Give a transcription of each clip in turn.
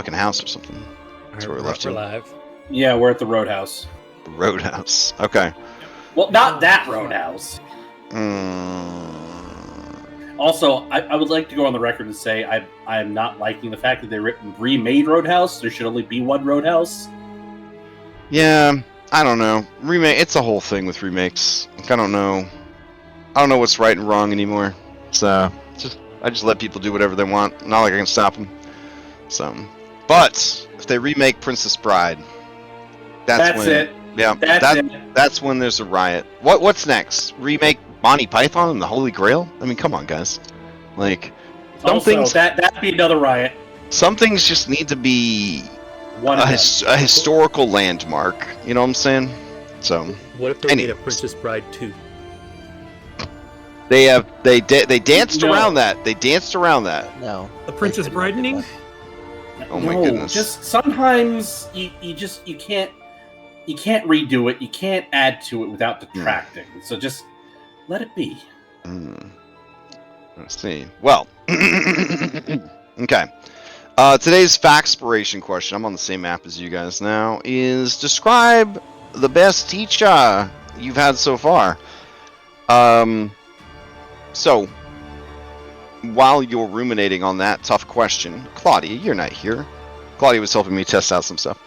fucking house or something. That's where we left We're you. live. Yeah, we're at the Roadhouse. The Roadhouse. Okay. Well, not that Roadhouse. Also, I would like to go on the record and say I am not liking the fact that they remade Roadhouse. There should only be one Roadhouse. Yeah, I don't know. Remake. It's a whole thing with remakes. Like, I don't know what's right and wrong anymore. So I just let people do whatever they want. Not like I can stop them. So, but if they remake Princess Bride, that's when, it. Yeah, that's when there's a riot. What's next? Remake Monty Python and the Holy Grail? I mean, come on, guys. Like, that'd be another riot. Some things just need to be a historical landmark. You know what I'm saying? So, what if they made a Princess Bride 2? They danced around that. They danced around that. No. A Princess Bridening? Oh my goodness. Just sometimes you can't redo it. You can't add to it without detracting. So just let it be. Let's see. Well, okay. Today's Factspiration question, I'm on the same app as you guys now, is describe the best teacher you've had so far. So, while you're ruminating on that tough question, Claudia, you're not here. Claudia was helping me test out some stuff.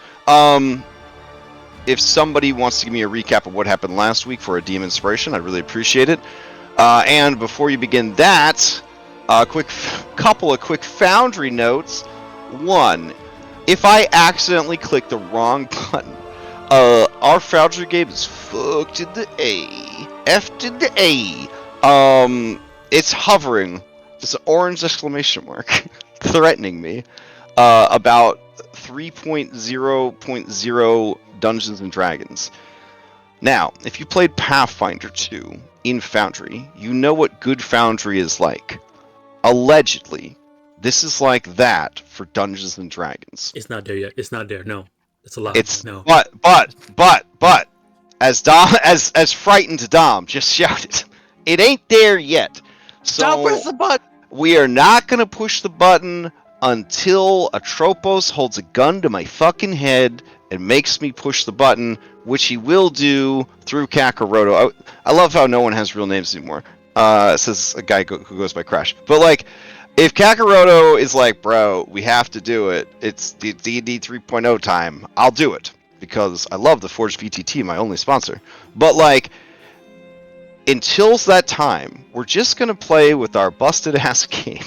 If somebody wants to give me a recap of what happened last week for a DM inspiration, I'd really appreciate it. And before you begin that, couple of quick Foundry notes. One, if I accidentally click the wrong button, our Foundry game is fucked in the A. F'd in the A. It's hovering, just an orange exclamation mark, threatening me, about 3.0.0 Dungeons and Dragons. Now, if you played Pathfinder 2 in Foundry, you know what good Foundry is like. Allegedly, this is like that for Dungeons and Dragons. It's not there yet. It's not there. No, it's a lie. No. But as frightened Dom just shouted, it ain't there yet. So don't press the button. We are not gonna push the button until Atropos holds a gun to my fucking head and makes me push the button, which he will do through Kakaroto. I love how no one has real names anymore. It says a guy who goes by Crash. But like, if Kakaroto is like, bro, we have to do it, it's the D&D 3.0 time, I'll do it. Because I love the FoundryVTT, my only sponsor. But like, until that time, we're just going to play with our busted ass game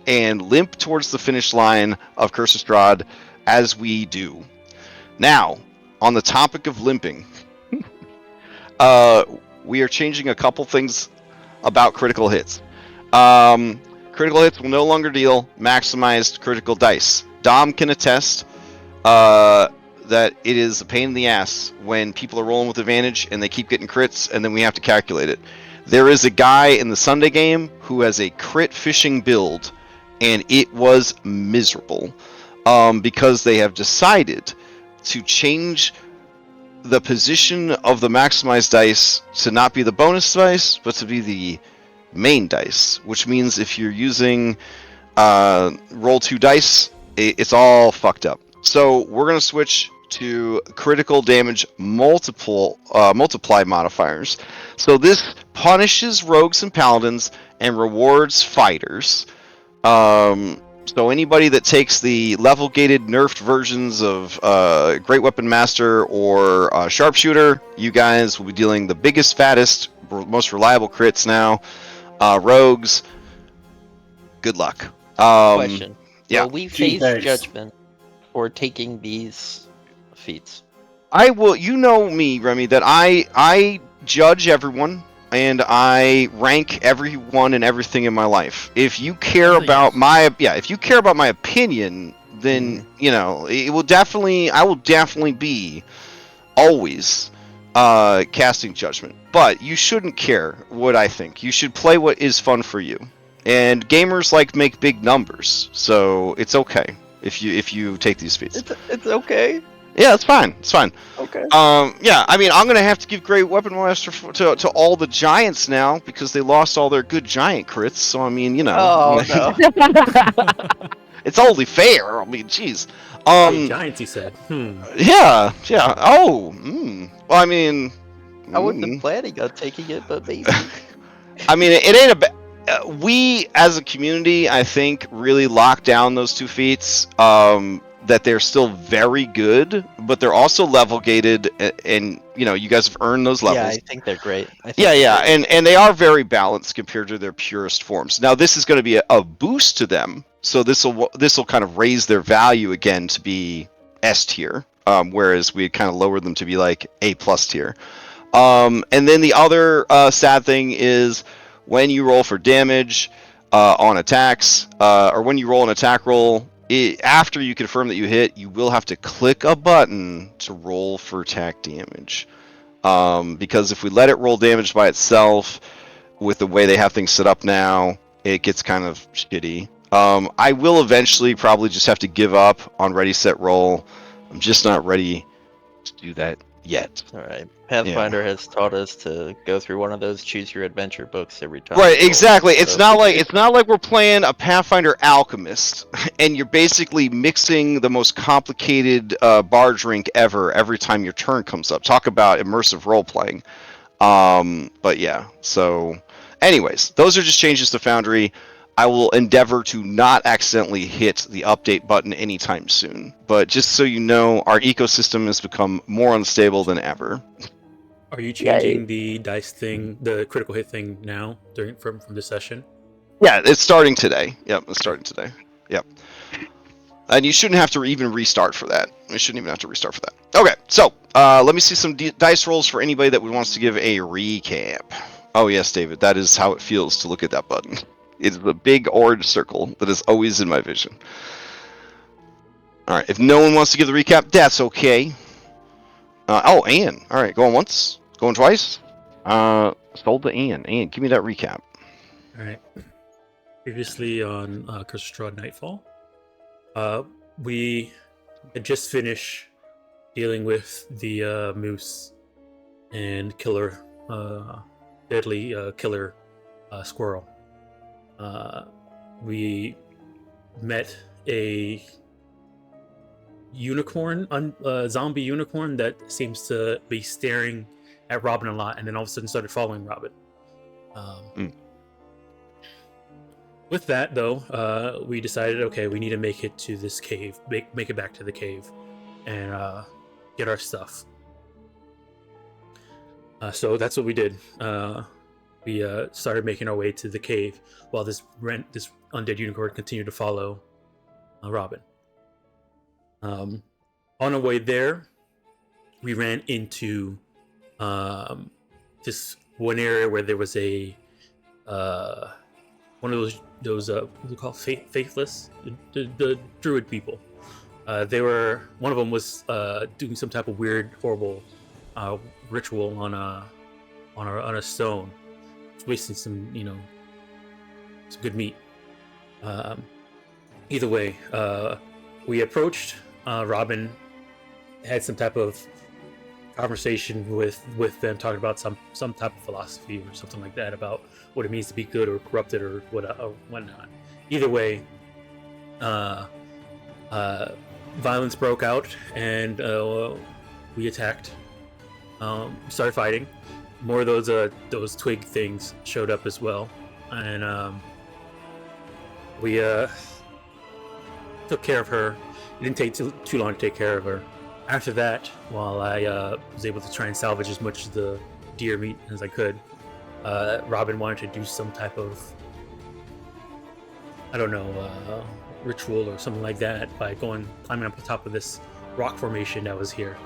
and limp towards the finish line of Curse of Strahd as we do. Now, on the topic of limping, we are changing a couple things about critical hits. Critical hits will no longer deal maximized critical dice. Dom can attest that it is a pain in the ass when people are rolling with advantage and they keep getting crits and then we have to calculate it. There is a guy in the Sunday game who has a crit fishing build and it was miserable because they have decided to change the position of the maximized dice to not be the bonus dice but to be the main dice, which means if you're using roll 2 dice, it's all fucked up. So we're going to switch to critical damage multiply modifiers. So this punishes rogues and paladins and rewards fighters. So anybody that takes the level gated nerfed versions of Great Weapon Master or Sharpshooter, you guys will be dealing the biggest, fattest, most reliable crits now. Rogues, good luck. Question. Yeah. Will we face judgment for taking these feats? I will. You know me, Remy, that I judge everyone and I rank everyone and everything in my life. If you care about my opinion, then you know I will definitely be always casting judgment. But you shouldn't care what I think. You should play what is fun for you. And gamers make big numbers, so it's okay if you take these feats. It's okay. Yeah, it's fine. It's fine. Okay. Yeah, I mean, I'm gonna have to give Great Weapon Master to all the giants now because they lost all their good giant crits. So I mean, you know. Oh no. It's only fair. I mean, jeez. Hey, giants, he said. Yeah. Oh. Well, I mean, I wouldn't been planning on taking it, but maybe. I mean, it ain't we as a community, I think, really locked down those 2 feats. That they're still very good, but they're also level gated, and you guys have earned those levels. Yeah, I think they're great. Yeah, and they are very balanced compared to their purest forms. Now, this is going to be a boost to them, so this will kind of raise their value again to be S tier, whereas we kind of lowered them to be like A plus tier. And then the other sad thing is when you roll for damage on attacks, or when you roll an attack roll, after you confirm that you hit, you will have to click a button to roll for attack damage. Because if we let it roll damage by itself, with the way they have things set up now, it gets kind of shitty. I will eventually probably just have to give up on ready, set, roll. I'm just not ready to do that yet. All right. Pathfinder has taught us to go through one of those choose your adventure books every time. Right, exactly. It's not like we're playing a Pathfinder alchemist and you're basically mixing the most complicated bar drink ever every time your turn comes up. Talk about immersive role playing. But yeah. So anyways, those are just changes to Foundry. I will endeavor to not accidentally hit the update button anytime soon. But just so you know, our ecosystem has become more unstable than ever. Are you changing the dice thing, the critical hit thing now from this session? Yeah, it's starting today. Yep, it's starting today. Yep. And you shouldn't have to even restart for that. You shouldn't even have to restart for that. Okay, so let me see some dice rolls for anybody that wants to give a recap. Oh yes, David, that is how it feels to look at that button. It's the big orange circle that is always in my vision. All right, if no one wants to give the recap, that's okay. Oh, Ann. All right, going once, going twice. Sold to Ann. Ann, give me that recap. All right. Previously on Curse of Strahd Nightfall, we had just finished dealing with the moose and killer, deadly killer squirrel. We met a unicorn, zombie unicorn that seems to be staring at Robin a lot, and then all of a sudden started following Robin. With that, though, we decided, okay, we need to make it to this cave, make it back to the cave, and get our stuff. So that's what we did. We started making our way to the cave while this undead unicorn continued to follow Robin. On our way there, we ran into this one area where there was a one of those what do you call faithless, the druid people. One of them was doing some type of weird, horrible ritual on a stone, wasting some some good meat. Either way, we approached Robin, had some type of conversation with them, talking about some type of philosophy or something like that about what it means to be good or corrupted or whatnot. Either way, violence broke out and we attacked. Started fighting. More of those twig things showed up as well, and we took care of her. It didn't take too long to take care of her. After that, while I was able to try and salvage as much of the deer meat as I could, Robin wanted to do some type of, I don't know, ritual or something like that by climbing up the top of this rock formation that was here.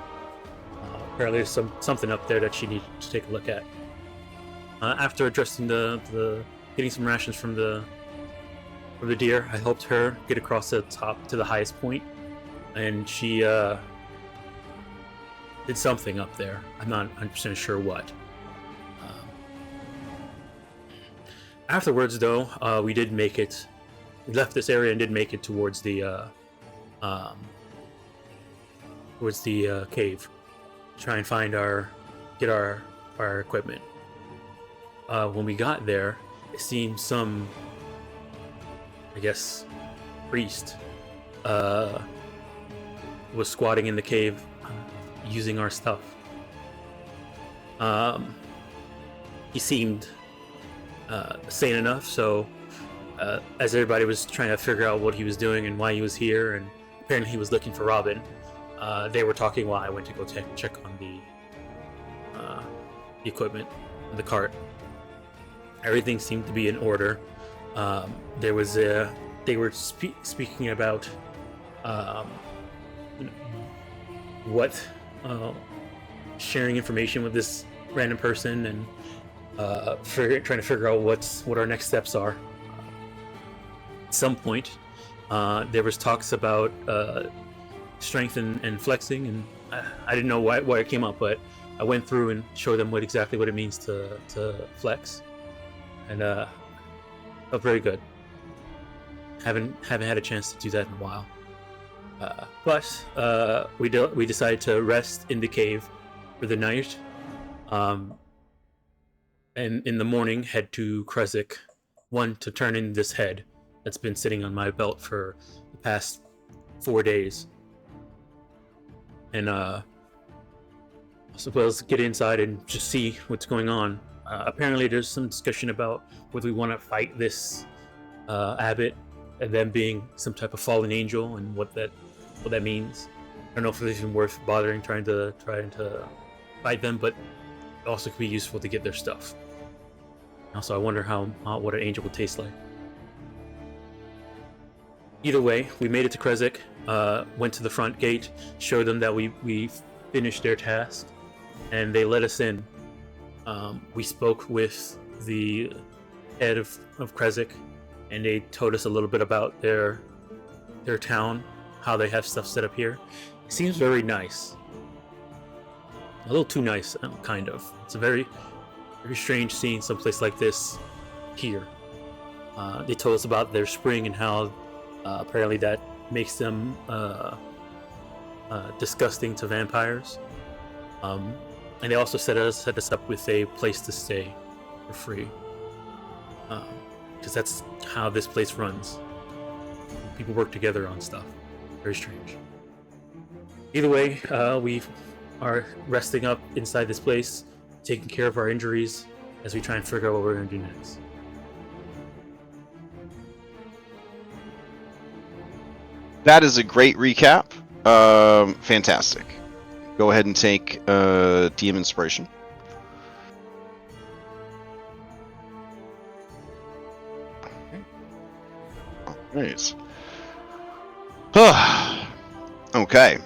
Apparently there's something up there that she needed to take a look at. After addressing getting some rations from the deer, I helped her get across the top to the highest point, and she did something up there. I'm not 100% sure what. Afterwards, though, we did make it. We left this area and did make it towards the cave. Try and get our equipment. When we got there, it seemed some, I guess, priest was squatting in the cave using our stuff. He seemed sane enough, so as everybody was trying to figure out what he was doing and why he was here, and apparently he was looking for Robin, they were talking while I went to go check on the equipment, the cart. Everything seemed to be in order. There was they were speaking about what sharing information with this random person and trying to figure out what our next steps are. At some point, there was talks about strength and flexing, and I didn't know why it came up, but I went through and showed them exactly what it means to flex, and felt very good. Haven't had a chance to do that in a while, but we decided to rest in the cave for the night, and in the morning head to Kresik, one to turn in this head that's been sitting on my belt for the past 4 days, and suppose get inside and just see what's going on. Apparently there's some discussion about whether we want to fight this abbot and them being some type of fallen angel and what that means. I don't know if it's even worth bothering trying to fight them, but it also could be useful to get their stuff. Also, I wonder what an angel would taste like. Either way, we made it to Kresik, went to the front gate, showed them that we finished their task, and they let us in. We spoke with the head of Kresik, and they told us a little bit about their town, how they have stuff set up here. It seems very nice. A little too nice, kind of. It's a very, very strange seeing someplace like this here. They told us about their spring and how apparently that makes them disgusting to vampires. And they also set us up with a place to stay for free. Because that's how this place runs. People work together on stuff. Very strange. Either way, we are resting up inside this place, taking care of our injuries as we try and figure out what we're going to do next. That is a great recap. Fantastic. Go ahead and take DM inspiration. Alright. Okay.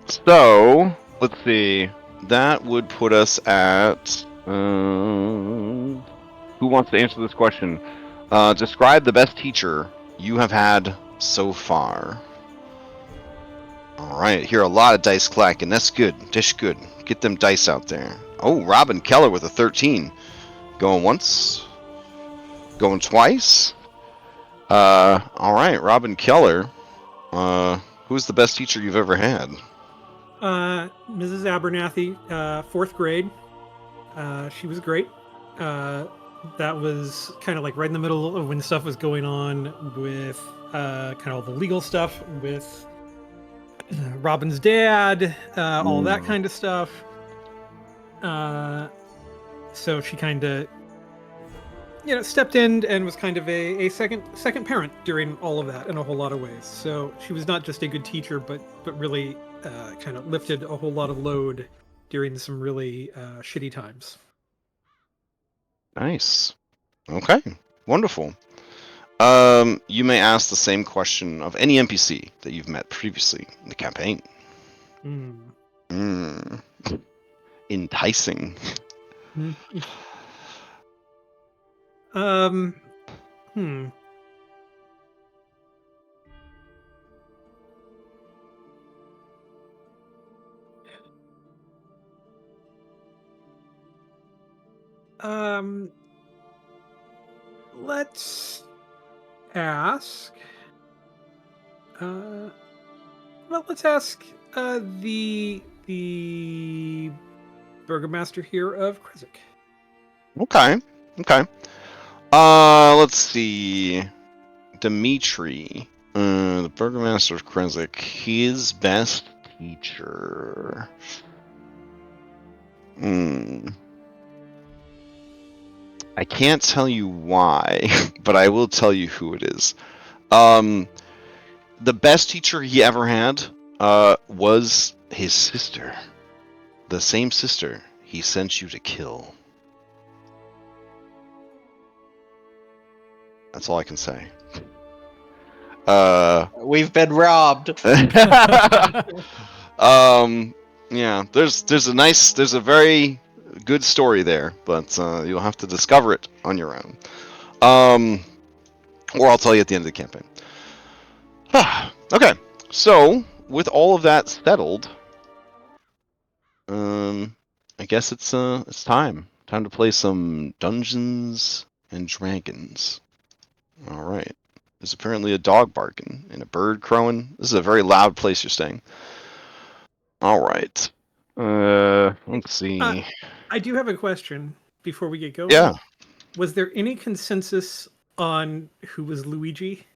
So, let's see. That would put us at... who wants to answer this question? Describe the best teacher you have had so far. Alright, hear a lot of dice clacking. That's good. That's good. Get them dice out there. Oh, Robin Keller with a 13. Going once. Going twice. Alright, Robin Keller. Who's the best teacher you've ever had? Mrs. Abernathy, 4th grade. She was great. That was kind of like right in the middle of when stuff was going on with kind of all the legal stuff with Robin's dad, all that kind of stuff. So she kind of, stepped in and was kind of a second parent during all of that in a whole lot of ways. So she was not just a good teacher, but really kind of lifted a whole lot of load during some really shitty times. Nice. Okay. Wonderful. You may ask the same question of any NPC that you've met previously in the campaign. Enticing. Let's ask. Let's ask the burgomaster here of Kresik. Okay. Let's see. Dimitri. The Burgomaster of Krenzik, his best teacher. I can't tell you why, but I will tell you who it is. The best teacher he ever had was his sister. The same sister he sent you to kill. That's all I can say. We've been robbed. Yeah, there's a very good story there, but you'll have to discover it on your own. Or I'll tell you at the end of the campaign. Okay, so with all of that settled, I guess it's time to play some Dungeons and Dragons. All right. There's apparently a dog barking and a bird crowing. This is a very loud place you're staying. All right. Let's see. I do have a question before we get going. Yeah. Was there any consensus on who was Luigi?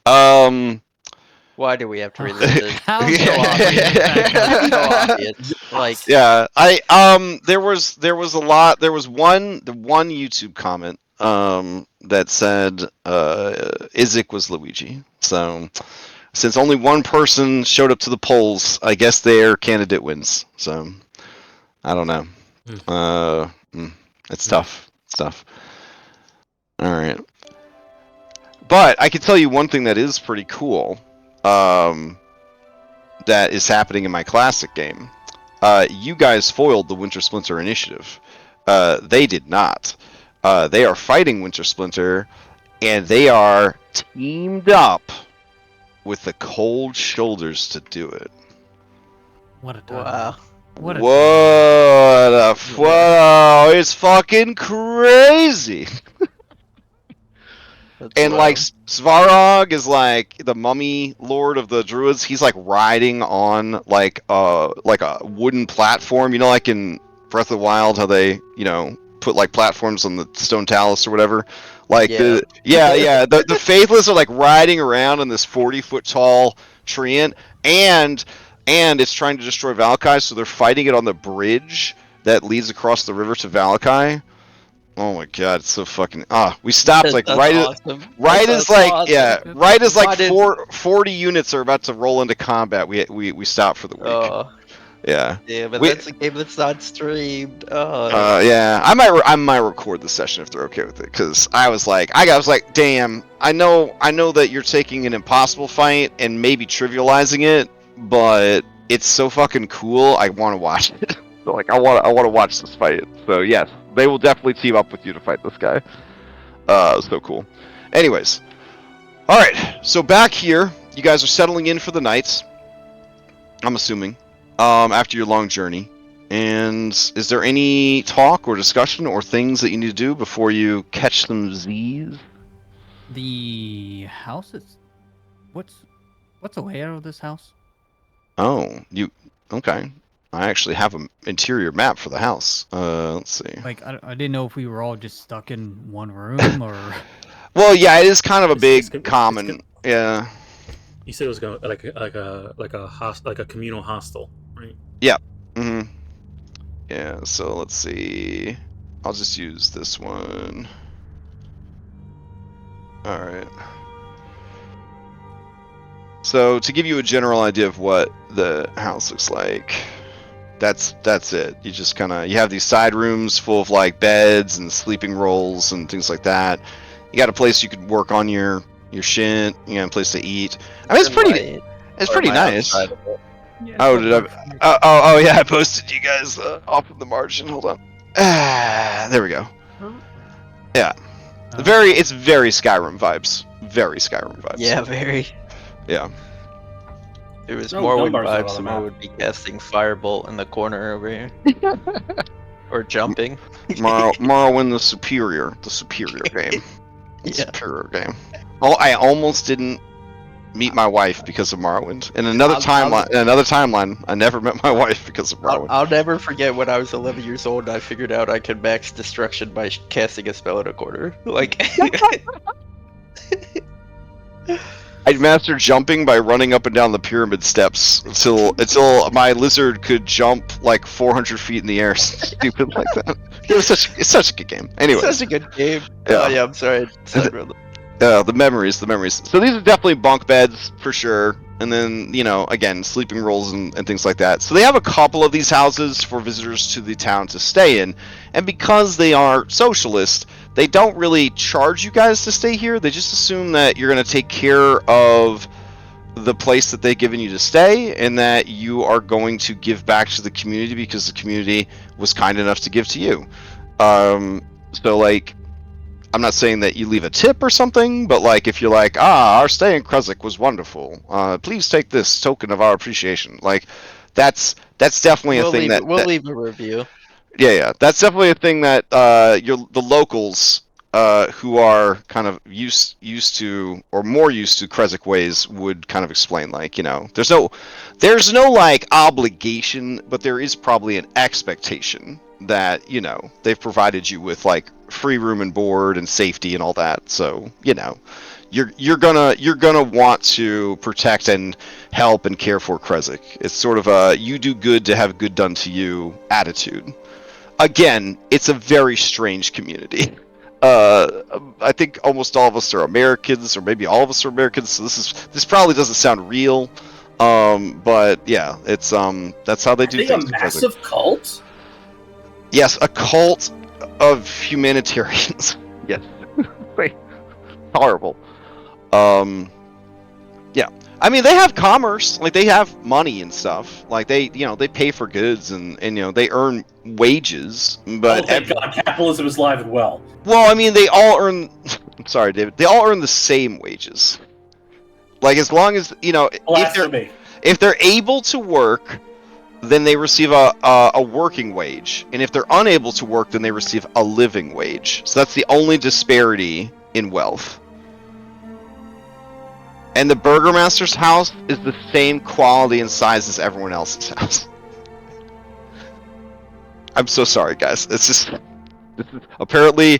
Why do we have to relive this? How It's so obvious. So obvious. Like, Yeah, there was a lot. There was one YouTube comment that said Isaac was Luigi. So since only one person showed up to the polls, I guess their candidate wins. So I don't know. It's tough. It's tough. All right. But I can tell you one thing that is pretty cool. That is happening in my classic game. You guys foiled the Winter Splinter initiative. They did not. They are fighting Winter Splinter, and they are teamed up with the Cold Shoulders to do it. What a time. wow. What a Whoa, it's fucking crazy. That's And wild. like Svarog is like the mummy lord of the druids. He's like riding on like a wooden platform. You know, like in Breath of the Wild, how they put like platforms on the stone talus or whatever. Like the faithless are like riding around on this 40-foot tall treant, and it's trying to destroy Valakai. So they're fighting it on the bridge that leads across the river to Valakai. Oh my god, it's so fucking we stopped like That's right awesome. right That's as like awesome. right as like Why did- 40 units are about to roll into combat, we stopped for the week. Oh, Yeah. yeah, but We- that's a game that's not streamed. Yeah, I might record the session if they're okay with it, because I was like, damn, I know that you're taking an impossible fight and maybe trivializing it, but it's so fucking cool. I want to watch it. So like, I want to watch this fight. So yes, they will definitely team up with you to fight this guy. So cool. Anyways, all right. So back here, you guys are settling in for the night, I'm assuming, after your long journey. And is there any talk or discussion or things that you need to do before you catch some Z's? The house is. What's the layout of this house? Oh, okay. I actually have an interior map for the house. Let's see. Like, I didn't know if we were all just stuck in one room or. Well, yeah, it is kind of a It's big common. Yeah. You said it was going like a communal hostel, right? Mm-hmm. Yeah. So let's see. I'll just use this one. All right. So to give you a general idea of what the house looks like, that's it. You just you have these side rooms full of like beds and sleeping rolls and things like that. You got a place you could work on your shit. You got a place to eat. I mean, it's pretty nice. Yeah, Oh, it's did not I? bad. Oh, yeah, I posted you guys off of the margin. Hold on. There we go. Yeah, it's very Skyrim vibes. Very Skyrim vibes. Yeah, very. Yeah. If it was No, more wind Dunbar's not vibes, on the someone map. would be casting Firebolt in the corner over here. Or jumping. Morrowind the superior game. The Yeah. superior game. Oh, I almost didn't meet my wife because of Morrowind. In another timeline, I never met my wife because of Morrowind. I'll never forget when I was 11 years old and I figured out I could max destruction by casting a spell in a corner. Like, I'd master jumping by running up and down the pyramid steps until my lizard could jump like 400 feet in the air, stupid like that. It's such a good game. Anyways, Such a good game. Yeah. Oh yeah, I'm sorry. the memories. So these are definitely bunk beds for sure. And then, again, sleeping rolls and things like that. So they have a couple of these houses for visitors to the town to stay in. And because they are socialist, they don't really charge you guys to stay here. They just assume that you're going to take care of the place that they've given you to stay and that you are going to give back to the community because the community was kind enough to give to you. So, like, I'm not saying that you leave a tip or something, but like if you're like, our stay in Krezk was wonderful. Please take this token of our appreciation. Like, that's definitely a thing we'll leave a review. Yeah. That's definitely a thing that the locals who are kind of used to or more used to Krezk ways would kind of explain. Like, there's no like obligation, but there is probably an expectation that they've provided you with like free room and board and safety and all that. So you're gonna want to protect and help and care for Krezk. It's sort of a you do good to have good done to you attitude. Again, it's a very strange community. I think almost all of us are Americans, or maybe all of us are Americans. So this probably doesn't sound real, but yeah, it's that's how they do things. A massive cult? Yes, a cult of humanitarians. Yes, horrible. Yeah. I mean, they have commerce, like they have money and stuff. Like they pay for goods and they earn wages. But thank God, capitalism is alive and well. Well, I mean, they all earn. I'm sorry, David. They all earn the same wages. Like as long as if they're able to work, then they receive a working wage, and if they're unable to work, then they receive a living wage. So that's the only disparity in wealth. And the Burgermaster's house is the same quality and size as everyone else's house. I'm so sorry, guys. It's just this is apparently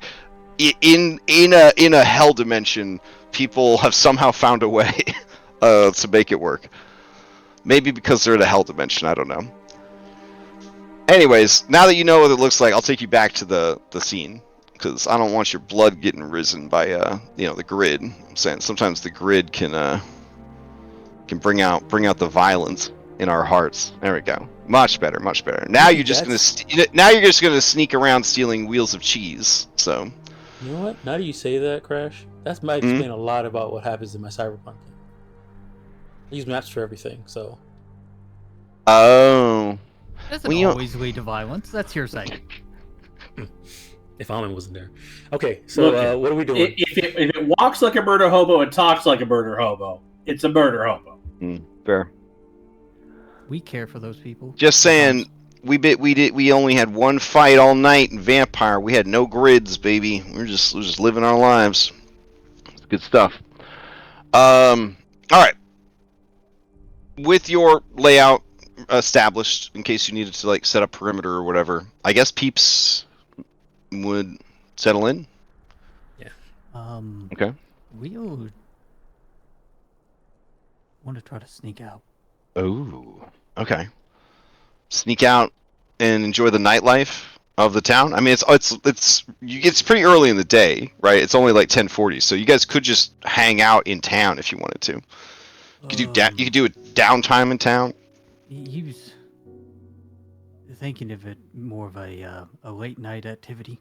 in a hell dimension, people have somehow found a way to make it work. Maybe because they're in a hell dimension. I don't know. Anyways, now that you know what it looks like, I'll take you back to the scene. Because I don't want your blood getting risen by the grid. I'm saying sometimes the grid can bring out the violence in our hearts. There we go. Much better, much better. Now you're just gonna sneak around stealing wheels of cheese. So. You know what? Now that you say that, Crash, that might explain a lot about what happens in my Cyberpunk. I use maps for everything, so. Oh. Doesn't always lead to violence. That's your side. If Almond wasn't there. Okay, so what are we doing? If it walks like a murder hobo and talks like a murder hobo, it's a murder hobo. Fair. We care for those people. Just saying, we only had one fight all night in Vampire. We had no grids, baby. We're just living our lives. It's good stuff. All right. With your layout established, in case you needed to like set up perimeter or whatever, I guess peeps would settle in. Yeah. Okay. We'll want to try to sneak out. Oh. Okay. Sneak out and enjoy the nightlife of the town. I mean, it's pretty early in the day, right? It's only like 10:40, so you guys could just hang out in town if you wanted to. You could do a downtime in town. He was thinking of it more of a late night activity.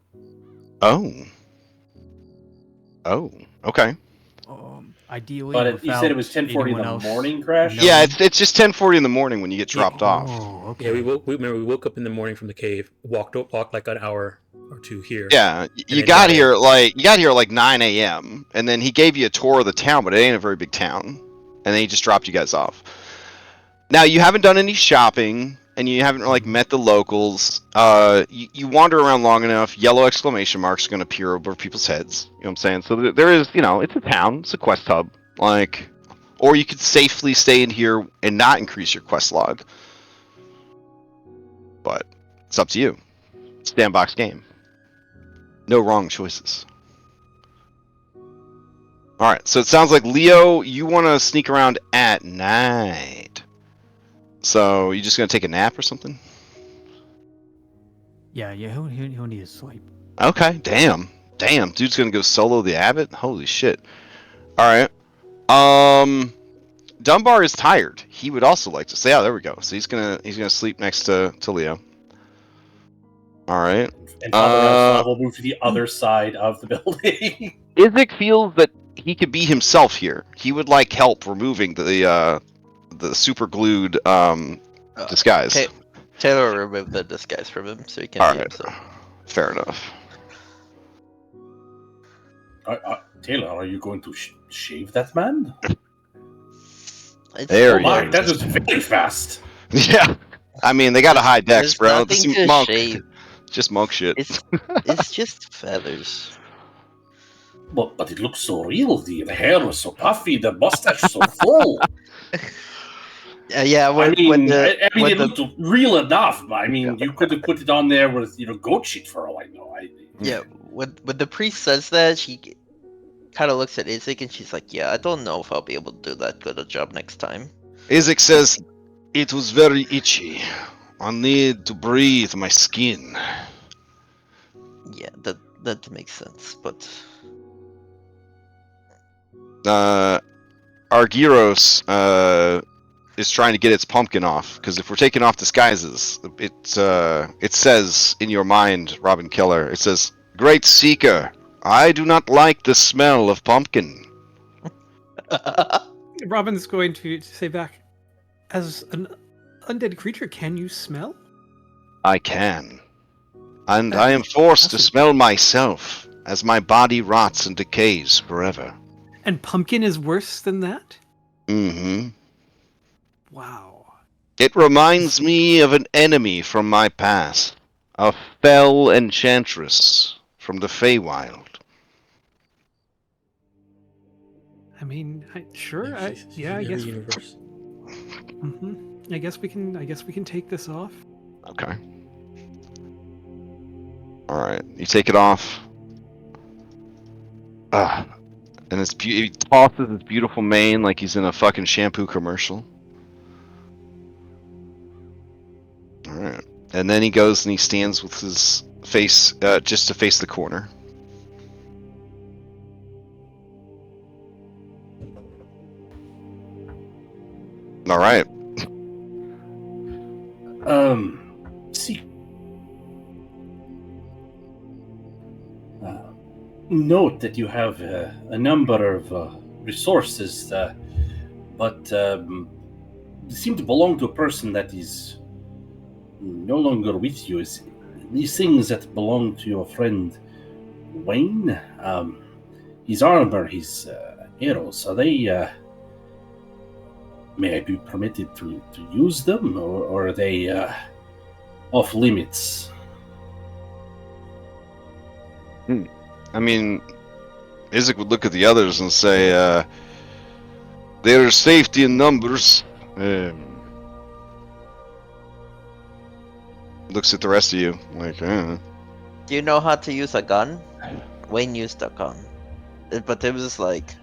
Oh, okay. Ideally, but you said it was 10:40 in the morning, Crash. Yeah, it's just 10:40 in the morning when you get dropped off. Oh, okay. Yeah, we woke up in the morning from the cave, walked like an hour or two here. Yeah, you got here like 9 a.m. and then he gave you a tour of the town, but it ain't a very big town, and then he just dropped you guys off. Now you haven't done any shopping, and you haven't like met the locals. You wander around long enough, yellow exclamation marks are going to appear over people's heads. You know what I'm saying? So there is, it's a town, it's a quest hub. Like, or you could safely stay in here and not increase your quest log. But it's up to you. Sandbox game. No wrong choices. All right, so it sounds like Leo, you want to sneak around at night. So you just gonna take a nap or something? Yeah, he'll need a sleep. Okay, damn, dude's gonna go solo the abbot. Holy shit! All right, Dunbar is tired. He would also like to say, "Yeah, there we go." So he's gonna sleep next to Leo. All right. And Father Raslav will move to the other side of the building. Isaac feels that he could be himself here. He would like help removing the super glued disguise. Taylor removed the disguise from him so he can All be right. himself. Fair enough. Taylor, are you going to shave that man? There Oh he my, is. that was very fast. Yeah. I mean, they got a high dex, There's bro. nothing This is to monk. shave. Just monk shit. It's just feathers. But it looks so real. The hair was so puffy, the mustache so full. Yeah, it looked real enough. But I mean, you could have put it on there with goat shit for all I know. Yeah, when the priest says that, she kind of looks at Isaac and she's like, "Yeah, I don't know if I'll be able to do that good a job next time." Isaac says, "It was very itchy. I need to breathe my skin." Yeah, that makes sense, but Argyros is trying to get its pumpkin off, because if we're taking off disguises, it says in your mind, Robin Keller, it says, "Great Seeker, I do not like the smell of pumpkin." Robin's going to say back, as an undead creature, can you smell? I can. And I am forced to smell myself, as my body rots and decays forever. And pumpkin is worse than that? Mm-hmm. Wow. It reminds me of an enemy from my past. A fell enchantress from the Feywild. I mean, sure. I She's guess. every universe. I guess we can take this off. Okay. Alright, you take it off. And he tosses his beautiful mane like he's in a fucking shampoo commercial. Alright. And then he goes and he stands with his face, just to face the corner. Alright. See. Note that you have a number of resources, but they seem to belong to a person that is no longer with you. These things that belong to your friend Wayne, his armor, his arrows, are they... may I be permitted to use them, or are they off limits? I mean, Isaac would look at the others and say, there's safety in numbers. Looks at the rest of you like, do you know how to use a gun? Wayne used a gun, but it was like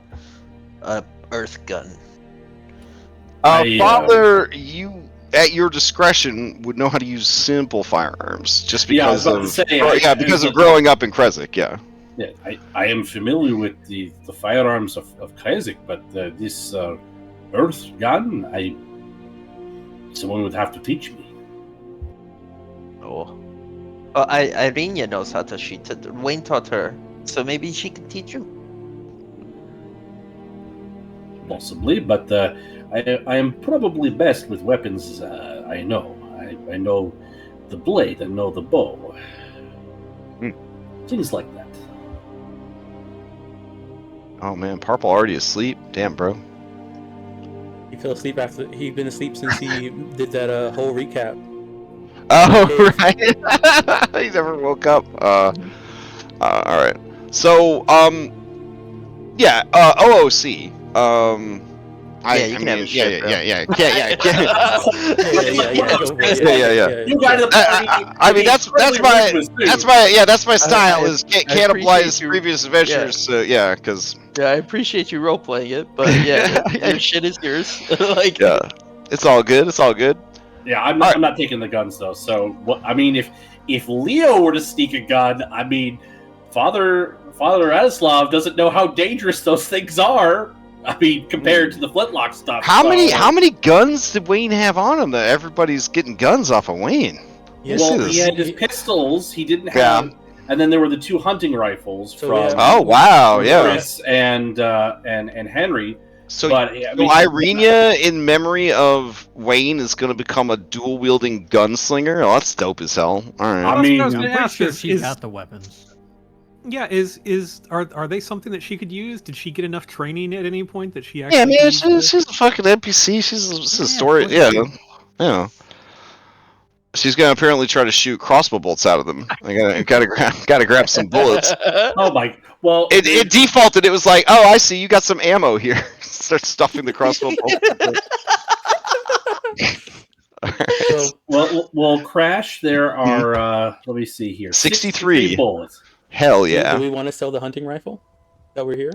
a earth gun. Father, you, at your discretion, would know how to use simple firearms, just because because of growing up in Kresik, yeah. Yeah, I am familiar with the firearms of Kresik, but this earth gun, someone would have to teach me. Oh. Well, Irenia knows how to shoot it. Wayne taught her, so maybe she can teach you. Possibly, but I am probably best with weapons I know. I know the blade, I know the bow. Things like that. Oh man, Parple already asleep? Damn, bro. He fell asleep after he'd been asleep since he did that whole recap. Oh, right. He never woke up. Alright. So, yeah, OOC. You can have a ship, bro. Yeah. Go for it. Yeah. You guys are the party. I mean, that's my style is appreciate cannibalize your- previous adventures. So yeah, because Yeah, I appreciate you role playing it, but yeah, your shit is yours. Like, yeah, it's all good. It's all good. Yeah, I'm not taking the guns though. So what? I mean, if Leo were to sneak a gun, I mean, Father Radoslav doesn't know how dangerous those things are. I mean, compared to the flintlock stuff. How many guns did Wayne have on him that everybody's getting guns off of Wayne? Well, he had his pistols. He didn't have, and then there were the 2 hunting rifles from. Oh wow, yeah. Chris and Henry. So, but, I mean, Irenia, in memory of Wayne, is going to become a dual-wielding gunslinger. Oh, that's dope as hell. All right. I mean, I was I'm gonna pretty ask sure is- she got the weapons. Yeah, are they something that she could use? Did she get enough training at any point that she actually? Yeah, man, could use she's a fucking NPC. She's a story. of Yeah, course. yeah. She's gonna apparently try to shoot crossbow bolts out of them. I gotta grab some bullets. oh my! Well, It defaulted. It was like, oh, I see. You got some ammo here. Start stuffing the crossbow bolts. So, well, Crash. There are. Let me see here. 63 bullets. Hell do yeah. we want to sell the hunting rifle that we're here?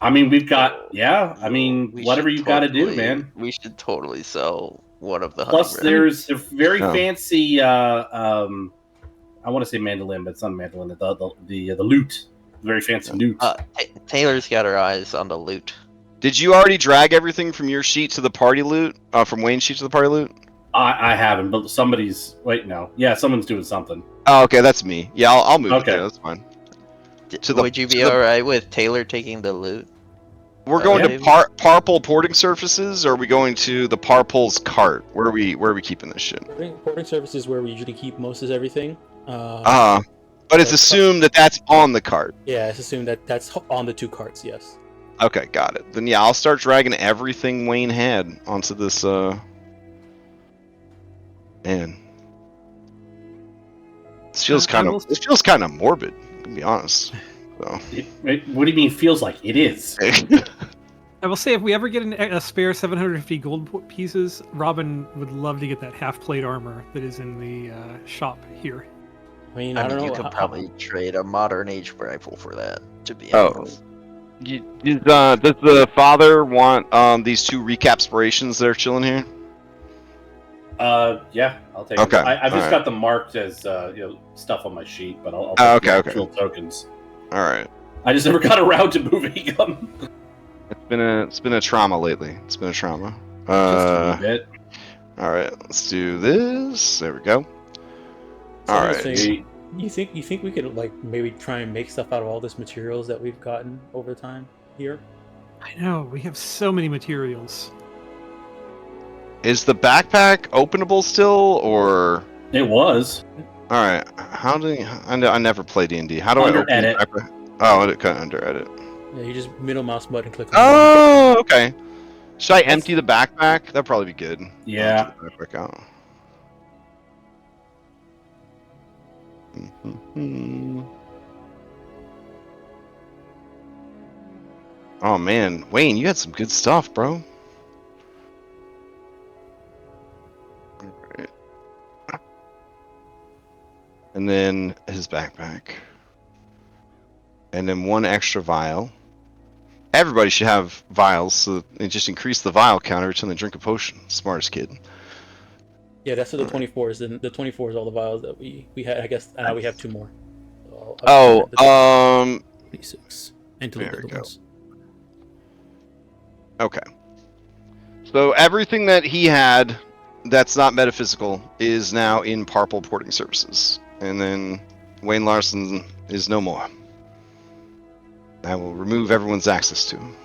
I mean, we've got. Yeah. I mean, we whatever should you got to do, totally- man. We should totally sell one of the. Plus, hunting there's a very Oh. fancy. I want to say mandolin, but it's not a mandolin. The lute. Very fancy lute. Taylor's got her eyes on the loot. Did you already drag everything from your sheet to the party loot? From Wayne's sheet to the party loot? I haven't, but somebody's. Wait, no. Yeah, someone's doing something. Oh, okay, that's me. Yeah, I'll move it Okay. there. That's fine. To the- Would you to be the- alright with Taylor taking the loot? We're going Yeah. to Parpol porting surfaces, or are we going to the Parpol's cart? Where are we keeping this shit? Porting services where we usually keep most of everything. But it's assumed that that's on the cart. Yeah, it's assumed that that's on the 2 carts. Yes. Okay, got it. Then yeah, I'll start dragging everything Wayne had onto this. Man, this feels I kind will- of morbid, to be honest. So. What do you mean? Feels like it is. I will say, if we ever get a spare 750 gold pieces, Robin would love to get that half-plate armor that is in the shop here. I mean, I I don't mean, know. you could probably trade a modern age rifle for that. To be Oh. honest. Does the father want these 2 recapspirations that are chilling here? Yeah, I'll take Okay, it. I've just alright. got them marked as stuff on my sheet, but I'll Oh, take the okay. actual tokens. All right. I just never got around to moving them. It's been a trauma lately. It's been a trauma. Just a bit. All right. Let's do this. There we go. So All I was right. thinking, you think we could like maybe try and make stuff out of all this materials that we've gotten over time here? I know, we have so many materials. Is the backpack openable still, or? It was. All right. How do I never play D&D? How do I Under open edit. the backpack? Oh, it kind of under edit. Yeah, you just middle mouse button click. On Oh, okay. Should I empty the backpack? That'd probably be good. Yeah. I'll empty the backpack out. Mhm. Oh man, Wayne, you had some good stuff, bro. Alright. And then his backpack. And then 1 extra vial. Everybody should have vials, so it just increase the vial count every time they drink a potion. Smartest kid. Yeah, that's what the 24 is. And the 24 is all the vials that we had. I guess now we have 2 more. So I'll- 26 and 2 there little we go. ones. Okay. So everything that he had that's not metaphysical is now in Parpol porting services. And then Wayne Larson is no more. I will remove everyone's access to him.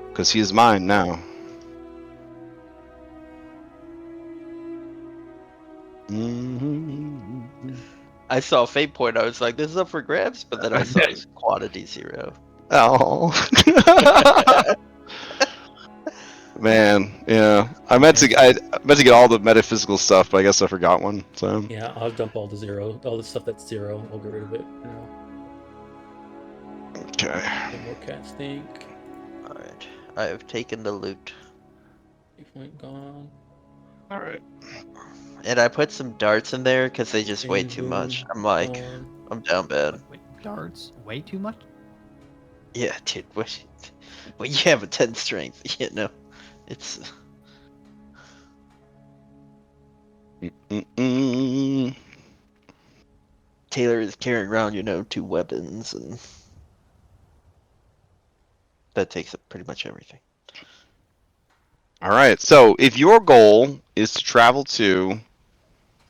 Because he is mine now. I saw Fate Point. I was like, "This is up for grabs," but then I saw it was quantity 0. Oh. Man, yeah. I meant to get all the metaphysical stuff, but I guess I forgot one. So Yeah, I'll dump all the stuff that's 0. I'll get rid of it. You know. okay. No more cat stink. Alright. I've taken the loot. Point gone. All right. And I put some darts in there because they just weigh too much. I'm like, Gone. I'm down bad. Wait, darts? Way too much? Yeah, dude. When you have a 10 strength, you know, it's. Mm-mm. Taylor is carrying around, 2 weapons, and that takes up pretty much everything. All right. So if your goal is to travel to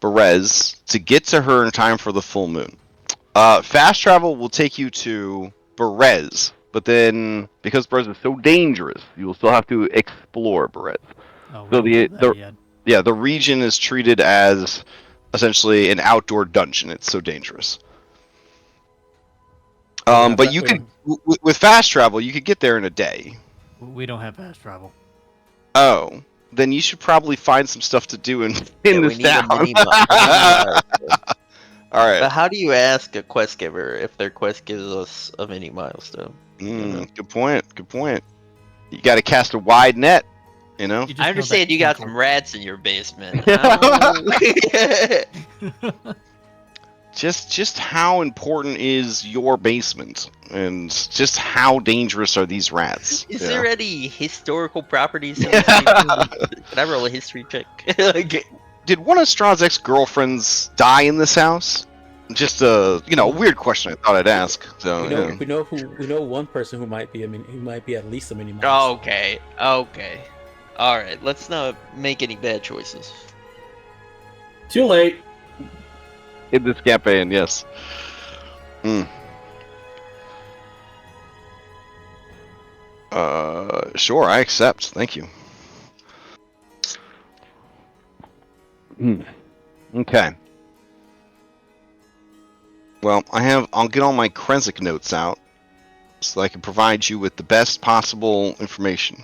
Berez to get to her in time for the full moon, fast travel will take you to Berez, but then because Berez is so dangerous, you will still have to explore Berez. Oh, we So don't have that yet. the region is treated as essentially an outdoor dungeon. It's so dangerous. But you could, with fast travel, you could get there in a day. We don't have fast travel. Oh, then you should probably find some stuff to do in Yeah, we this need a town. mini milestone. All right. But how do you ask a quest giver if their quest gives us a mini milestone? Good point. Good point. You got to cast a wide net. You know. You just I know understand that you got tinkle. some rats in your basement. How- Just how important is your basement, and just how dangerous are these rats? Is Yeah. there any historical properties in this basement? Can I roll a history check? Did one of Strahd's ex-girlfriends die in this house? Just a weird question I thought I'd ask. So We know one person who might be at least a mini mouse. Okay. All right. Let's not make any bad choices. Too late. in this campaign, yes. Sure, I accept. Thank you. Okay. Well, I'll get all my Krenzic notes out so that I can provide you with the best possible information.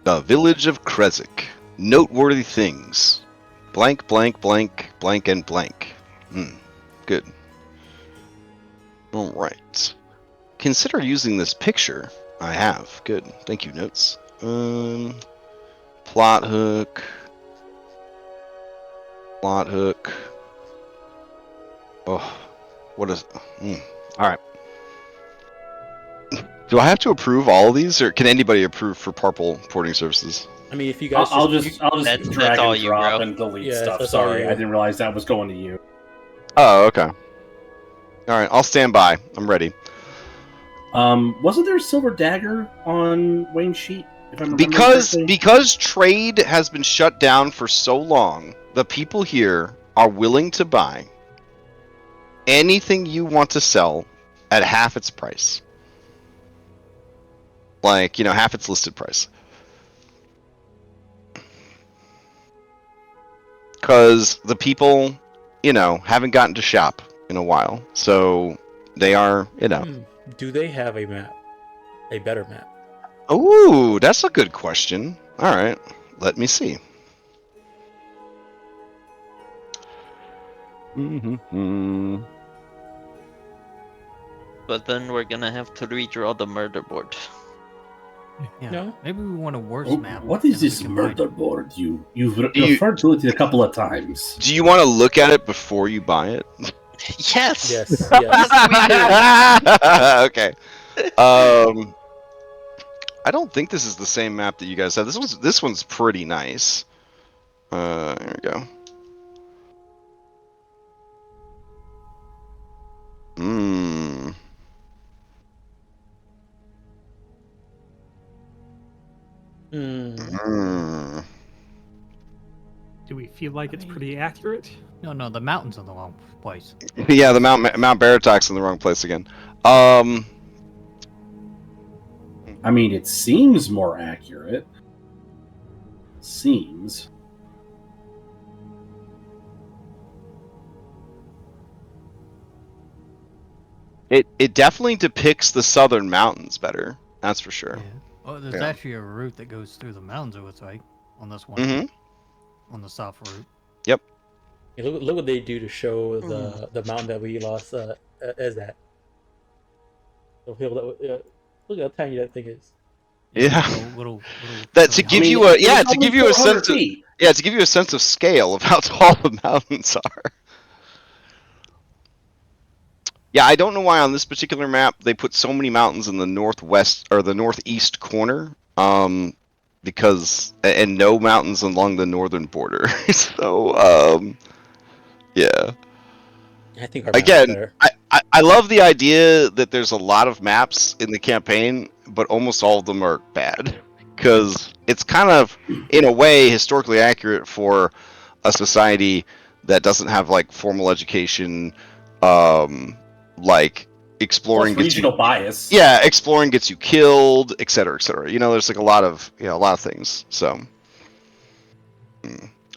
The village of Krenzic. Noteworthy things. Blank, blank, blank, blank, and blank. Good. Alright. Consider using this picture. I have. Good. Thank you, notes. Plot hook. Plot hook. Oh, what is... Alright. Do I have to approve all of these, or can anybody approve for Purple porting services? I mean, if you guys, I'll just That's drag all and you, drop bro. and delete Yeah, stuff. that's all Sorry, you. I didn't realize that was going to you. Oh, okay. Alright, I'll stand by. I'm ready. Wasn't there a silver dagger on Wayne's sheet? If I'm remembering correctly? Because trade has been shut down for so long, the people here are willing to buy anything you want to sell at half its price. Like, half its listed price. Because the people, haven't gotten to shop in a while. So they are, Do they have a map? A better map? Ooh, that's a good question. All right, let me see. But then we're gonna have to redraw the murder board. Yeah. No? Maybe we want a worse Oh, map. what is and then we this can murder buy- board? You've referred to it a couple of times. Do you want to look at it before you buy it? Yes. Yes. Yes, Okay. I don't think this is the same map that you guys have. This one's pretty nice. Here we go. Do we feel like it's pretty accurate? No, the mountain's in the wrong place. Yeah, the Mount Baratok's in the wrong place again. I mean, it seems more accurate. Seems. It definitely depicts the southern mountains better. That's for sure. Yeah. Oh, there's Yeah. actually a route that goes through the mountains, it looks like, on this one. Mm-hmm. On the south route. Yeah, look what they do to show the mountain that we lost as that. Look how tiny that thing is. Yeah. Little That to tiny give house. you a it's to only give you a 400 sense of feet. to give you a sense of scale of how tall the mountains are. Yeah, I don't know why on this particular map they put so many mountains in the northwest or the northeast corner. Because and no mountains along the northern border. So yeah. I think our map is Again, better. I love the idea that there's a lot of maps in the campaign, but almost all of them are bad. Because it's kind of, in a way, historically accurate for a society that doesn't have like formal education, like exploring Plus gets you, regional bias. yeah, exploring gets you killed, et cetera, et cetera. You know, there's like a lot of things. So,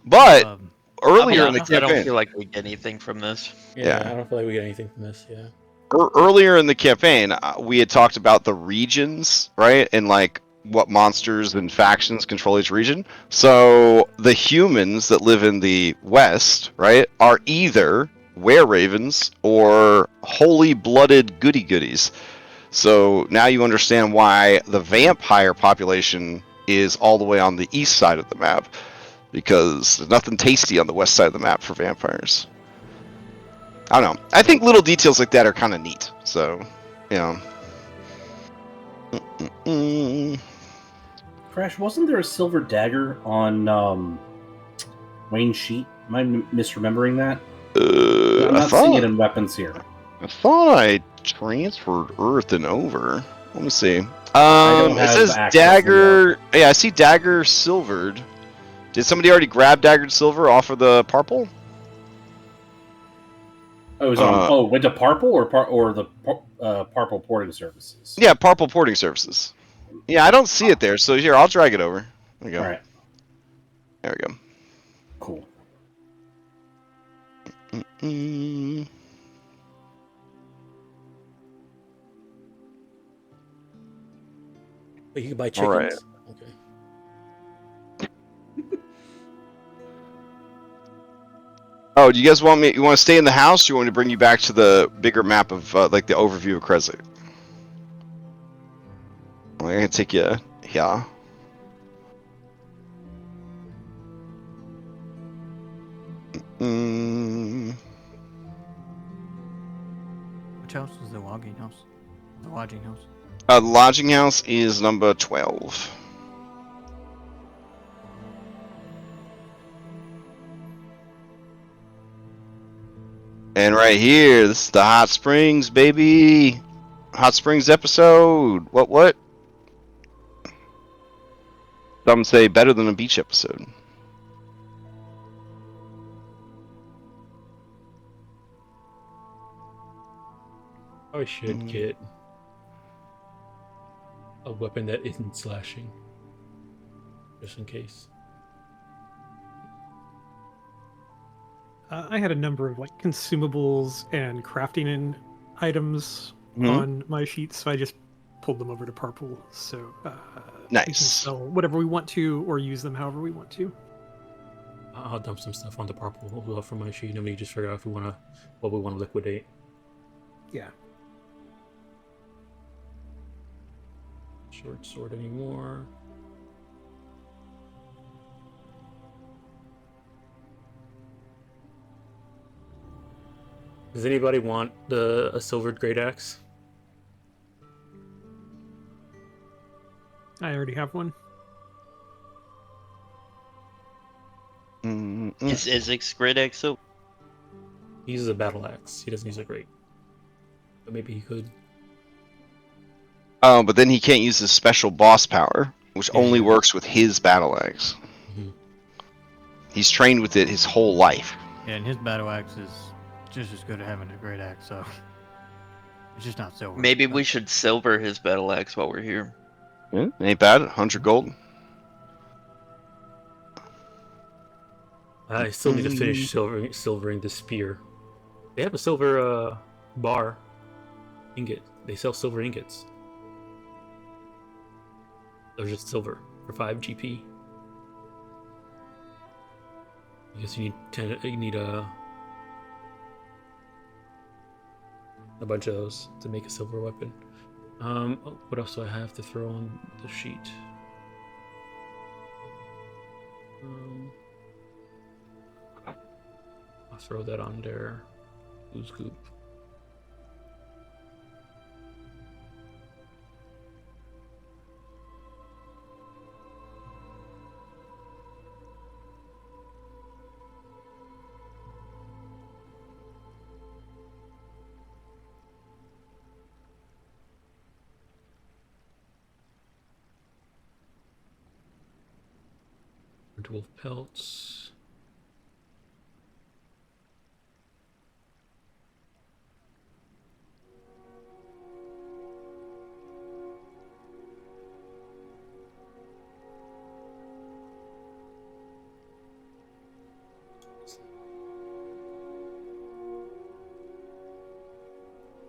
but earlier in the I don't campaign, feel like we get anything from this. Yeah, yeah. I don't feel like we get anything from this. Yeah. Earlier in the campaign, we had talked about the regions, right? And like what monsters and factions control each region. So the humans that live in the west, right, are either were-ravens or holy blooded goody goodies. So now you understand why the vampire population is all the way on the east side of the map, because there's nothing tasty on the west side of the map for vampires. I don't know. I think little details like that are kind of neat. So, you know. Crash, wasn't there a silver dagger on Wayne's sheet? Am I misremembering that? I'm not seeing it in weapons here. I thought I transferred Earthen over. Let me see. don't It have says access dagger. Yeah, I see dagger silvered. Did somebody already grab daggered silver off of the purple? Oh, it was on. Went to Parple or the Parple porting services. Yeah, purple porting services. Yeah, I don't see it there. So here, I'll drag it over. There we go. All right. There we go. Cool. But you can buy All right. chickens. Okay. Oh, do you guys want me? You want to stay in the house? Or you want me to bring you back to the bigger map of like the overview of Krezk? I'm gonna take you here. Which house is the logging house? The lodging house. The lodging house is number 12. And right here, this is the Hot Springs, baby. Hot Springs episode. What? Some say better than a beach episode. I should get a weapon that isn't slashing, just in case. I had a number of like consumables and crafting items on my sheet, so I just pulled them over to Purple. So we can Nice. sell whatever we want to, or use them however we want to. I'll dump some stuff on the purple from my sheet, and we just figure out if we want to what we want to liquidate. Yeah. Short sword anymore. Does anybody want a silvered great axe? I already have one. Is Isaac's great axe so? He uses a battle axe. He doesn't use a great. But maybe he could. Oh, but then he can't use his special boss power, which only Yeah. works with his battle axe. Mhm. He's trained with it his whole life. Yeah, and his battle axe is just as good at having a great axe, so it's just not silver. Maybe we should silver his battle axe while we're here. Yeah, ain't bad. 100 gold. I still need to finish silvering the spear. They have a silver bar ingot. They sell silver ingots. They're just silver for 5 GP. I guess you need 10. You need a bunch of those to make a silver weapon. What else do I have to throw on the sheet? I'll throw that on there. Ooze goop. Wolf pelts.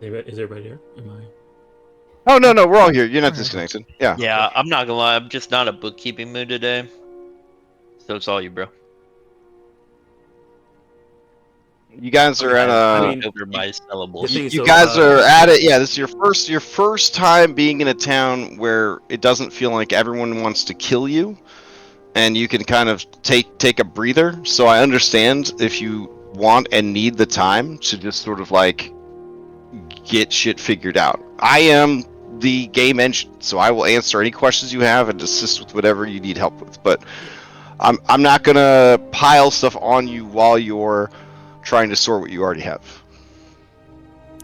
Is everybody there? Am I? Oh no, we're all here. You're not Okay. disconnected. Yeah. Yeah, I'm not gonna lie, I'm just not a bookkeeping mood today. So it's all you, bro. You guys are at I a. mean, Over my syllables. thing You, is, you so, guys are at it. Yeah, this is your first time being in a town where it doesn't feel like everyone wants to kill you, and you can kind of take a breather. So I understand if you want and need the time to just sort of like get shit figured out. I am the game engine, so I will answer any questions you have and assist with whatever you need help with. But I'm not gonna pile stuff on you while you're trying to sort what you already have.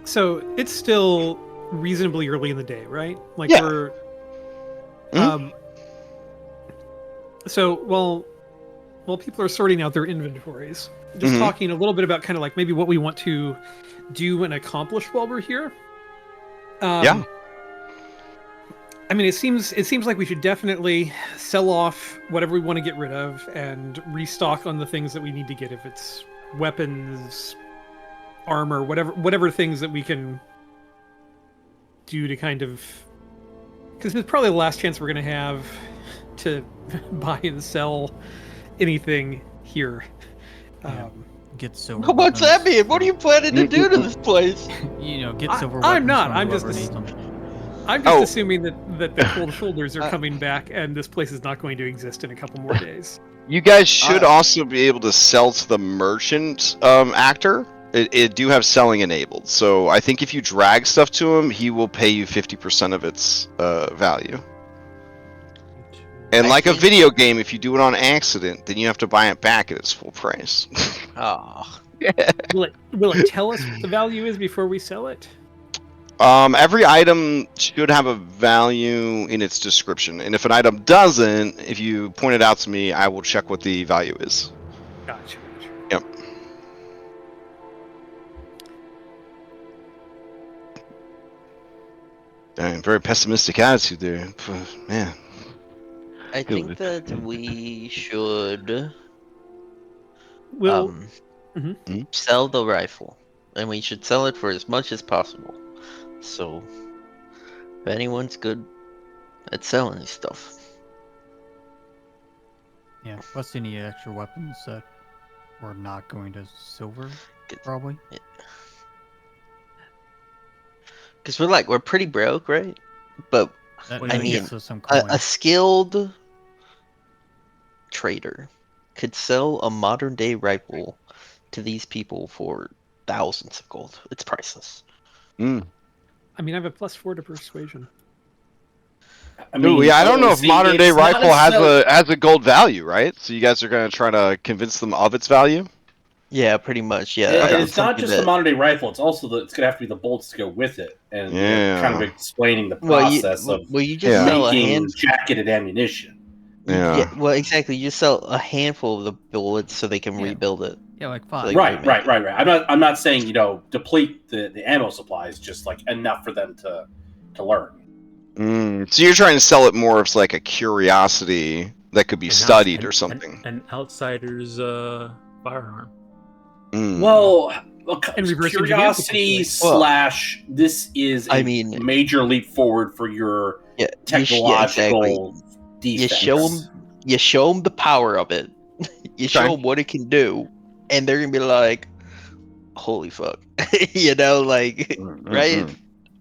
So it's still reasonably early in the day, right? Like Yeah. we're Mhm. so while people are sorting out their inventories, just Mhm. talking a little bit about kind of like maybe what we want to do and accomplish while we're here. Yeah. I mean, it seems like we should definitely sell off whatever we want to get rid of and restock on the things that we need to get. If it's weapons, armor, whatever things that we can do to kind of, because it's probably the last chance we're going to have to buy and sell anything here. Yeah. Get silver. What's that weapons mean? What are you planning to do to this place? You know, get silver I'm weapons not. from I'm whoever just needs them. I'm just Oh. assuming that the cold shoulders are coming back and this place is not going to exist in a couple more days. You guys should also be able to sell to the merchant actor. It do have selling enabled, so I think if you drag stuff to him, he will pay you 50% of its value. And I like a think- video game, if you do it on accident, then you have to buy it back at its full price. Oh, Will it tell us what the value is before we sell it? Every item should have a value in its description, and if an item doesn't, if you point it out to me, I will check what the value is. Gotcha. Yep. Dang, very pessimistic attitude there, man. I think that we should Will Mhm. sell the rifle, and we should sell it for as much as possible. So, if anyone's good at selling stuff, Yeah. Plus any extra weapons that we're not going to silver, Good. probably. because we're pretty broke, right? But That, Well, that I mean, gets us some coin. a skilled trader could sell a modern day rifle to these people for thousands of gold. It's priceless. Mm. I mean, I have a +4 to persuasion. I mean, Ooh, yeah, I don't know if see, modern day it's not rifle has necessarily- a gold value, right? So you guys are gonna try to convince them of its value. Yeah, pretty much. Yeah, It's not something just that- the modern day rifle. It's also it's gonna have to be the bolts to go with it, and Yeah. kind of explaining the Well, you, process of well, you just Yeah. sell a making hand. jacketed ammunition. Yeah. Well, exactly. You sell a handful of the bullets so they can Yeah. rebuild it. Yeah, like 5. Like- Right. I'm not saying deplete the ammo supplies, just like enough for them to learn. So you're trying to sell it more as like a curiosity that could be An studied outs- or something. An outsider's firearm. Mm. Well, And reverse curiosity engineer / this is a I mean- major leap forward for your Yeah, technological You defense. show them the power of it. You show Okay. them what it can do, and they're gonna be like, "Holy fuck!" Like, right? Mm.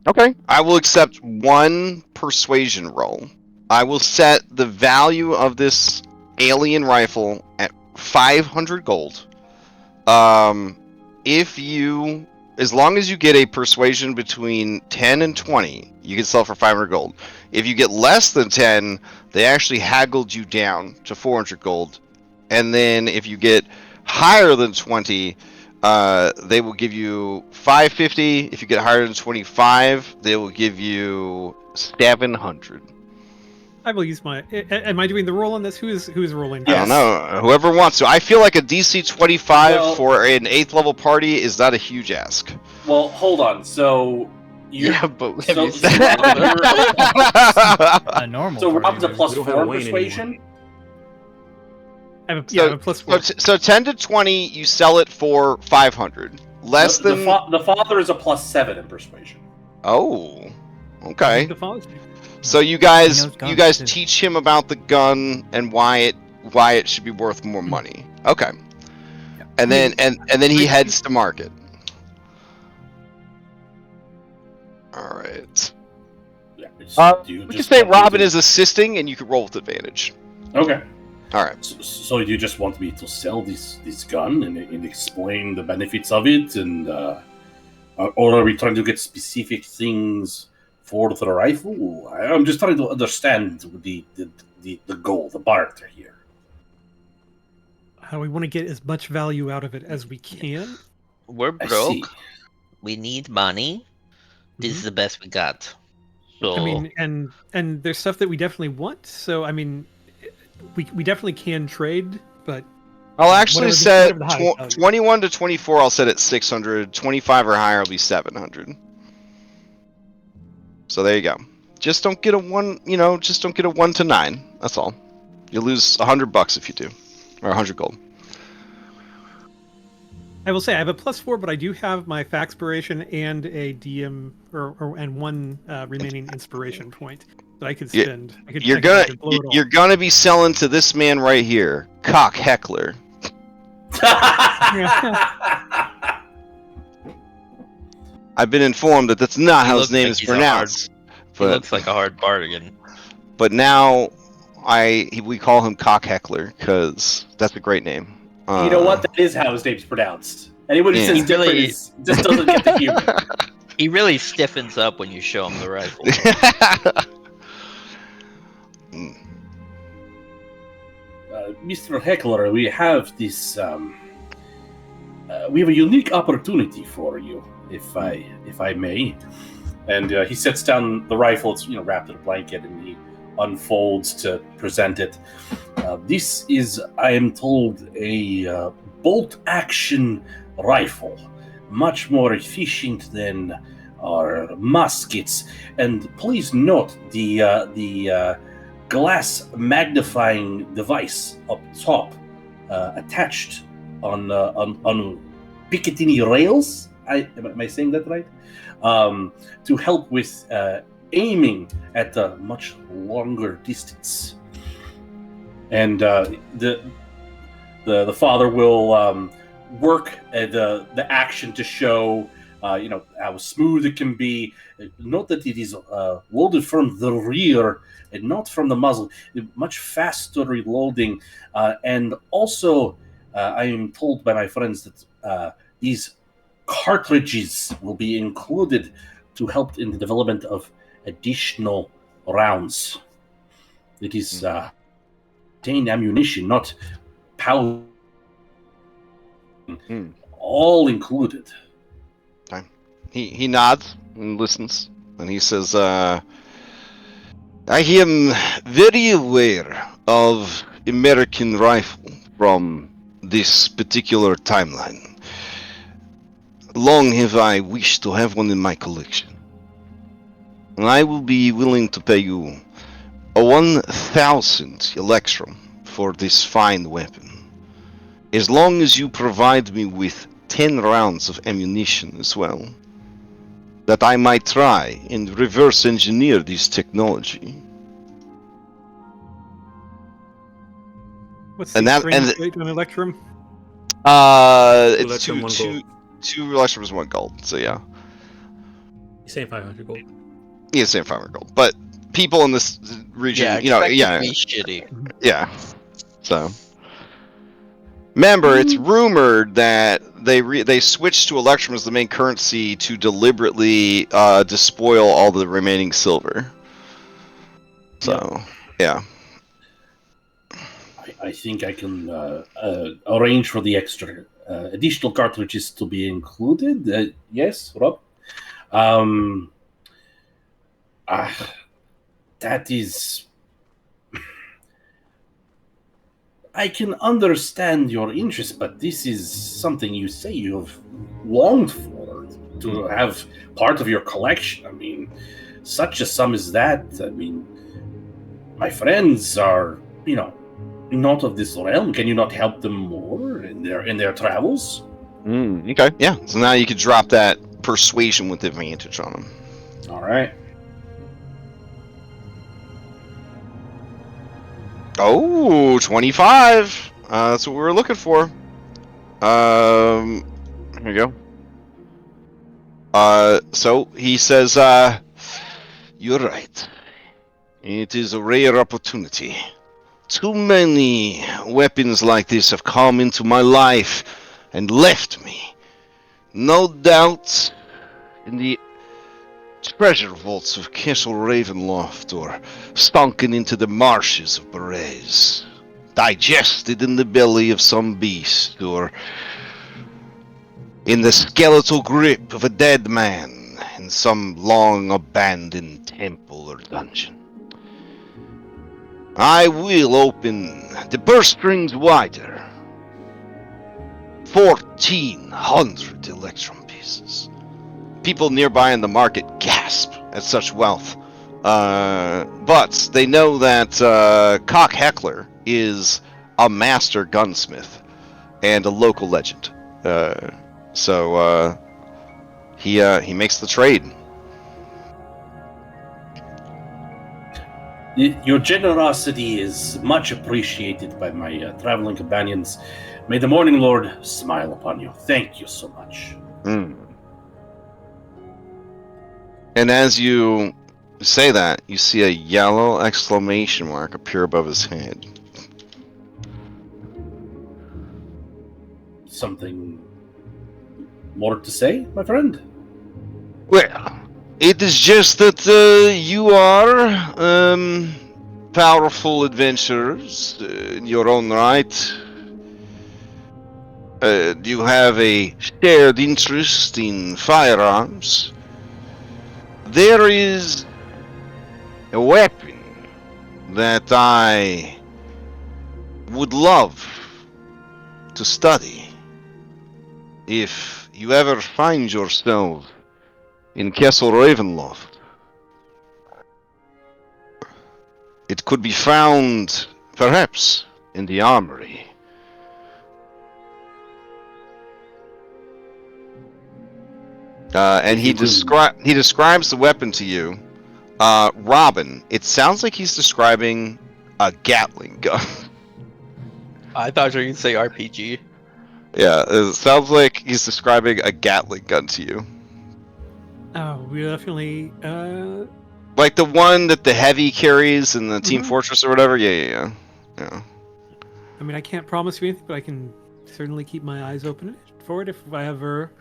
Okay. I will accept 1 persuasion roll. I will set the value of this alien rifle at 500 gold. As long as you get a persuasion between 10 and 20, you can sell for 500 gold. If you get less than 10, they actually haggled you down to 400 gold. And then if you get higher than 20, they will give you 550. If you get higher than 25, they will give you 700. I will use my. Am I doing the roll on this? Who's rolling? I don't know. Whoever wants to. I feel like a DC 25 for an 8th level party is not a huge ask. Well, hold on. So but so, you said A normal. so party Rob's a member. plus We don't have 4 Wayne persuasion. I have a plus 4. So 10 to 20, you sell it for 500. Less The than. the father is a plus 7 in persuasion. Oh, okay. The father's- So you He guys knows guns, too. teach him about the gun and why it should be worth more money. Okay. And then he heads to market. All right. Yeah. We can say Robin is assisting, and you can roll with advantage. Okay. All right. So you just want me to sell this gun and explain the benefits of it, and or are we trying to get specific things for the rifle? I'm just trying to understand the goal, the barter here. We want to get as much value out of it as we can. we're I see. broke. We need money. This is Mhm. the best we got. So I mean, and there's stuff that we definitely want. So I mean, we definitely can trade, but I'll actually whatever set the highest value. 21 to 24. I'll set at 600. 25 or higher will be 700. So there you go. Just don't get a 1. Just don't get a 1 to 9. That's all. You'll lose $100 if you do, or 100 gold. I will say I have a plus 4, but I do have my Faxpiration and a DM and 1 remaining inspiration point that I could spend. You're gonna be selling to this man right here, Cock Heckler. I've been informed that that's not He how looks his name like is he's a pronounced. he looks like a hard bargain. But now we call him Cock Heckler because that's a great name. You know what? That is how his name's pronounced. Anyone who Yeah. says He different really- just doesn't get the humor. He really stiffens up when you show him the rifle. Mr. Heckler, we have this. We have a unique opportunity for you, if I may. And he sets down the rifle. It's wrapped in a blanket, and he unfolds to present it. This is, I am told, a bolt-action rifle, much more efficient than our muskets. And please note the glass magnifying device up top, attached on Picatinny rails. Am I saying that right? To help with aiming at a much longer distance. And the father will work at the action to show how smooth it can be. Note that it is loaded from the rear and not from the muzzle. Much faster reloading, and also I am told by my friends that these cartridges will be included to help in the development of additional rounds. It is contain ammunition, not powder. All included. He nods and listens, and he says, "I am very aware of American rifle from this particular timeline. Long have I wished to have one in my collection. And I will be willing to pay you a 1,000 electrum for this fine weapon, as long as you provide me with 10 rounds of ammunition as well, that I might try and reverse engineer this technology." What's the And that- exchange and the- rate on Electrum? It's Electrum, 1 gold. two electrums, 1 gold. So yeah. Saying 500 gold. Yeah, same 500 gold. But people in this region, Yeah, you know, expect it yeah, to be shitty. yeah. So, remember, it's rumored that they switched to Electrum as the main currency to deliberately despoil all the remaining silver. So, yeah. I think I can arrange for the extra additional cartridges to be included. Yes, Rob? That is... I can understand your interest, but this is something you say you have longed for, to have part of your collection. I mean, such a sum as that, I mean, my friends are, not of this realm. Can you not help them more in their travels? Okay. Yeah. So now you could drop that persuasion with advantage on them. All right. Oh, 25. That's what we were looking for. Here you go. So he says, you're right. It is a rare opportunity. Too many weapons like this have come into my life and left me. No doubt in the treasure vaults of Castle Ravenloft, or sunken into the marshes of Berets, digested in the belly of some beast, or in the skeletal grip of a dead man in some long abandoned temple or dungeon. I will open the purse strings wider. 1,400 electrum pieces. People nearby in the market gasp at such wealth. But they know that Cock Heckler is a master gunsmith and a local legend. So he makes the trade. Your generosity is much appreciated by my traveling companions. May the Morning Lord smile upon you. Thank you so much. And as you say that, you see a yellow exclamation mark appear above his head. Something more to say, my friend? Well, it is just that you are powerful adventurers in your own right. You have a shared interest in firearms. There is a weapon that I would love to study. If you ever find yourself in Castle Ravenloft, it could be found, perhaps, in the armory. And he describes the weapon to you. Robin, it sounds like he's describing a Gatling gun. I thought you were going to say RPG. Yeah, it sounds like he's describing a Gatling gun to you. Oh, we definitely. Like the one that the Heavy carries in the Team Fortress or whatever? Yeah. I mean, I can't promise you anything, but I can certainly keep my eyes open for it if I ever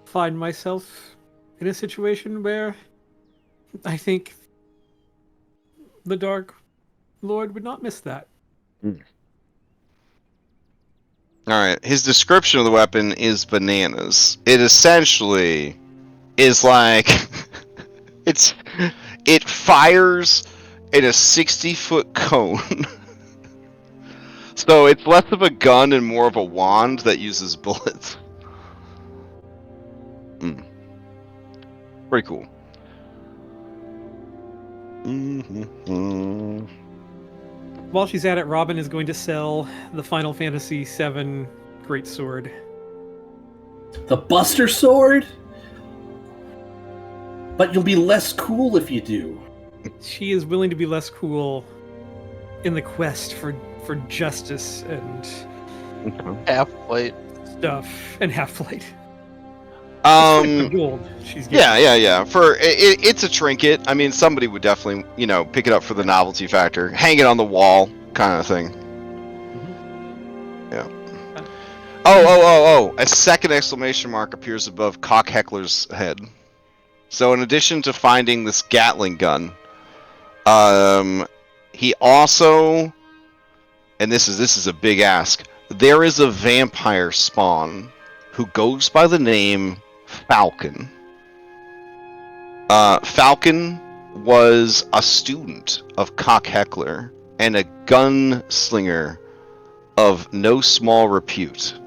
find myself in a situation where I think the Dark Lord would not miss that. Alright, his description of the weapon is bananas. It essentially is like... It fires in a 60-foot cone. So it's less of a gun and more of a wand that uses bullets. Pretty cool. While she's at it, Robin is going to sell the Final Fantasy VII Great Sword. The Buster Sword? But you'll be less cool if you do. She is willing to be less cool in the quest for justice and Half plate. stuff, and half-plate. It's 25 gold. She's getting. Yeah. For it's a trinket. I mean, somebody would definitely, pick it up for the novelty factor, hang it on the wall, kind of thing. Yeah. Oh! A second exclamation mark appears above Cock Heckler's head. So, in addition to finding this Gatling gun, he also, and this is a big ask. There is a vampire spawn who goes by the name Falcon. Falcon was a student of Cock Heckler and a gunslinger of no small repute.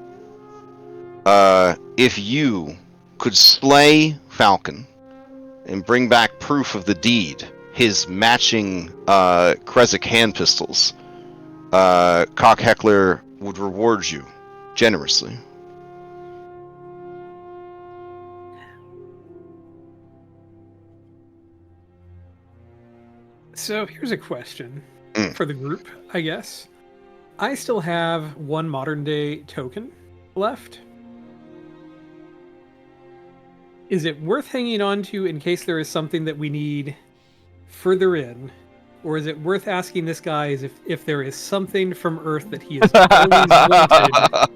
If you could slay Falcon and bring back proof of the deed, his matching Kresik hand pistols, Cock Heckler would reward you generously. So here's a question for the group, I guess. I still have one modern day token left. Is it worth hanging on to in case there is something that we need further in? Or is it worth asking this guy if there is something from Earth that he has always wanted?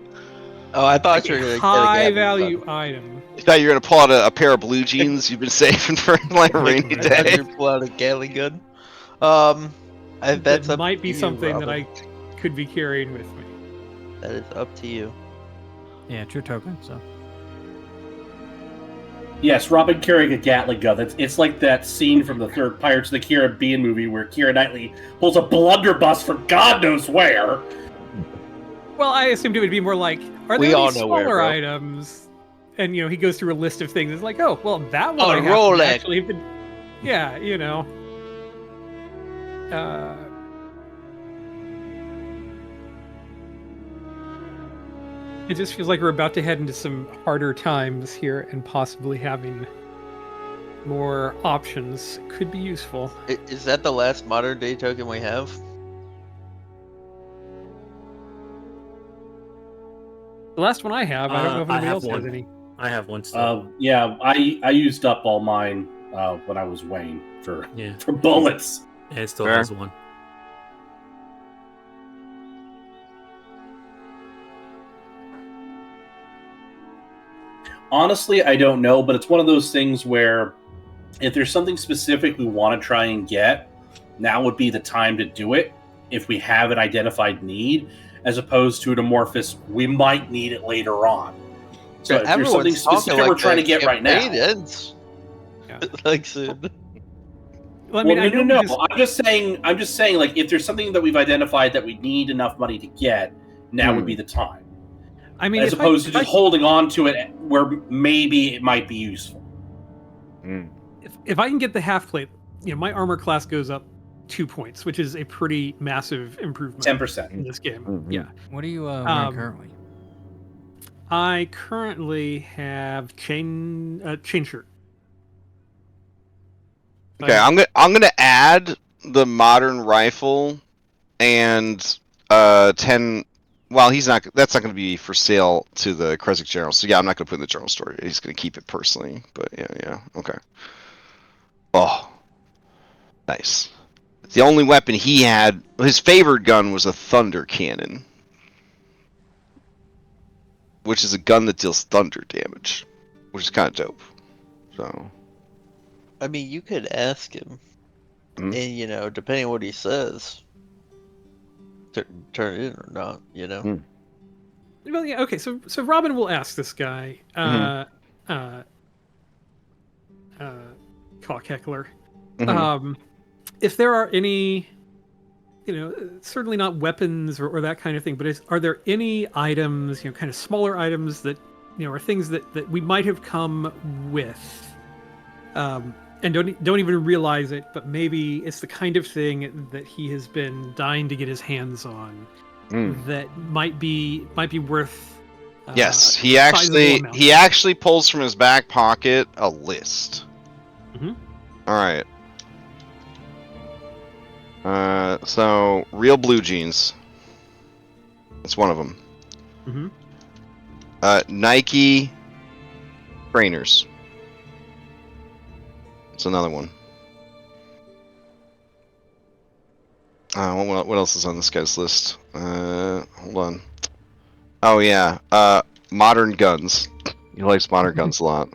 Oh, I thought you were going to high value item. You thought you were going to pull out a pair of blue jeans you've been saving for like a rainy day? You pull out a Gatling gun. That's That might be up to something you, that I could be carrying with me. That is up to you. Yeah, it's your token, so. Yes, Robin carrying a Gatling gun. It's like that scene from the third Pirates of the Caribbean movie where Keira Knightley pulls a blunderbuss from God knows where. Well, I assumed it would be more like, are We there all any know where, smaller bro. items? And, he goes through a list of things. It's like, oh, well, that one Oh, I have to Rolex. actually have been... Yeah, It just feels like we're about to head into some harder times here, and possibly having more options could be useful. Is that the last modern day token we have? The last one I have, I don't know if I anybody have else has one. any. I have one still. Yeah, I used up all mine when I was weighing for bullets. And it still Fair. has one. Honestly, I don't know, but it's one of those things where if there's something specific we want to try and get, now would be the time to do it if we have an identified need, as opposed to an amorphous, we might need it later on. So if there's something specific we're trying to get right now. Ends. Yeah. Like soon. Well, I mean, I know No. we just- I'm just saying, like, if there's something that we've identified that we need enough money to get, now would be the time. I mean, As opposed to just holding on to it where maybe it might be useful. if I can get the half plate, my armor class goes up 2 points, which is a pretty massive improvement. 10%. in this game. Mhm. Yeah, What are you wearing currently? I currently have chain shirt. Okay, I'm gonna add the modern rifle and 10. Well, that's not gonna be for sale to the Kresik General. So yeah, I'm not gonna put it in the General store. He's gonna keep it personally. But yeah, okay. Oh, nice. The only weapon he had, his favorite gun was a thunder cannon, which is a gun that deals thunder damage, which is kind of dope. So. I mean, you could ask him, Mhm. and depending on what he says, turn it in or not. Well, yeah, okay. So Robin will ask this guy, Cock Heckler, if there are any, certainly not weapons or that kind of thing, but are there any items, kind of smaller items that, are things that we might have come with, and don't even realize it, but maybe it's the kind of thing that he has been dying to get his hands on, that might be worth. Yes, he sizable amount. actually pulls from his back pocket a list. Mhm. All right. So real blue jeans. That's one of them. Mhm. Nike trainers. It's another one. What else is on this guy's list? Hold on. Oh yeah, modern guns. He likes modern guns a lot.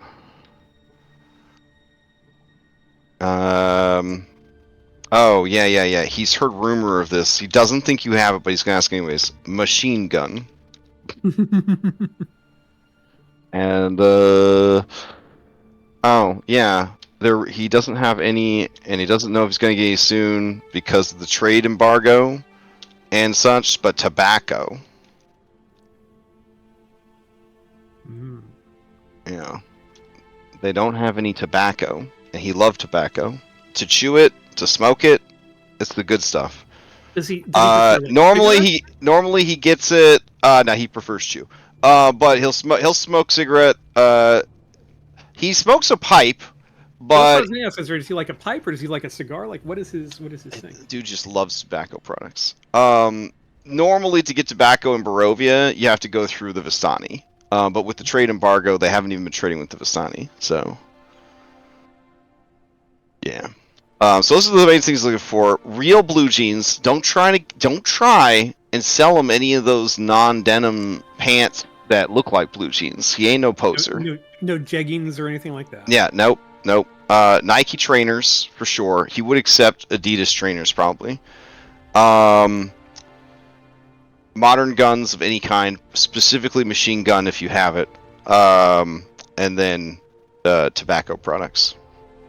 Oh yeah. He's heard rumor of this. He doesn't think you have it, but he's gonna ask anyways. Machine gun. And oh yeah, he doesn't have any, and he doesn't know if he's gonna get any soon because of the trade embargo and such. But tobacco. Yeah, they don't have any tobacco, and he loved tobacco. To chew it, to smoke it, it's the good stuff. Does he prefer the Normally he gets it. No, he prefers chew. But he'll smoke cigarette. He smokes a pipe, but does he like a pipe or does he like a cigar? Like what is his thing? Dude just loves tobacco products. Normally to get tobacco in Barovia, you have to go through the Vistani. But with the trade embargo, they haven't even been trading with the Vistani. So yeah. So those are the main things looking for. Real blue jeans. Don't try and sell him any of those non-denim pants that look like blue jeans. He ain't no poser. No jeggings or anything like that. Yeah, nope. Nike trainers for sure. He would accept Adidas trainers probably. Modern guns of any kind, specifically machine gun if you have it. And then tobacco products.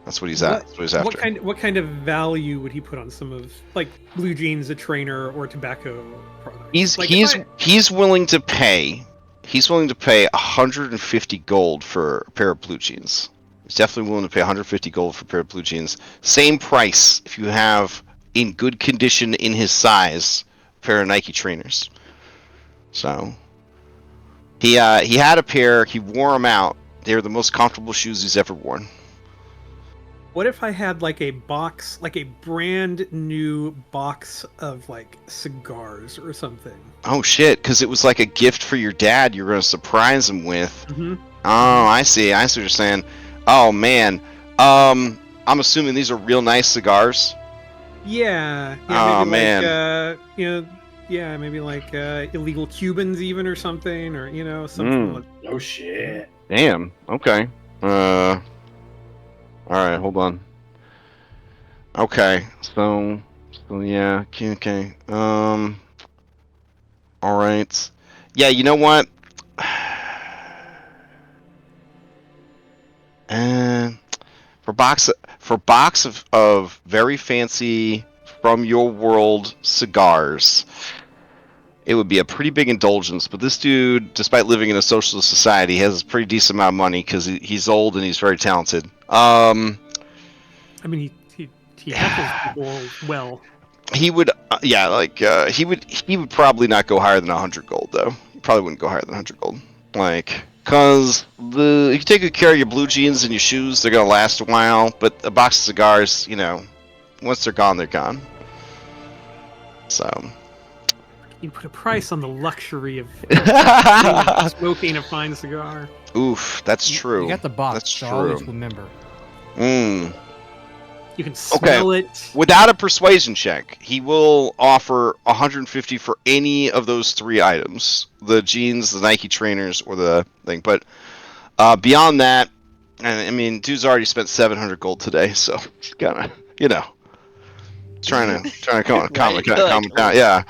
That's what he's at. That's what he's after. What kind of value would he put on some of like blue jeans, a trainer, or tobacco products? He's willing to pay. He's willing to pay 150 gold for a pair of blue jeans. He's definitely willing to pay 150 gold for a pair of blue jeans. Same price if you have in good condition in his size a pair of Nike trainers. So he had a pair. He wore them out. They were the most comfortable shoes he's ever worn. What if I had like a box, like a brand new box of like cigars or something? Oh shit, because it was like a gift for your dad you were going to surprise him with. Mm-hmm. Oh, I see what you're saying. Oh man. I'm assuming these are real nice cigars. Yeah. Oh maybe man. Like, maybe like illegal Cubans even or something, or something like Oh shit. Damn. Okay. Alright, hold on. Okay, so yeah, okay. Alright. Yeah, you know what? For box of very fancy from your world cigars, it would be a pretty big indulgence. But this dude, despite living in a socialist society, has a pretty decent amount of money because he's old and he's very talented. I mean, he heckles people well. He would, he would probably not go higher than 100 gold though. He probably wouldn't go higher than 100 gold, cause if you take good care of your blue jeans and your shoes, they're gonna last a while. But a box of cigars, once they're gone, they're gone. So. You put a price on the luxury of smoking a fine cigar. Oof, that's true. You got the box. That's so true. Always remember. You can smell it. Without a persuasion check, he will offer 150 for any of those three items: the jeans, the Nike trainers, or the thing. But beyond that, I mean, dude's already spent 700 gold today, so he's kind of, trying to calm down. Yeah.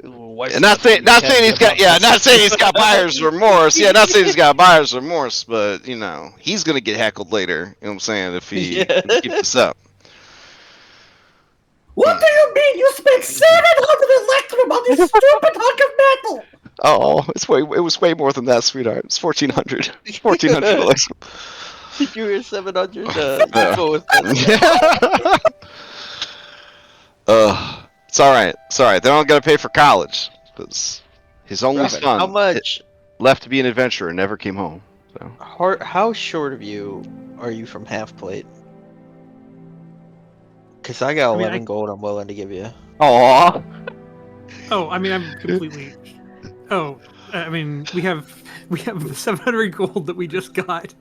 And not saying he's got buyer's remorse. Yeah, not saying he's got buyer's remorse, but he's gonna get heckled later. You know what I'm saying? If he keeps this up. What do you mean? You spent 700 electrum on this stupid hunk of metal? Oh, it was way more than that, sweetheart. It's 1,400. 1,400 electrum. Did you hear 700? It's all right. They don't gotta pay for college because his only son, how much, left to be an adventurer and never came home. So how short of you are you from half plate? Because I got 11 gold I'm willing to give you. Aww. Oh, I mean, I'm completely... Oh, I mean, we have the 700 gold that we just got.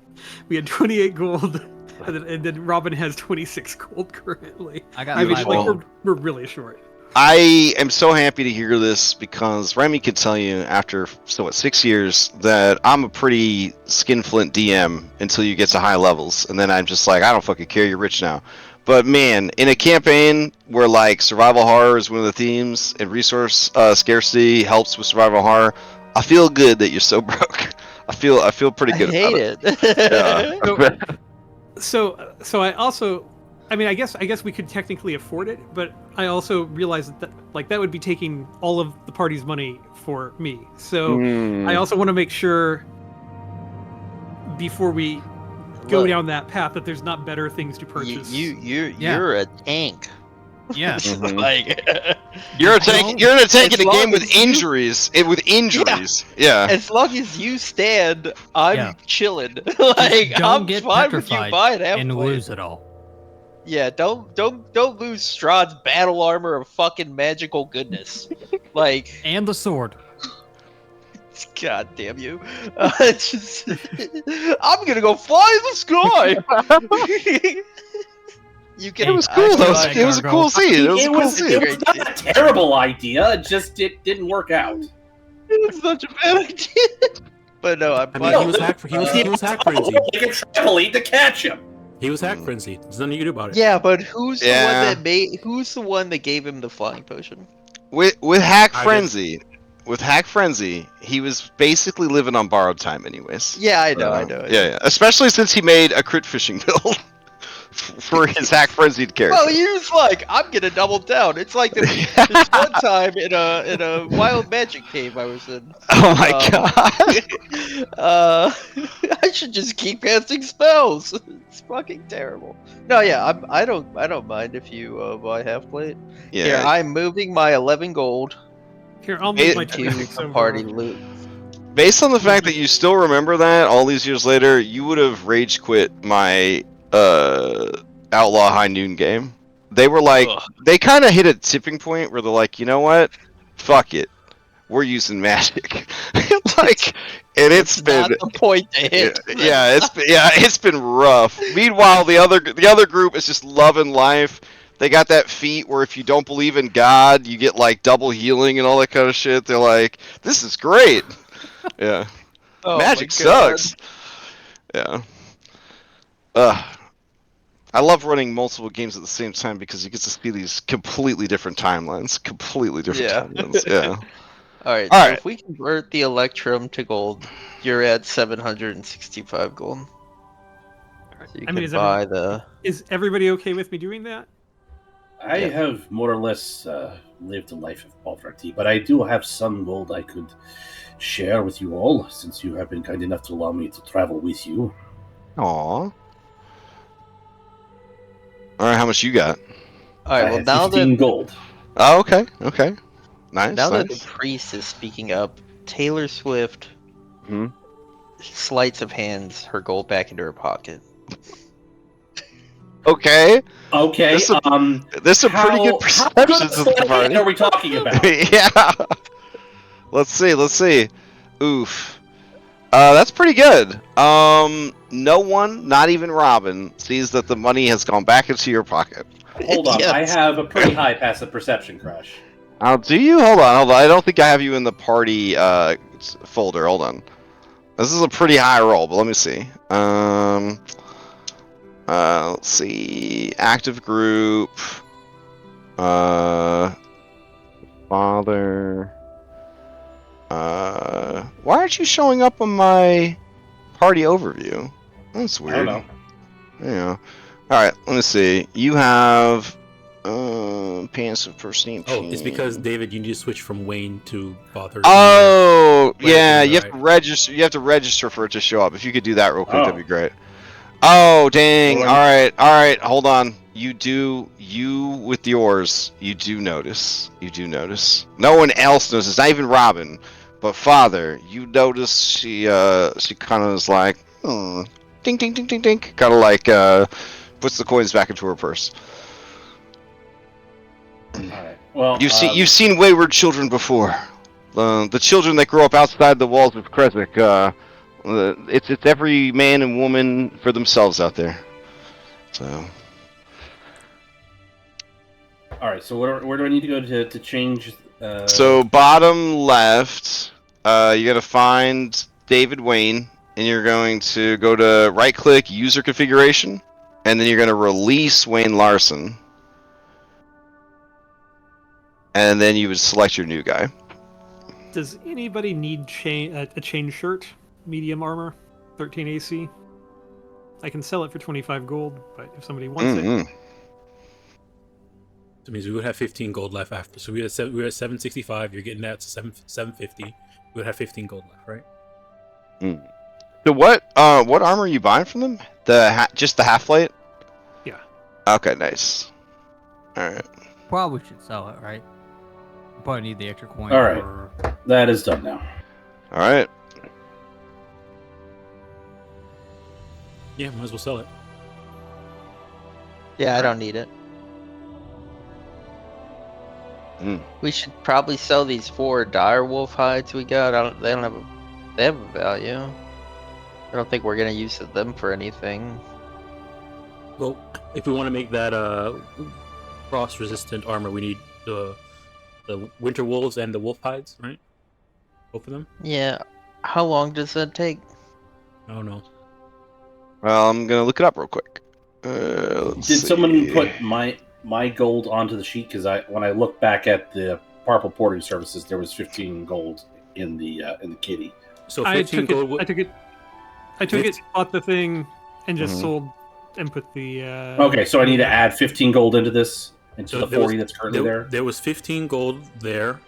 We had 28 gold, and then Robin has 26 gold currently. I got I mean, 5 like gold. we're really short. I am so happy to hear this because Remy could tell you after 6 years that I'm a pretty skinflint DM until you get to high levels, and then I'm just like, I don't fucking care, you're rich now. But man, in a campaign where like survival horror is one of the themes and resource scarcity helps with survival horror, I feel good that you're so broke. I feel pretty I good hate about it. Yeah. So I also, I mean, I guess we could technically afford it, but I also realized that like that would be taking all of the party's money for me. So I also want to make sure before we go Look, down that path that there's not better things to purchase. You're a tank. Yeah. Mhm. Like, You're a tank. You're in a tank As in a game long with as you- injuries. With injuries. Yeah. as long as you stand, I'm Yeah. chilling. Like, don't I'm get fine with you petrified buying half and plate. lose it all. Yeah, don't lose Strahd's battle armor of fucking magical goodness. Like, And the sword. god damn you. It's just, I'm gonna go fly in the sky! You can, It was cool. I It was a cool scene. It was a cool It scene. was not a terrible idea. It just didn't work out. It's such a bad idea. But no, I mean, he was hack frenzied. Like a trampoline to catch him. He was hack frenzied. There's nothing you can do about it. Yeah, but who's Yeah. the one that gave him the flying potion? With Hack I Frenzy, he was basically living on borrowed time, anyways. Yeah, I know. Yeah. Especially since he made a crit fishing build for his Hack Frenzied character. Well, he was like, I'm gonna double down. It's like this one time in a wild magic cave I was in. Oh my god. I should just keep casting spells. It's fucking terrible. No, yeah, I don't mind if you buy half plate. Yeah. Here, I'm moving my 11 gold Here, I'll move my to 26 the over. party loot. Based on the fact that you still remember that all these years later, you would have rage quit my Outlaw High Noon game. They were like, Ugh. they kind of hit a tipping point where they're like, you know what? Fuck it. We're using magic. Like, and it's been Not the point to hit. it's been rough. Meanwhile, the other group is just loving life. They got that feat where if you don't believe in God, you get like double healing and all that kind of shit. They're like, this is great. Yeah. Oh my Magic God. sucks. Yeah. I love running multiple games at the same time because you get to see these completely different timelines. Yeah. Yeah. Alright, All so right. if we convert the Electrum to gold, you're at 765 gold. So you I mean, can buy the... Is everybody okay with me doing that? I Yeah. have more or less lived a life of poverty, but I do have some gold I could share with you all, since you have been kind enough to allow me to travel with you. Aw. Alright, how much you got? I Alright, well have now 15 that, gold. Oh, okay. Okay. Nice. now that the nice. priest is speaking up, Taylor Swift Hmm? sleights of hands her gold back into her pocket. Okay. Okay, This is a pretty good how perceptions of the good party. are we talking about? Yeah. Let's see. Oof. That's pretty good. No one, not even Robin, sees that the money has gone back into your pocket. Hold on, I Yes. have a pretty high passive perception, Crush. Oh, do you? Hold on. I don't think I have you in the party folder. Hold on. This is a pretty high roll, but let me see. Let's see. Active group. Father. Why aren't you showing up on my party overview? That's I weird. don't know. Yeah. Alright, let me see. You have pants of pristine. Oh, it's because David, you need to switch from Wayne to Father. Oh, Right, yeah, you have right. to register. You have to register for it to show up. If you could do that real quick, Oh. that'd be great. Oh, dang! Well, All right. Hold on. You with yours. You do notice. No one else notices. Not even Robin, but Father. You notice she kind of is like, ding, ding, ding, ding, ding. Kind of like puts the coins back into her purse. Alright. Well, You've seen Wayward Children before. the children that grow up outside the walls of Kresik. It's every man and woman for themselves out there. So. All right. So where do I need to go to change? So bottom left, you got to find David Wayne, and you're going to go to right-click User Configuration, and then you're going to release Wayne Larson, and then you would select your new guy. Does anybody need a chain shirt, medium armor, 13 AC? I can sell it for 25 gold, but if somebody wants it, That means we would have 15 gold left after. So we were at 765. You're getting that to 750. We would have 15 gold left, right? So what armor are you buying from them? Just the half light? Yeah. Okay, nice. All right. Probably should sell it, right? Probably need the extra coin. All right. That is done now. All right. Yeah, might as well sell it. Yeah, I don't need it. We should probably sell these 4 dire wolf hides we got. They have a value. I don't think we're gonna use them for anything. Well, if we want to make that frost-resistant armor, we need the winter wolves and the wolf hides, right? Both of them. Yeah. How long does that take? I don't know. Well, I'm gonna look it up real quick. Did someone put my gold onto the sheet? Because when I look back at the Purple Porting Services, there was 15 gold in the kitty. So I 15 took gold. it. I took it, bought the thing, and just sold and put the. Okay, so I need to add 15 gold into this, into the 40 that's currently there. There was 15 gold there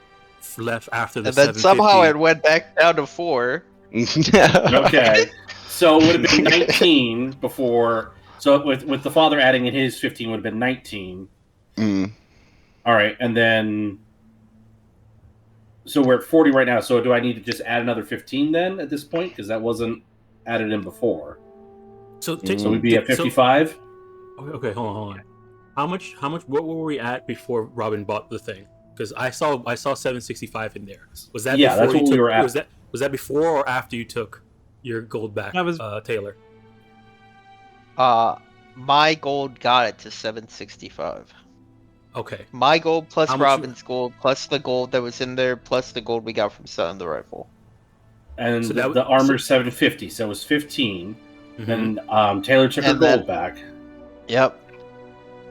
left after the. And then 750. somehow it went back down to 4. Okay, so it would have been 19 before. So with the father adding in his 15 would have been 19. All right, and then. So we're at 40 right now. So do I need to just add another 15 then at this point? Because that wasn't added in before. So we'd be at 55. Okay, hold on. How much? What were we at before Robin bought the thing? Because I saw 765 in there. Was that before that's what we were at. Was that before or after you took your gold back? That was Taylor. My gold got it to 765. Okay. My gold plus How much Robin's gold plus the gold that was in there plus the gold we got from selling the rifle. And So the armor's 750, so it was 15. Mhm. Then Taylor took her And gold then- back. Yep.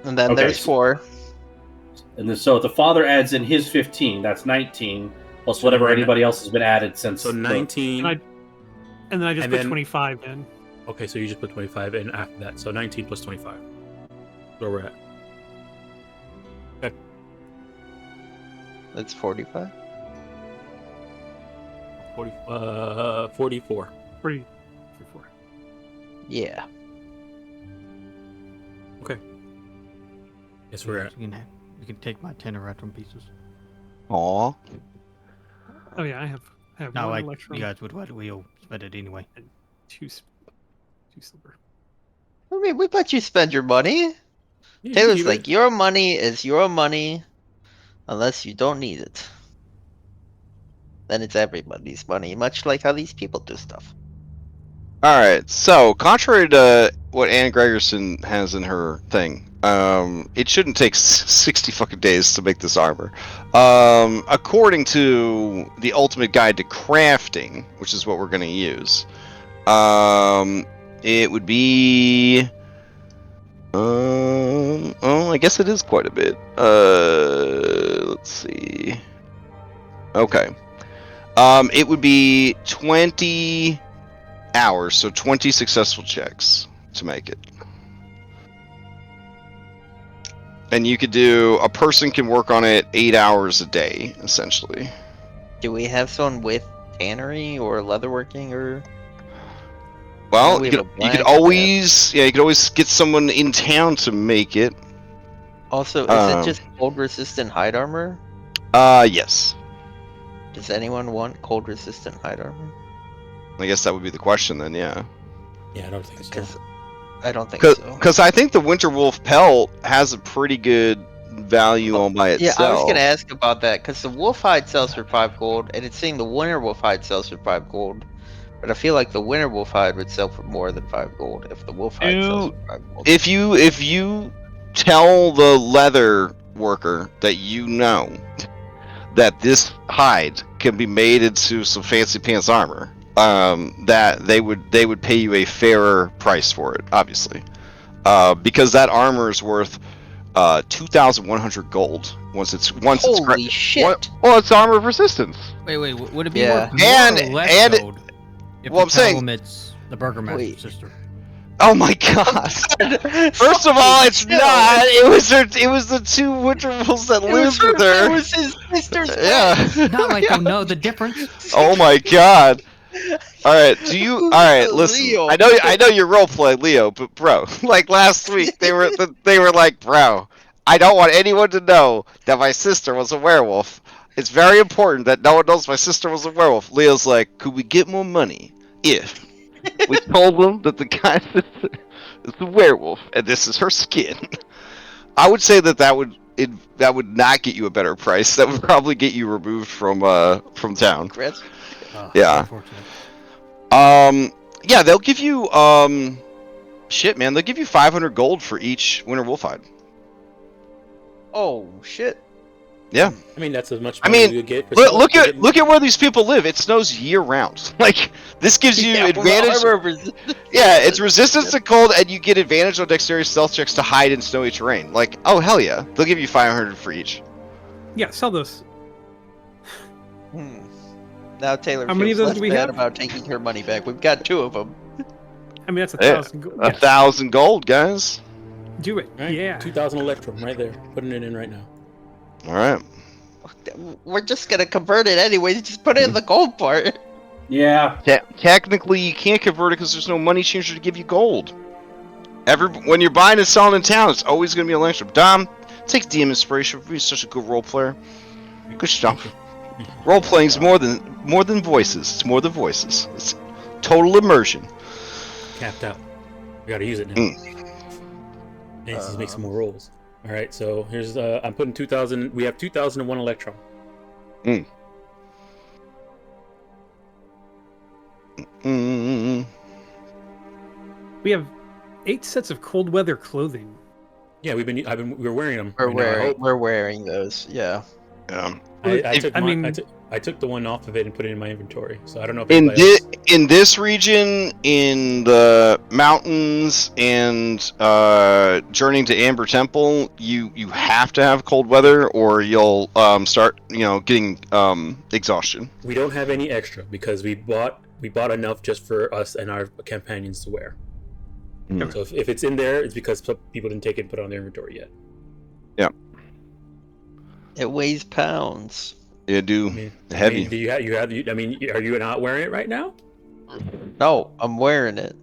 And then Okay, there's so- 4. And then, so if the father adds in his 15, that's 19, plus So whatever we're at- anybody else has been added since. So 19. And then I just And put then- 25 in. Okay, so you just put 25 in after that. So 19 plus 25. Where we're at. That's 45. 44. 44. Yeah. Yes, we're at. You can take my 10 electron pieces. Aw. Oh yeah, I have Not one like electron you guys would we'll spend it anyway. and two silver. I mean, we let you spend your money. Yeah, Taylor's you- like, your money is your money unless you don't need it. Then it's everybody's money, much like how these people do stuff. All right. So, contrary to what Anne Gregerson has in her thing, it shouldn't take 60 fucking days to make this armor. According to the Ultimate Guide to Crafting, which is what we're going to use, it would be. I guess it is quite a bit. Let's see. Okay. It would be 20 hours, so 20 successful checks to make it. And you could do, a person can work on it 8 hours a day, essentially. Do we have someone with tannery or leatherworking or? Well, we you have could, a you could blank always, you could always get someone in town to make it. Also, is it just cold resistant hide armor? Yes. Does anyone want cold resistant hide armor? I guess that would be the question then, yeah. Yeah, I don't think so. Because I don't think so. Because I think the Winter Wolf pelt has a pretty good value all by Yeah, I was itself. gonna ask about that because the wolf hide sells for 5 gold, and it's saying the winter wolf hide sells for 5 gold. But I feel like the winter wolf hide would sell for more than 5 gold if the wolf hide sells for 5 gold. If you tell the leather worker that you know that this hide can be made into some fancy pants armor, that they would pay you a fairer price for it, obviously, because that armor is worth 2,100 gold Holy shit! Well, it's armor of resistance. Wait, would it be Yeah. worth more And- or less and- gold if well, you I'm saying- tell them it's the Burger Master's Wait. sister? Oh my god! First of all, it's not. It was the 2 winter wolves that lived with her. It was his sister's Yeah. Not like they'll know the difference. Oh my god. All right, all right, listen. Leo. I know you're roleplaying Leo, but bro, like last week they were like, bro, I don't want anyone to know that my sister was a werewolf. It's very important that no one knows my sister was a werewolf. Leo's like, could we get more money if we told them that the guy's sister is a werewolf and this is her skin? I would say that would not get you a better price. That would probably get you removed from town. Congrats. Yeah. Unfortunate. Yeah, they'll give you shit, man. They'll give you 500 gold for each winter wolf hide. Oh shit! Yeah. I mean, that's as much I money mean, you would get. For Look at where these people live. It snows year round. Like this gives you advantage. Yeah, it's resistance to cold, and you get advantage on dexterity stealth checks to hide in snowy terrain. Like, oh hell yeah, they'll give you 500 for each. Yeah, sell those. Now Taylor How many feels of those less do we bad have? about taking her money back. We've got 2 of them. I mean, that's Yeah, 1,000 gold. 1,000 gold, guys. Do it. Right? Yeah. 2,000 electrum right there. Putting it in right now. All right. We're just gonna convert it anyways. Just put it in the gold part. Yeah. Technically, you can't convert it because there's no money changer to give you gold. When you're buying and selling in town, it's always going to be an extra. Dom, take DM inspiration. You're such a good role player. Good stuff. Role playing's more than voices. It's more than voices. It's total immersion. Capped out. We gotta use it now. And just make some more rolls. All right, so here's I'm putting 2,000. We have 2,001 electron. We have 8 sets of cold weather clothing. Yeah, we're wearing them. We're wearing those. Yeah. I took the one off of it and put it in my inventory. So I don't know if anybody else... in this region, in the mountains, and journeying to Amber Temple, you have to have cold weather, or you'll start getting exhaustion. We don't have any extra because we bought enough just for us and our companions to wear. So if it's in there, it's because some people didn't take it and put it on their inventory yet. Yeah. It weighs pounds. Yeah, heavy. Do you have? Are you not wearing it right now? No, I'm wearing it.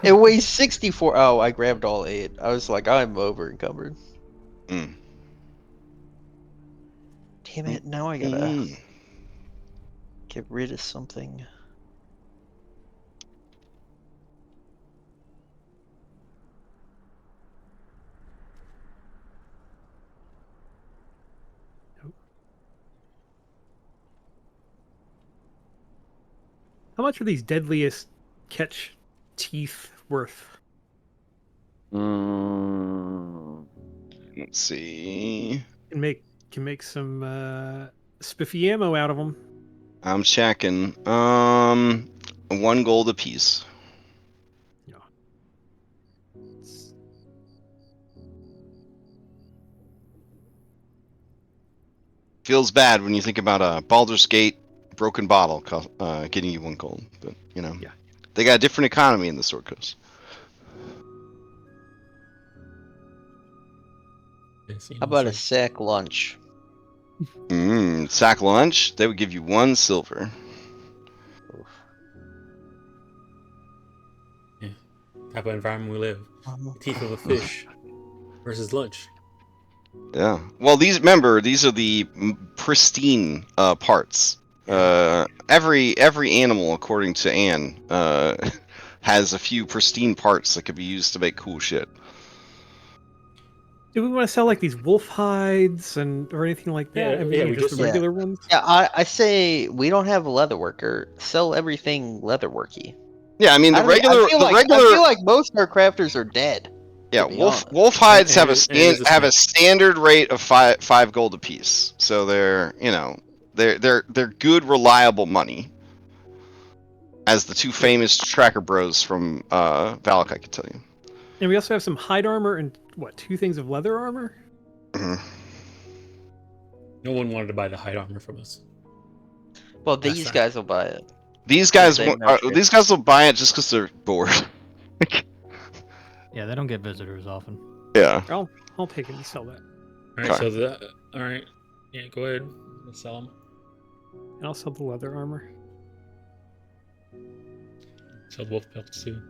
It weighs 64. Oh, I grabbed all 8. I was like, I'm over encumbered. Damn it! Now I gotta get rid of something. How much are these deadliest catch teeth worth? Let's see. Can make some spiffy ammo out of them. I'm checking. 1 gold apiece. Yeah. Feels bad when you think about a Baldur's Gate broken bottle getting you 1 gold, but Yeah. they got a different economy in the Sword Coast. How about a sack lunch? Sack lunch, they would give you 1 silver. Yeah. Type of environment we live. Teeth of a fish versus lunch. Yeah. Well, these are the pristine parts. Every animal, according to Anne, has a few pristine parts that could be used to make cool shit. Do we want to sell like these wolf hides or anything like that? Yeah, I mean, yeah, we just just- the regular ones. Yeah, I say we don't have a leather worker. Sell everything leatherworky. Yeah, I mean I feel like most of our crafters are dead. Yeah, to be wolf honest. hides And have it is a have a smith. standard rate of five gold apiece. So they're they're good, reliable money. As the two famous tracker bros from Valak, I can tell you. And we also have some hide armor and what, 2 things of leather armor? Mhm. No one wanted to buy the hide armor from us. Well, That's these fine. guys will buy it. These guys Same notion. these guys will buy it just because they're bored. Yeah, they don't get visitors often. Yeah. I'll take it and sell that. Alright, Okay. so alright. Yeah, go ahead. Let's sell them. And I'll sell the leather armor. Sell wolf pelts too.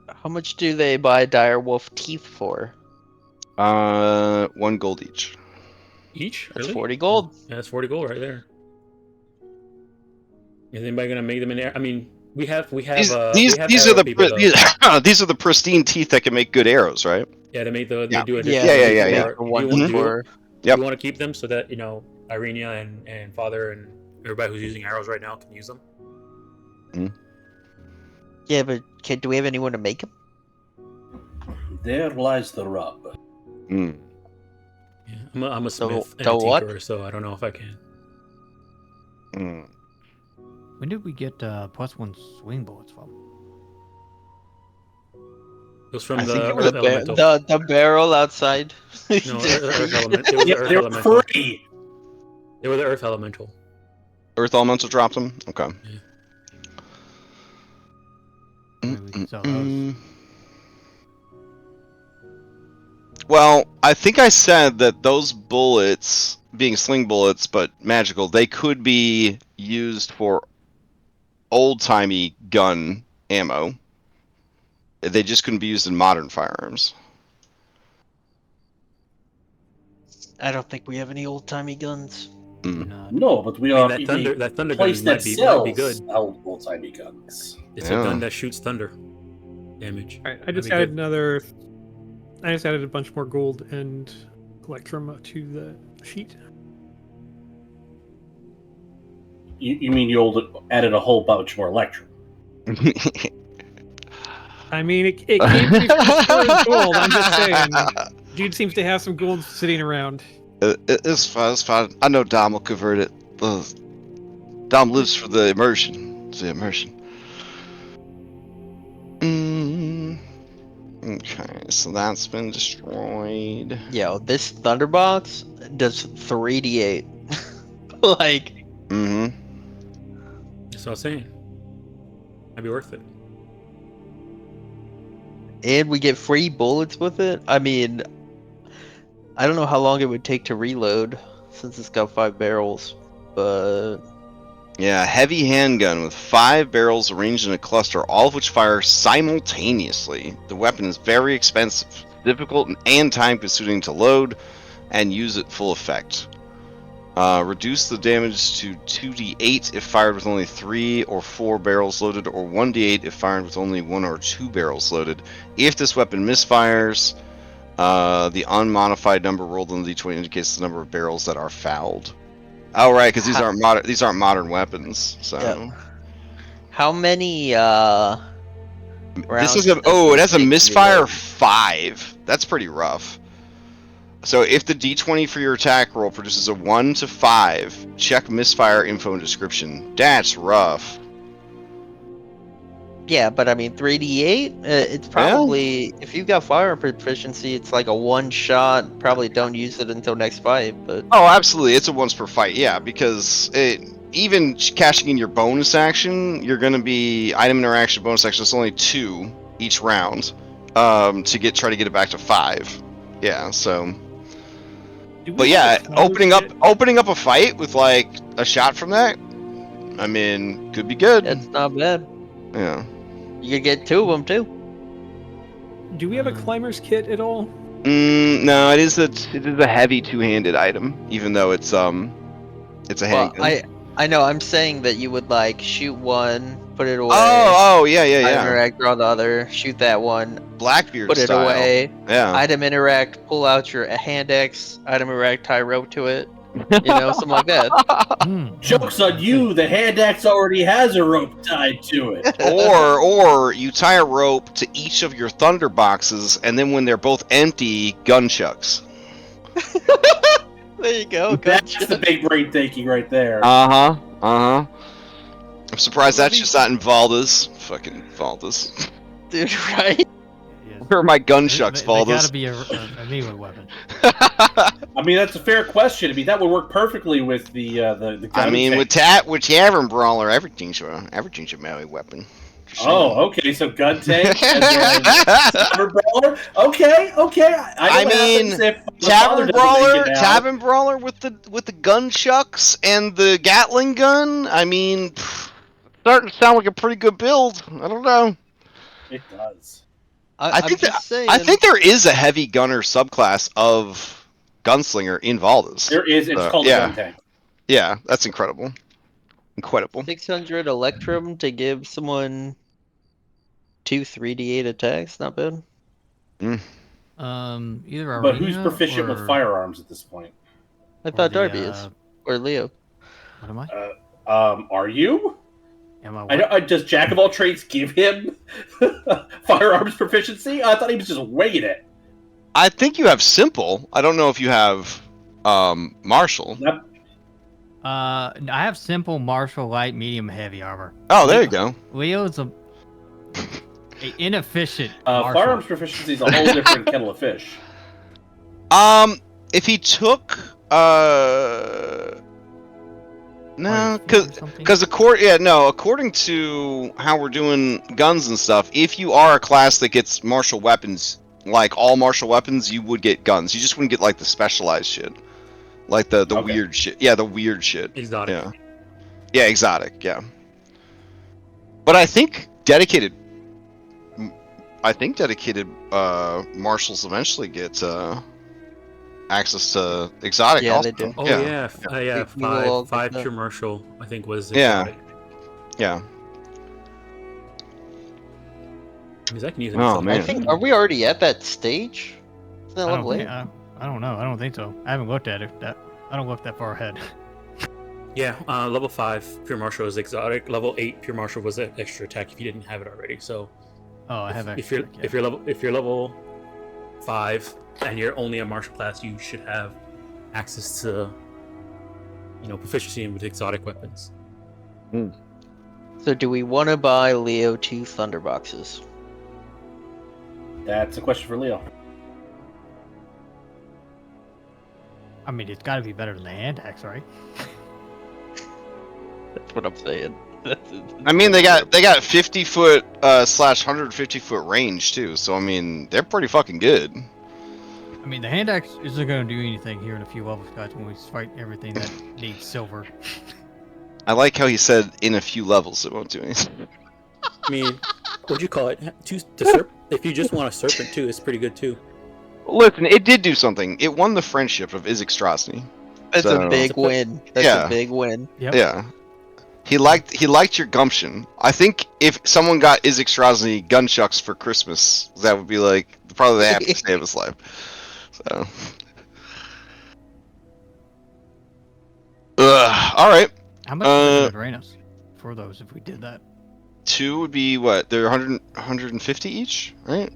How much do they buy dire wolf teeth for? 1 gold each. Each? That's Really? 40 gold. Yeah, that's 40 gold right there. Is anybody gonna make them in there? I mean, we have These we have are arrow the people, though. these are the pristine teeth that can make good arrows, right? Yeah, they make Yeah. they do a Yeah, different yeah, for- yeah. The one do you want- for Yep. You want to keep them so that Irenia and Father and everybody who's using arrows right now can use them. yeah, but do we have anyone to make them? There lies the rub. Mm. Yeah, I'm a So- smith and so a what? tinkerer, so I don't know if I can. Mm. When did we get +1 swing bullets from? It was from I the think it Earth Elemental. The barrel outside. No, Earth Element. It was Yeah, the Earth they're Elemental. free. They were the Earth Elemental. Earth Elemental dropped them? Okay. Maybe we can sell those. Well, I think I said that those bullets, being sling bullets but magical, they could be used for old-timey gun ammo. They just couldn't be used in modern firearms. I don't think we have any old timey guns. Mm. Not. No, but we I mean, are that in thunder a that thunder gun place that might be sells good. old-timey guns. It's Yeah. a gun that shoots thunder damage. All right, I That'd just be added good. I just added a bunch more gold and electrum to the sheet. You mean you added a whole bunch more electrum? I mean, it came to me from stored gold. I'm just saying. Dude seems to have some gold sitting around. It's fine, it's fine. I know Dom will convert it. Dom lives for the immersion. It's the immersion. Okay, so that's been destroyed. Yo, this Thunderbox does 3d8. Like, Mm-hmm. That's what I was saying. Might be worth it. and we get free bullets with it. I mean, I don't know how long it would take to reload since it's got 5 barrels, but Yeah, heavy handgun with 5 barrels arranged in a cluster, all of which fire simultaneously. The weapon is very expensive, difficult and time-consuming to load and use at full effect. Reduce the damage to 2d8 if fired with only 3 or 4 barrels loaded, or 1d8 if fired with only 1 or 2 barrels loaded. If this weapon misfires, the unmodified number rolled on the d20 indicates the number of barrels that are fouled. Oh, right, because these aren't modern weapons. So yeah. How many this rounds is does it has a take to misfire reload? 5. That's pretty rough. So if the d20 for your attack roll produces a 1 to 5, check misfire info and description. That's rough. Yeah, but I mean 3d8. It's probably if you've got fire proficiency, it's like a one shot. Probably don't use it until next fight. But Oh, absolutely. It's a once per fight, yeah, because even cashing in your bonus action, you're going to be item interaction bonus action. It's only 2 each round to try to get it back to 5. Yeah, so. Do we But have yeah, a climber's opening up a fight with like a shot from that, I mean, could be good. it's not bad. Yeah. You could get 2 of them too. kit? Do we have a climber's kit at all? No, it is a heavy 2-handed item, even though it's a Well, handgun. I know. I'm saying that you would like shoot one, put it away. Oh, yeah, yeah, Item yeah. interact, draw the other, shoot that one, Blackbeard put it style. away. Yeah. Item interact, pull out your hand axe. Item interact, tie rope to it. You know, something like that. Joke's on you, the hand axe already has a rope tied to it. or you tie a rope to each of your thunder boxes, and then when they're both empty, gun chucks. There you go. That's Gotcha. the big brain thinking right there. Uh-huh. Uh-huh. I'm surprised that's just not in Valdas. Fucking Valdas. Dude, right? Where are my gun They chucks, gotta Valdas? be a melee weapon. I mean, that's a fair question. I mean, that would work perfectly with the gun I mean, tank. with Tavern Brawler, everything's a melee weapon. Oh, okay, so gun tank and then Tavern Brawler. Okay. I mean, Tavern Tavern Brawler with the gun chucks and the Gatling gun. I mean, starting to sound like a pretty good build. I don't know. It does. I think just saying. I think there is a heavy gunner subclass of gunslinger in Valdas. There is. It's called yeah. a gun tank. Yeah, that's incredible. Incredible. 600 Electrum to give someone 2 3d8 attacks. Not bad. Either But who's Arena proficient with or- firearms at this point? I or thought the, Darby is. Or Leo. What am I? Are you? Am I? What? I does Jack of all trades give him firearms proficiency? I thought he was just winging it. I think you have simple. I don't know if you have martial. I have simple, martial, light, medium, heavy armor. Oh, there you go. Leo's a inefficient. Firearms proficiency is a whole different kettle of fish. If he took no, because according to how we're doing guns and stuff, if you are a class that gets martial weapons, like all martial weapons, you would get guns. You just wouldn't get like the specialized shit, like the Okay. weird shit. Yeah, the weird shit. Exotic. Yeah, exotic. Yeah. But I think dedicated marshals eventually get access to exotic. Yeah, also. they do. Oh Yeah. yeah, We will all five get that. pure martial. I think was Yeah. exotic. Yeah. Because I can use it. Oh, in man. I think. Are we already at that stage? Isn't that I level don't, 8? I don't know. I don't think so. I haven't looked at it. I don't look that far ahead. Yeah, level 5 pure martial is exotic. Level 8 pure martial was an extra attack if you didn't have it already. So Oh, I have. if you're level 5 and you're only a martial class, you should have access to proficiency with exotic weapons. So do we want to buy Leo 2 thunder boxes? That's a question for Leo. I mean, it's got to be better than the hand axe, right? That's what I'm saying. I mean, they got 50-foot slash 150-foot range too. So I mean, they're pretty fucking good. I mean, the hand axe isn't going to do anything here in a few levels, guys, when we fight everything that needs silver. I like how he said in a few levels it won't do anything. I mean, what'd you call it? If you just want a serpent too, it's pretty good too. Listen, it did do something. It won the friendship of Isaac Strasny. That's So- a big win. That's Yeah. a big win. Yep. Yeah. He liked your gumption. I think if someone got Isaac Strasny gunchucks for Christmas, that would be like probably the happiest day of his life. So. All right. How much would it drain us for those if we did that? 2 would be what? They're 150 each, right?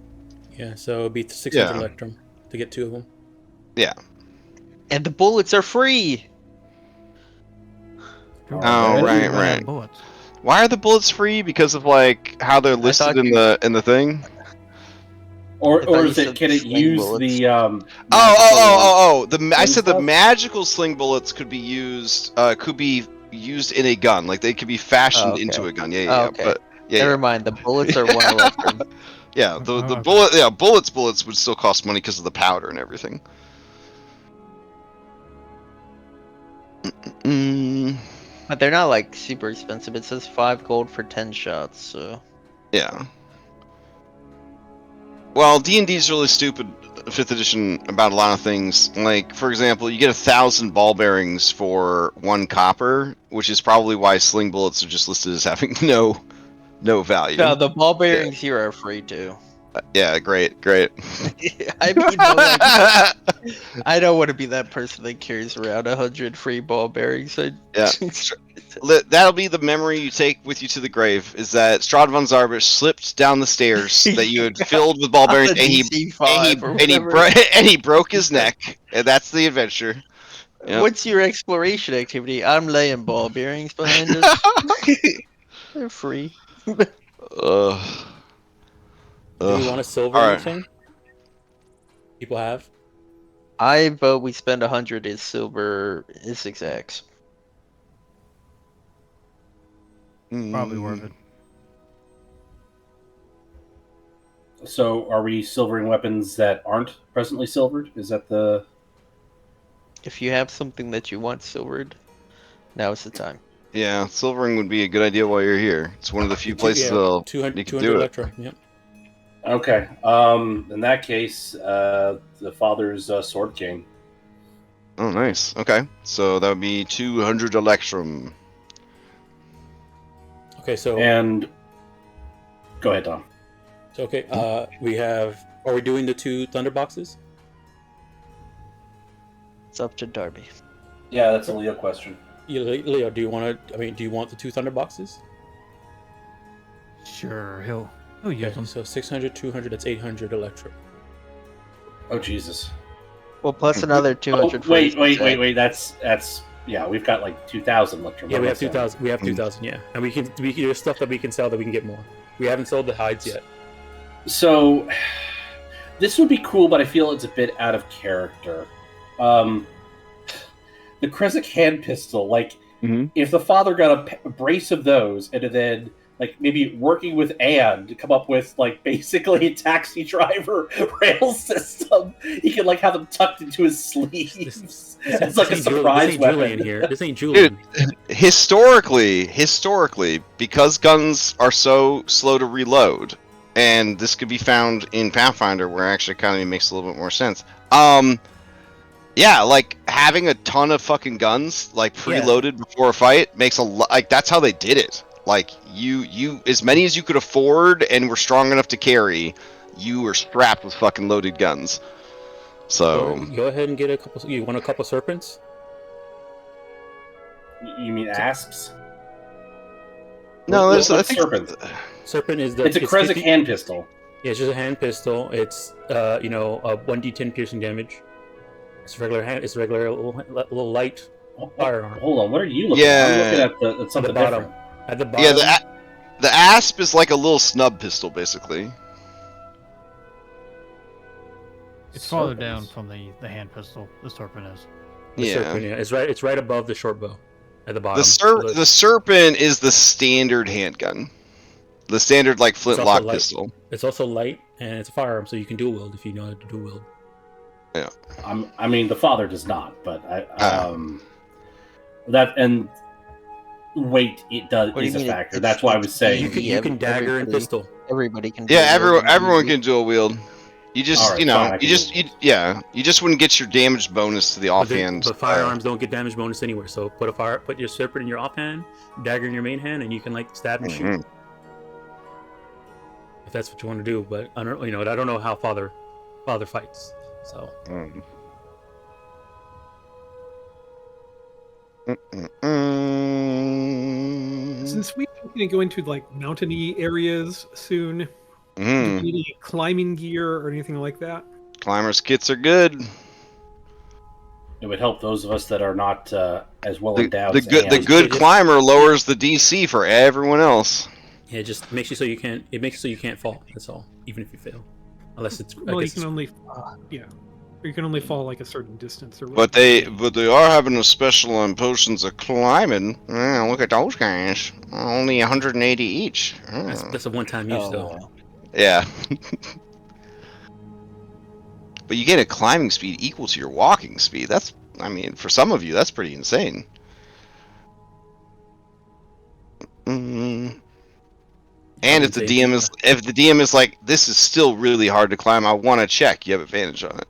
Yeah, so it'd be 600 Yeah. electrum to get 2 of them. Yeah. And the bullets are free. Sure, Oh, we right, run out of right. Bullets. Why are the bullets free? Because of like how they're listed thought in the thing. Or I thought you is it? said Can it sling use bullets. the I said the stuff? magical sling bullets could be used in a gun. Like they could be fashioned Oh, okay. into a gun. Yeah, Oh, okay. But yeah, Never mind. The bullets are 1 electrum. yeah. The Okay. bullets would still cost money because of the powder and everything. But they're not like super expensive. It says 5 gold for 10 shots. So Yeah. Well, D&D is really stupid, 5th edition, about a lot of things. Like, for example, you get 1,000 ball bearings for 1 copper, which is probably why sling bullets are just listed as having no no value. No, the ball bearings here are free too. Yeah, great. I mean, but like, I don't want to be that person that carries around 100 free ball bearings. Yeah. That'll be the memory you take with you to the grave, is that Strahd von Zarbish slipped down the stairs that you had filled with ball bearings, and he broke his neck, and that's the adventure. Yep. What's your exploration activity? I'm laying ball bearings behind us. They're free. Do we want a silver All anything? People have. I vote we spend 100 as silver is exacts. Probably worth it. So, are we silvering weapons that aren't presently silvered? Is that the... If you have something that you want silvered, now is the time. Yeah, silvering would be a good idea while you're here. It's one of the few places that'll 200 do it. electro. Yep. Okay. In that case, the father's sword king. Oh, nice. Okay, so that would be 200 electrum. Okay, so And go ahead, Tom. so okay, we have. Are we doing the 2 thunder boxes? It's up to Darby. Yeah, that's a Leo question. Yeah, Leo, do you want to? I mean, do you want the 2 thunder boxes? Sure, he'll use Okay, them. so 600, 200. That's 800 electro. Oh Jesus! Well, plus another 200. for wait. his exact. That's yeah. We've got like 2,000 electrum. Yeah, we have 2,000. We have 2,000. Yeah, and we can there's stuff that we can sell that we can get more. We haven't sold the hides yet. So this would be cool, but I feel it's a bit out of character. The Krezik hand pistol, like if the father got a brace of those and then like maybe working with Anne to come up with like basically a taxi driver rail system, he could like have them tucked into his sleeves. It's like a surprise weapon. Julian here. This ain't Julian. Dude, historically, because guns are so slow to reload, and this could be found in Pathfinder, where actually kind of makes a little bit more sense. Yeah, like having a ton of fucking guns like preloaded before a fight makes a lot. Like that's how they did it. Like you as many as you could afford and were strong enough to carry, you were strapped with fucking loaded guns. So go ahead and get a couple. You want a couple serpents? You mean asps? No, there's I What's think serpent. Serpent is the. It's a Krezik 50 hand pistol. Yeah, it's just a hand pistol. It's a 1d10 piercing damage. It's regular hand. It's regular little light firearm. Hold on, what are you looking Yeah. at? I'm looking at something At the bottom. different. At the bottom. Yeah, the asp is like a little snub pistol, basically. It's farther down from the hand pistol. The serpent is. The serpent, yeah. It's right above the short bow. At the bottom. The serpent is the standard handgun. The standard like flintlock light. pistol. It's also light and it's a firearm, so you can dual wield if you know how to dual wield. Yeah. I mean, the father does not, but that and weight it does What do is you a mean? factor. That's why I was saying You can dagger and pistol. Everybody can. Yeah, dual wield. everyone can dual wield. You just Alright, you know fine, I you just wouldn't get your damage bonus to the offhand. But firearms don't get damage bonus anywhere. So put your serpent in your offhand, dagger in your main hand, and you can like stab and shoot. If that's what you want to do, but I don't I don't know how father fights. So Since we're going to go into like mountainy areas soon, do you need any climbing gear or anything like that? Climbers kits are good. it would help those of us that are not as well endowed. The good just- climber lowers the DC for everyone else. yeah, it just makes you so you can't. It makes it so you can't fall. That's all. Even if you fail, unless it's. Well, you can only, or you can only fall like a certain distance or. But they are having a special on potions of climbing. Look at those guys. Only 180 each. That's a one-time use though. Yeah. But you get a climbing speed equal to your walking speed. That's, I mean, for some of you, that's pretty insane. And if the DM is like, this is still really hard to climb, I want to check, you have advantage on it.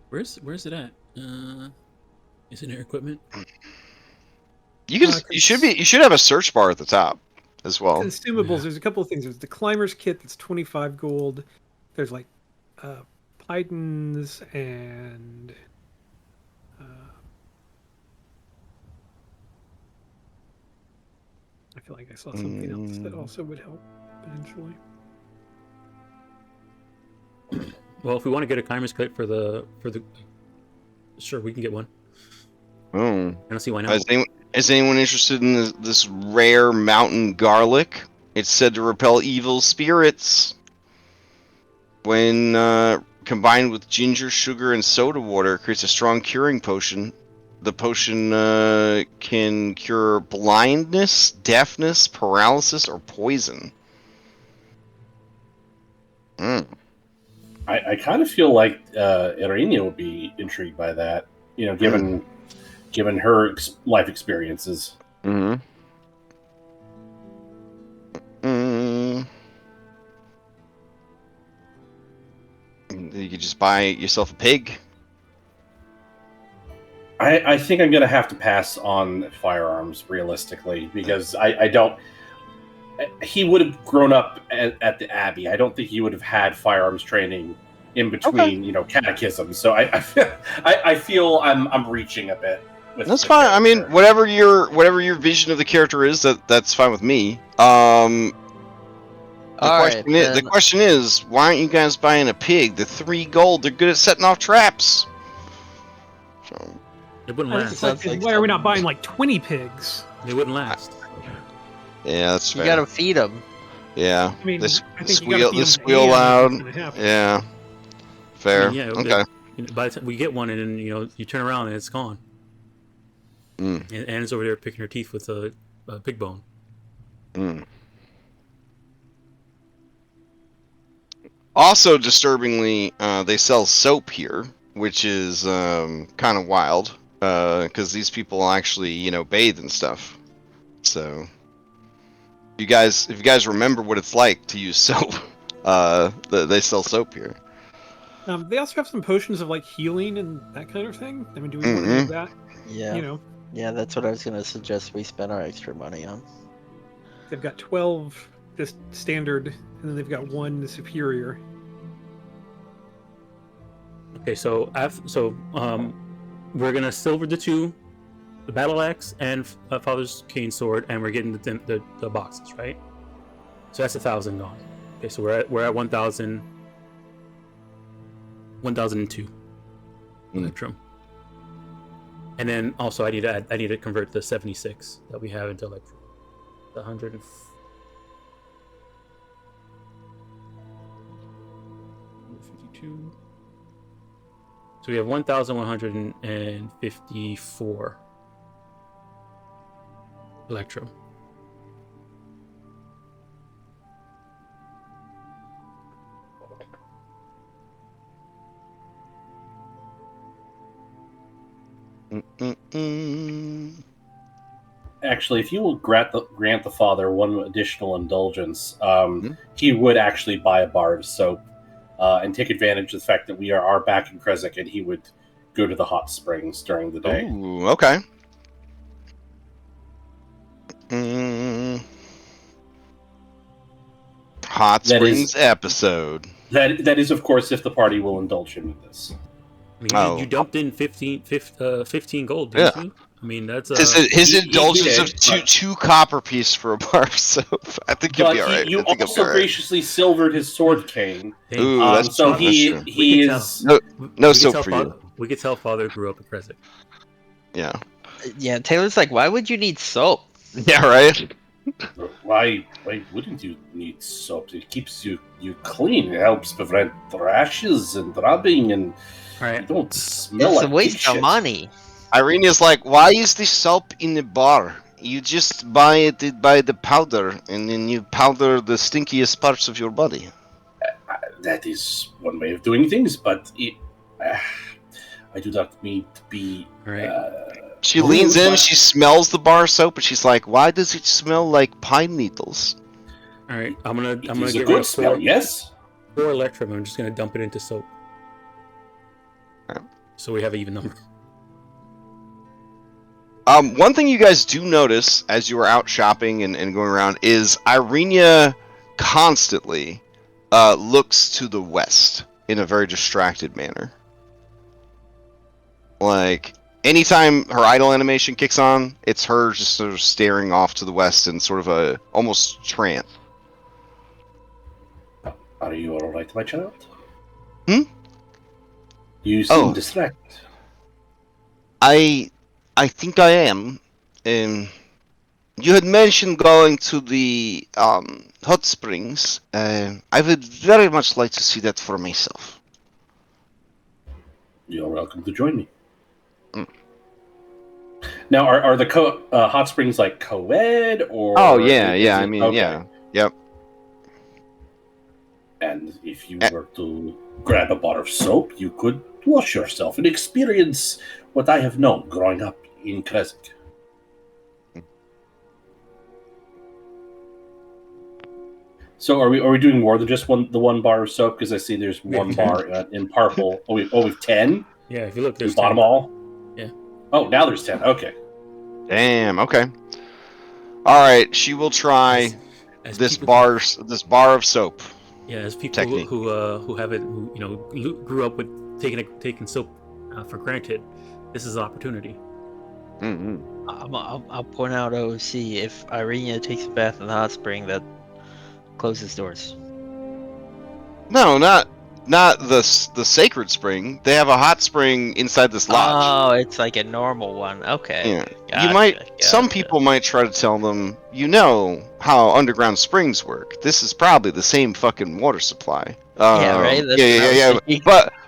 Where's it at? Is it in equipment? You should have a search bar at the top. as well. Consumables. There's a couple of things. There's the climber's kit that's 25 gold. There's like Pythons and I feel like I saw something else that also would help potentially. Well, if we want to get a climber's kit for the sure, we can get one. Oh. I don't see why not. Is anyone interested in this rare mountain garlic? It's said to repel evil spirits. When combined with ginger, sugar, and soda water, it creates a strong curing potion. The potion can cure blindness, deafness, paralysis, or poison. I kind of feel like Irenia would be intrigued by that, given her life experiences. You could just buy yourself a pig. I think I'm going to have to pass on firearms, realistically, because I don't... He would have grown up at the Abbey. I don't think he would have had firearms training in between, catechisms. So I feel I'm reaching a bit. That's fine. I mean, whatever your vision of the character is, that's fine with me. The question is, why aren't you guys buying a pig? The 3 gold, they're good at setting off traps. So it wouldn't last. Why are we not buying like 20 pigs? They wouldn't last. Yeah, that's fair. You gotta feed them. Yeah. I mean, they I think squeal loud. Yeah. Fair. I mean, okay. By the time we get one, and then you turn around and it's gone. And Anna's over there picking her teeth with a pig bone. Also, disturbingly, they sell soap here, which is kind of wild, because these people actually, bathe and stuff. So, if you guys remember what it's like to use soap, they sell soap here. They also have some potions of like healing and that kind of thing. I mean, do we want to do that? Yeah. Yeah, that's what I was gonna suggest we spend our extra money on. They've got 12 just standard, and then they've got 1 superior. Okay, so we're gonna silver the battle axe and Father's cane sword, and we're getting the boxes, right? So that's 1,000 gone. Okay, so we're at 1,002 electrum. And then also I need to convert the 76 that we have into like the 152. So we have 1,154 electrum. Actually, if you will grant the father one additional indulgence, he would actually buy a bar of soap and take advantage of the fact that we are back in Kresik, and he would go to the hot springs during the day. Ooh, okay. Hot Springs episode. That is, of course, if the party will indulge him in this. I mean, you dumped in 15 gold, didn't you? I mean, that's his indulgence of two copper piece for a bar of soap. I think you'll be all right. You also graciously silvered his sword cane. Ooh, that's so he is no soap for you. We could tell Father grew up in Kresik. Yeah. Yeah, Taylor's like, why would you need soap? Yeah, right. Why wouldn't you need soap? It keeps you clean. It helps prevent rashes and rubbing, and you don't smell It's like a waste of shit. money. Irene is like, why is the soap in the bar? You just buy the powder, and then you powder the stinkiest parts of your body. That is one way of doing things, but I do not mean to be. She leans in, she smells the bar soap, and she's like, why does it smell like pine needles? All right, I'm gonna It's get a rid good of smell. Yes. 4 electrum. I'm just gonna dump it into soap. Alright. So we have an even number. One thing you guys do notice as you are out shopping and going around is Irenia constantly looks to the west in a very distracted manner. Like, anytime her idle animation kicks on, it's her just sort of staring off to the west in sort of a almost trance. Are you all right, my child? Hmm? You seem Oh. distracted. I think I am. You had mentioned going to the hot springs. I would very much like to see that for myself. You're welcome to join me. Mm. Now, are the hot springs like co-ed or? Oh yeah, is yeah. it- I mean, okay. yeah, yep. And if you were to grab a bar of soap, you could wash yourself and experience what I have known growing up in Kresik. So are we doing more than just the one bar of soap? Because I see there's one bar in purple. We've 10. Yeah, if you look, We there's bought 10. them all. Yeah. Oh, now there's 10. Okay. Damn. Okay. All right. She will try As this people bar of soap. Yeah, as people technique. who haven't grew up with taking soap for granted, this is an opportunity. Mm-hmm. I'll point out OC if Irenia takes a bath in the hot spring that closes doors. No, not the sacred spring. They have a hot spring inside this lodge. Oh, it's like a normal one. Okay. Yeah. Gotcha, You might. Some gotcha. people might try to tell them, you know how underground springs work. This is probably the same fucking water supply. Yeah, right? That's Yeah, what I was yeah. thinking.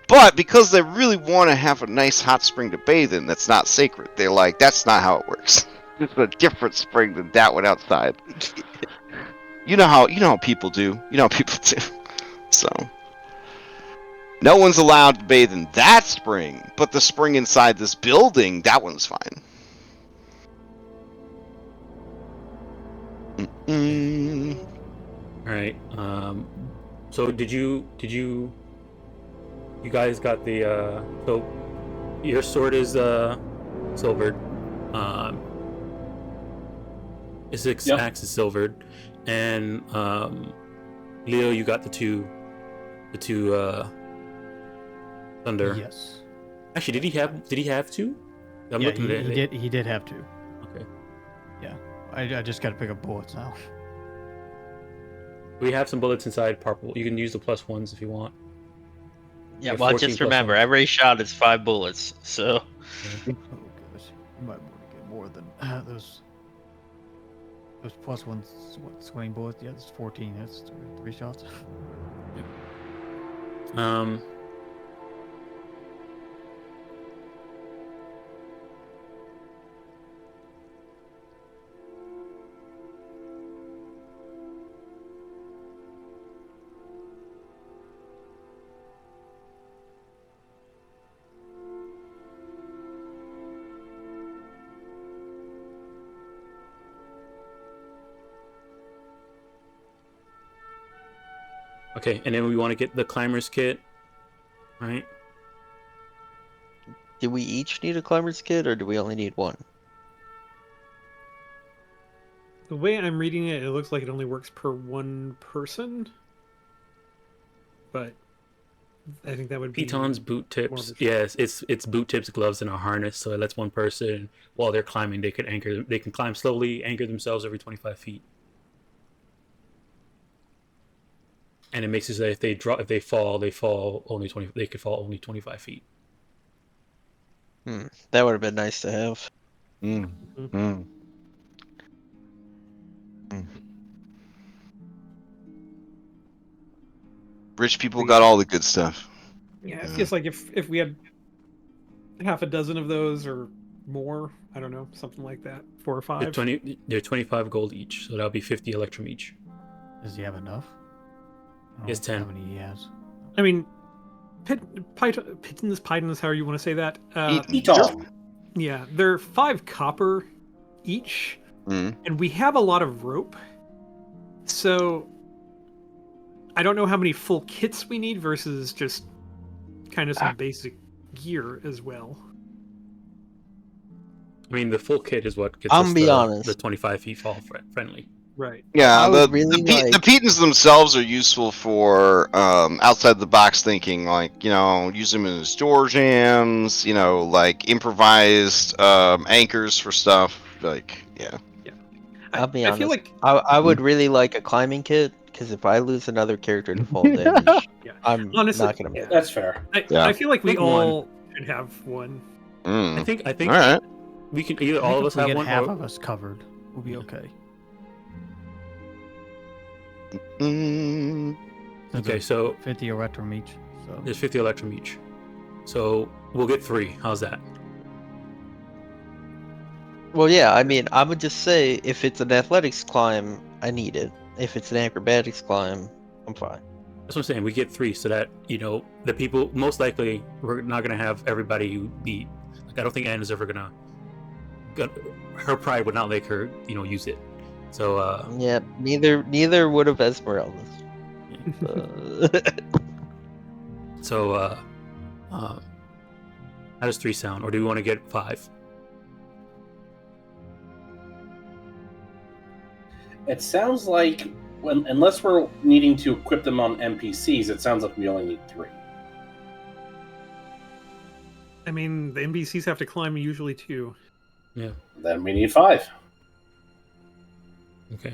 But because they really want to have a nice hot spring to bathe in, that's not sacred. They're like, that's not how it works. It's a different spring than that one outside. You know how people do. You know how people do. So. No one's allowed to bathe in that spring, but the spring inside this building, that one's fine. Mm-mm. All right. So did you guys got the so your sword is silvered. His axe is silvered, and Leo, you got the two thunder. Yes. Actually, did he have two? I'm Yeah, looking at it. he did have to. Okay. Yeah. I just got to pick up bullets now. We have some bullets inside purple. You can use the +1s if you want. Yeah, have well, 14 just plus remember, one. every shot is 5 bullets, so... Oh gosh, you might want to get more than those +1s. What, swing bullets? Yeah, it's 14. That's three shots. Okay, and then we want to get the climber's kit, right? Do we each need a climber's kit, or do we only need one? The way I'm reading it, it looks like it only works per one person. But I think that would be Pitons, boot more tips. of a- Yes, it's boot tips, gloves, and a harness. So it lets one person, while they're climbing, they can climb slowly, anchor themselves every 25 feet. And it makes it so that if they fall only 20. They could fall only 25 feet. That would have been nice to have. Rich people got all the good stuff. Yeah, it feels like if we had half a dozen of those or more, I don't know, something like that, 4 or 5. They're 25 gold each, so that'll be 50 electrum each. Does he have enough? He has 10. How many he has? I mean, Pittons, however you want to say that. Eat all. Yeah, they're 5 copper each, Mm. and we have a lot of rope. So I don't know how many full kits we need versus just kind of some basic gear as well. I mean, the full kit is what gets I'm us be honest. the 25 feet fall friendly. Right. Yeah, I the would really the Petons themselves are useful for outside the box thinking, like use them as door jams, like improvised anchors for stuff. Like, yeah. I'll be I honest. feel like I would really like a climbing kit because if I lose another character to fall damage, Yeah. I'm Honestly, not gonna make. yeah. That's fair. Yeah. I feel like we Pick one. all should have one. Mm. I think All right. we can either I all think of if us we have get one, half or of us covered, we'll be okay. Mm. Since okay. there's So 50 Electrum each. So there's 50 Electrum each. So we'll get 3. How's that? Well, yeah. I mean, I would just say if it's an athletics climb, I need it. If it's an acrobatics climb, I'm fine. That's what I'm saying. We get 3 so that the people most likely we're not gonna have everybody beat. Like I don't think Anna's ever gonna. Her pride would not let her use it. So Yeah. Neither would have Esmeralda's. so how does 3 sound, or do we want to get 5? It sounds like unless we're needing to equip them on NPCs, it sounds like we only need 3. I mean, the NPCs have to climb usually too. Yeah. Then we need 5. Okay.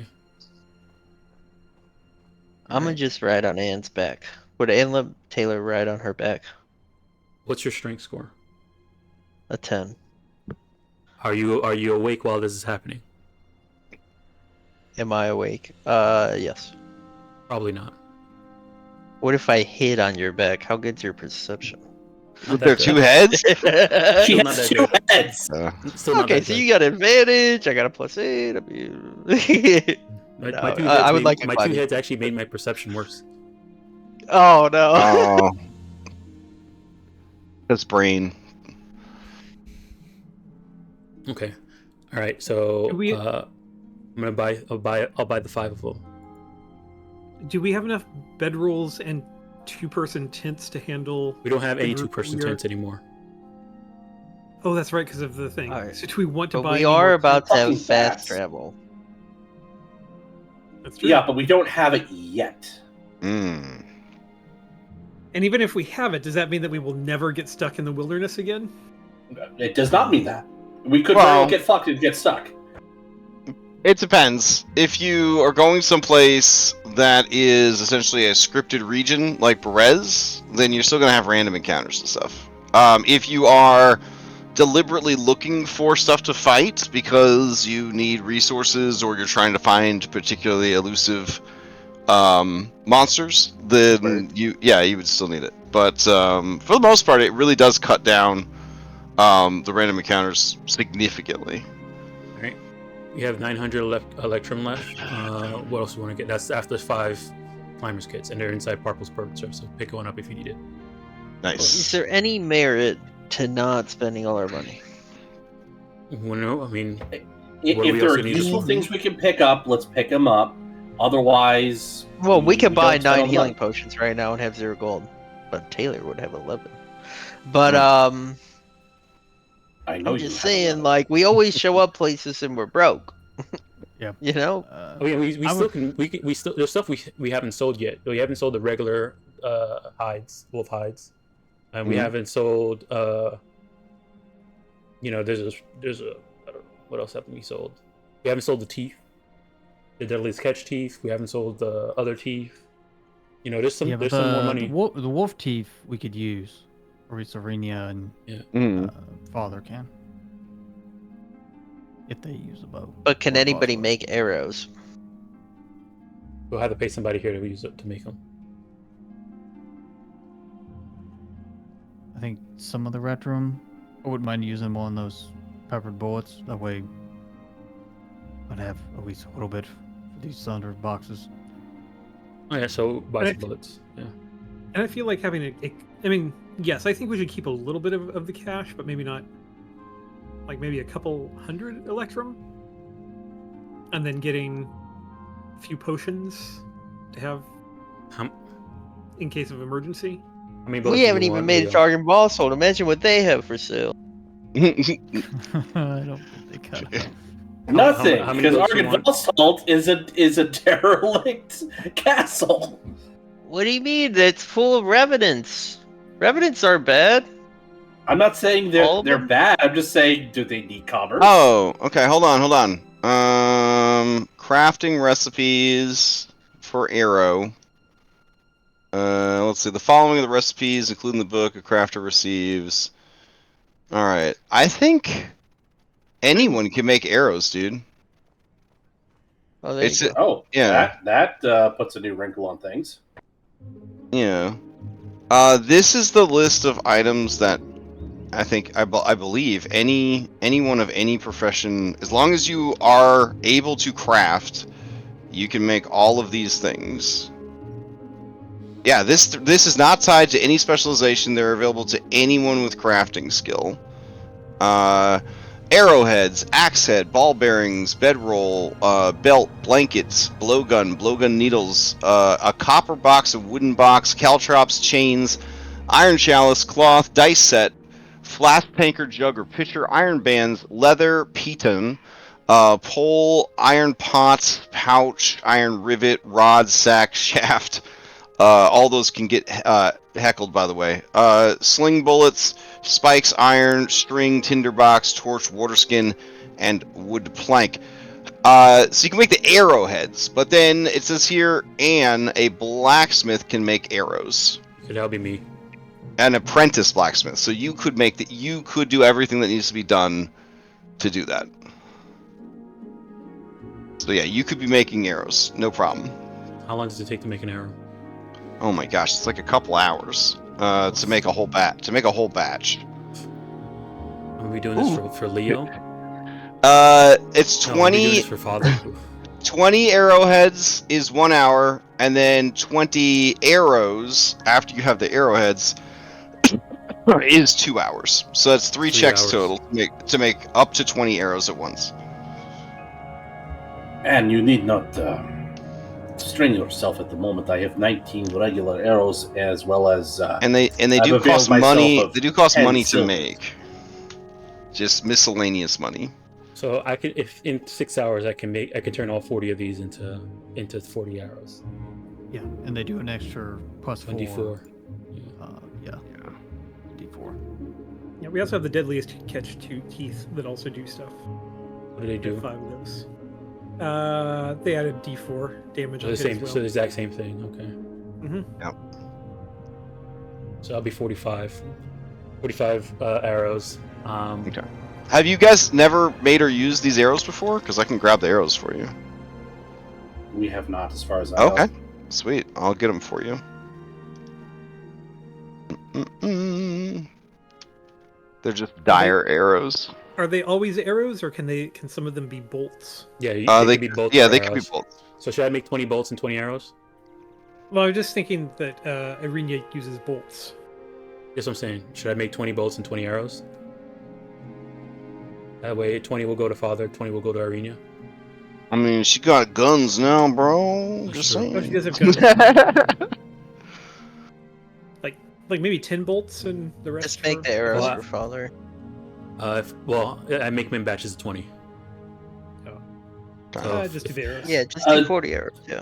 I'm gonna just ride on Anne's back. Would Anne let Taylor ride on her back? What's your strength score? A 10. Are you awake while this is happening? Am I awake? Yes. Probably not. What if I hit on your back? How good's your perception? Not With that their good. 2 heads? She Still not has that 2 good. heads. Still not Okay, that so good. you got advantage. I got a +8. I mean, My No, 2 heads. I would like a my 2 climbing. heads actually made my perception worse. Oh no. Oh. That's brain. Okay. All right. So Do we- I'm gonna buy. I'll buy the 5 of them. Do we have enough bedrolls and 2-person tents to handle? We don't have any the group 2-person we are- tents anymore. Oh, that's right, because of the thing. Alright. So do we want to But buy? we any are more about to have fucking fast bats. travel. That's true. Yeah, but we don't have it yet. Mm. And even if we have it, does that mean that we will never get stuck in the wilderness again? It does not mean that. We could Well- very well get fucked and get stuck. It depends. If you are going someplace that is essentially a scripted region like Perez, then you're still going to have random encounters and stuff. If you are deliberately looking for stuff to fight because you need resources or you're trying to find particularly elusive monsters, then you would still need it. But for the most part, it really does cut down the random encounters significantly. All right. We have 900 Electrum left. What else do we want to get? That's after 5 climbers kits, and they're inside Parple's Purple, so pick one up if you need it. Nice. Is there any merit to not spending all our money? Well, no, I mean, What do If we there are also need? useful things we can pick up, let's pick them up. Otherwise, Well, we could buy don't spend all 9 the healing money. potions right now and have 0 gold. But Taylor would have 11. But I know I'm you just have saying, 11. like, we always show up places and we're broke. Yeah. You know? oh yeah, we I still would- can. We still there's stuff we haven't sold yet. We haven't sold the regular hides, wolf hides, and we Mhm. haven't sold. There's a I don't know, what else haven't we sold? We haven't sold the teeth, the deadliest catch teeth. We haven't sold the other teeth. There's some yeah, but there's some more money. the wolf teeth we could use, or at least Serenia and Mm. Father can, if they use a bow. But can or anybody crossbow. make arrows? We'll have to pay somebody here to use it to make them. I think some of the red room, I wouldn't mind using one of those peppered bullets. That way, I'd have at least a little bit for these thunder boxes. Oh yeah, so buy Right. some bullets. Yeah. And I feel like having I mean, yes, I think we should keep a little bit of the cash, but maybe not. Like maybe a couple hundred Electrum, and then getting a few potions to have How, in case of emergency. how many bullets We do you haven't even want, made a Leo? target boss hold. Imagine what they have for sale. I don't think they got enough. Nothing, how many because boats do you want? Argynvostholt is a derelict castle. What do you mean? It's full of revenants. Revenants are bad. I'm not saying All of they're them? bad. I'm just saying, do they need commerce? Oh, okay. Hold on. Crafting recipes for arrow. Let's see. The following of the recipes, including the book a crafter receives. All right. I think anyone can make arrows, dude. Oh, there It's you go. Oh, yeah, that puts a new wrinkle on things. yeah. This is the list of items that I think I believe anyone of any profession, as long as you are able to craft, you can make all of these things. Yeah, this is not tied to any specialization. They're available to anyone with crafting skill. Arrowheads, axe head, ball bearings, bedroll, belt, blankets, blowgun needles, a copper box, a wooden box, caltrops, chains, iron chalice, cloth, dice set, flask tanker, jug or pitcher, iron bands, leather, piton, pole, iron pots, pouch, iron rivet, rod, sack, shaft. All those can get heckled, by the way. Sling bullets, spikes, iron, string, tinderbox, torch, water skin, and wood plank. So you can make the arrowheads, but then it says here, and a blacksmith can make arrows. So that'll be me. An apprentice blacksmith. So you could make the, you could do everything that needs to be done to do that. So yeah, you could be making arrows, no problem. How long does it take to make an arrow? Oh my gosh, it's like a couple hours to make a whole batch. Are we doing this for Leo? It's No, are we doing 20, this for father? 20 arrowheads is 1 hour, and then 20 arrows after you have the arrowheads is 2 hours. So that's 3 checks hours. total to make up to 20 arrows at once. And you need not strain yourself at the moment. I have 19 regular arrows as well as And they I've do availed cost myself money. of They do cost 10 money to silvers. make. Just miscellaneous money. So I could, if in 6 hours, I can turn all 40 of these into 40 arrows. Yeah, and they do an extra plus 4. 1d4. Yeah. D4. Yeah, we also have the deadliest catch 2 teeth that also do stuff. What do they do? 5 of those. They added D4 damage. So on the hit as same, well. so the exact same thing. Okay. Mm-hmm. Yep. So I'll be 45. 45 arrows. Okay. Have you guys never made or used these arrows before? Because I can grab the arrows for you. We have not, as far as I know. Okay. Sweet. I'll get them for you. Mm-mm. They're just dire arrows. Are they always arrows, or can some of them be bolts? Yeah, They they could be bolts. Yeah, or they could be arrows. bolts. So should I make 20 bolts and 20 arrows? Well, I was just thinking that Irina uses bolts. That's what I'm saying. Should I make 20 bolts and 20 arrows? That way, 20 will go to father, 20 will go to Irina. I mean, she got guns now, bro. That's Just true. saying. Oh, she does have guns. like maybe 10 bolts and the rest. Just make for- the arrows Well, for father. I make them in batches of 20. So Just do the arrows. Yeah, just do 40 arrows. Yeah.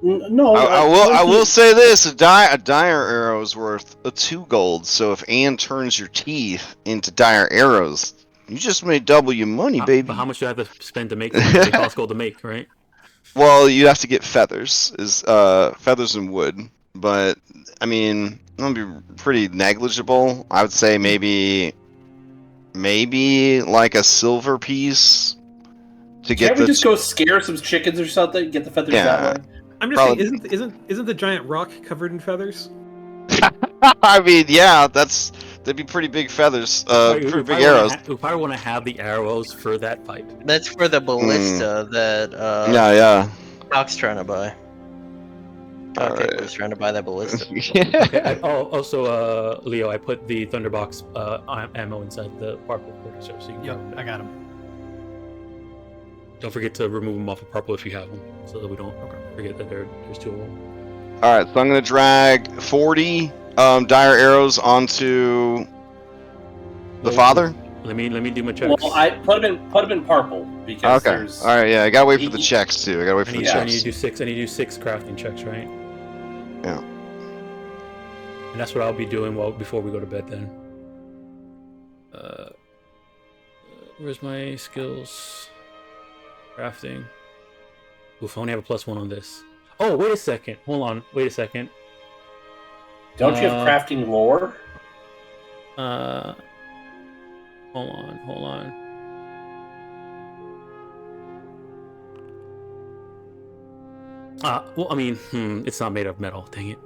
No, I will say this: a dire arrow is worth 2 gold. So if Anne turns your teeth into dire arrows, you just made double your money, baby. But how much do I have to spend to make them? Because they cost gold to make, right? Well, you have to get feathers, feathers and wood. But I mean, that'll be pretty negligible. I would say maybe like a silver piece to get Can't we just go scare some chickens or something? Get the feathers that way. I'm just Probably- saying, isn't the giant rock covered in feathers? I mean, yeah, that'd be pretty big feathers, pretty big arrows. We probably want to have the arrows for that fight. That's for the ballista that Yeah. Doc's trying to buy. Doc Alright. was trying to buy that ballista. Okay. Also, Leo, I put the Thunderbox ammo inside the purple so you can Yep, grab I it. got them. Don't forget to remove them off of purple if you have them, so that we don't forget that there's 2 of them. All right, so I'm gonna drag 40 dire arrows onto the father. Let me do my checks. Well, I put him in purple because Okay. there's. All right. Yeah, I gotta wait for the He- checks too. I gotta wait I for the need to checks. do six. I need to do 6 crafting checks, right? Yeah. And that's what I'll be doing before we go to bed then. Where's my skills? Crafting. Oof, I only have a +1 on this. Oh, wait a second. Hold on. Wait a second. Don't you have crafting lore? Hold on. Well, I mean, it's not made of metal. Dang it.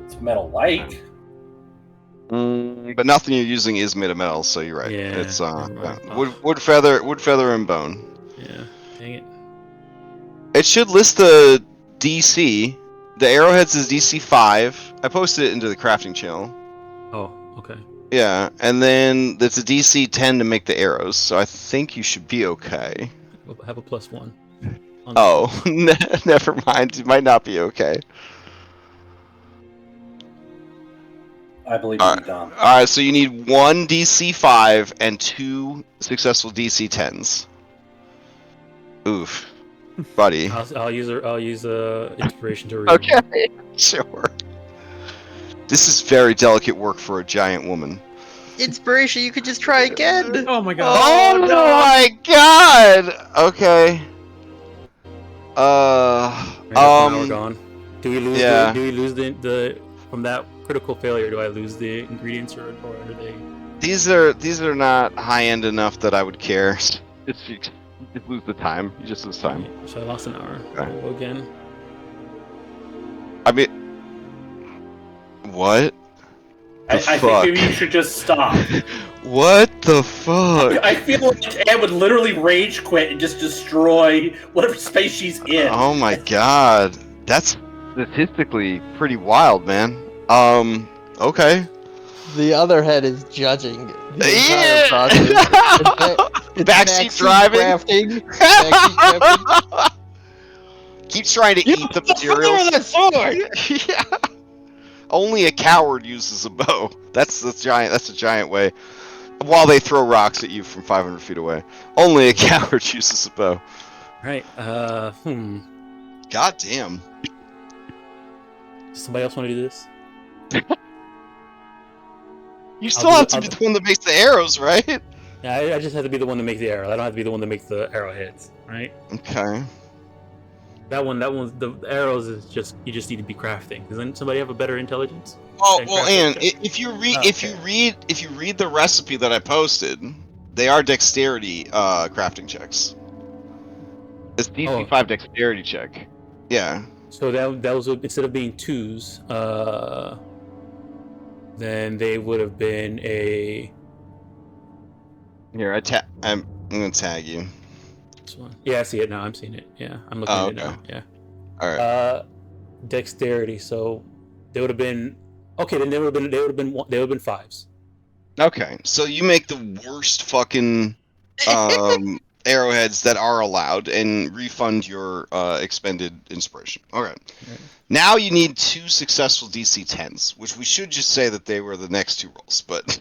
It's metal-like. But nothing you're using is made of metal, so you're right. Yeah, It's never mind. wood, feather, and bone. Yeah. Dang it. It should list the DC. The arrowheads is DC 5. I posted it into the crafting channel. Oh, okay. Yeah, and then it's a DC 10 to make the arrows, so I think you should be okay. I have a +1. Oh, never mind. You might not be okay. I believe All in right. Dom. Alright, so you need 1 DC 5 and 2 successful DC 10s. Oof. Buddy. I'll use inspiration to read. Okay, sure. This is very delicate work for a giant woman. Inspiration, you could just try again. Oh my god. Oh my god! Okay. We're gone. Do we lose? Yeah. Do we lose the from that critical failure? Do I lose the ingredients or are they? These are not high end enough that I would care. You just lose the time. You just lose time. So I lost an hour. Okay. We'll go again. I mean, what? I think maybe you should just stop. What the fuck? I feel like Anne would literally rage quit and just destroy whatever space she's in. Oh my god. That's statistically pretty wild, man. Okay. The other head is judging the Yeah. entire process. It's Backseat driving. Crafting. Backseat crafting. Keeps trying to You eat the put the fire materials. on that sword. Yeah. Only a coward uses a bow. That's a giant way. While they throw rocks at you from 500 feet away. Only a coward uses a bow. Right. God damn. Does somebody else want to do this? You still have to be the one that makes the arrows, right? Yeah, I just have to be the one to make the arrow. I don't have to be the one to make the arrowheads, right? Okay. That one, the arrows is just you just need to be crafting. Doesn't somebody have a better intelligence? Oh And well, crafting and check? if you read Oh, if you read the recipe that I posted, they are dexterity crafting checks. It's DC 5 dexterity check. Yeah. So that was instead of being 2s, then they would have been a. Here, I'm gonna tag you. This one. Yeah, I see it now. I'm seeing it. Yeah, I'm looking at it now. Yeah. All right. Dexterity. So they would have been. Okay, then they would have been 5s. Okay, so you make the worst fucking arrowheads that are allowed and refund your expended inspiration. All right. Now you need 2 successful DC 10s, which we should just say that they were the next 2 rolls, but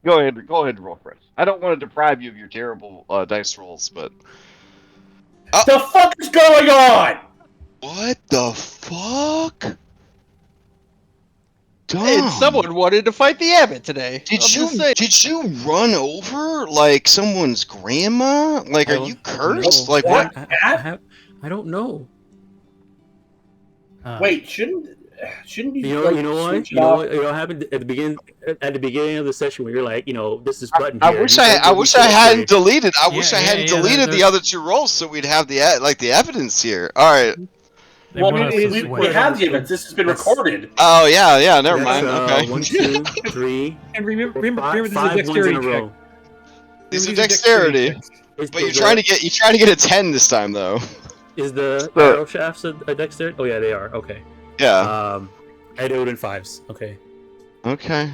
go ahead and roll for it. I don't want to deprive you of your terrible dice rolls, but The fuck is going on? what the fuck? And someone wanted to fight the abbot today. Did you run over like someone's grandma? Like, are you cursed? No. Like, what? I don't know. Wait, shouldn't you? You know, like, you know what? switch You it know off? what? You know what happened at the beginning of the session where you're like, this is button I here. wish You I don't wish need I to hadn't upgrade. deleted. I wish I hadn't deleted the other 2 rolls so we'd have the the evidence here. All right. Well, want us to we switch. have the evidence. This has been recorded. Oh yeah. Never That's, mind. Okay. 1, 2, 3. And remember, this is a 5 ones in dexterity a check. row. These are Remember, dexterity, checks. but you're trying to get a 10 this time though. Is the So- arrow shafts a dexterity? Oh yeah, they are. Okay. Yeah. Erode in 5s. Okay. Okay.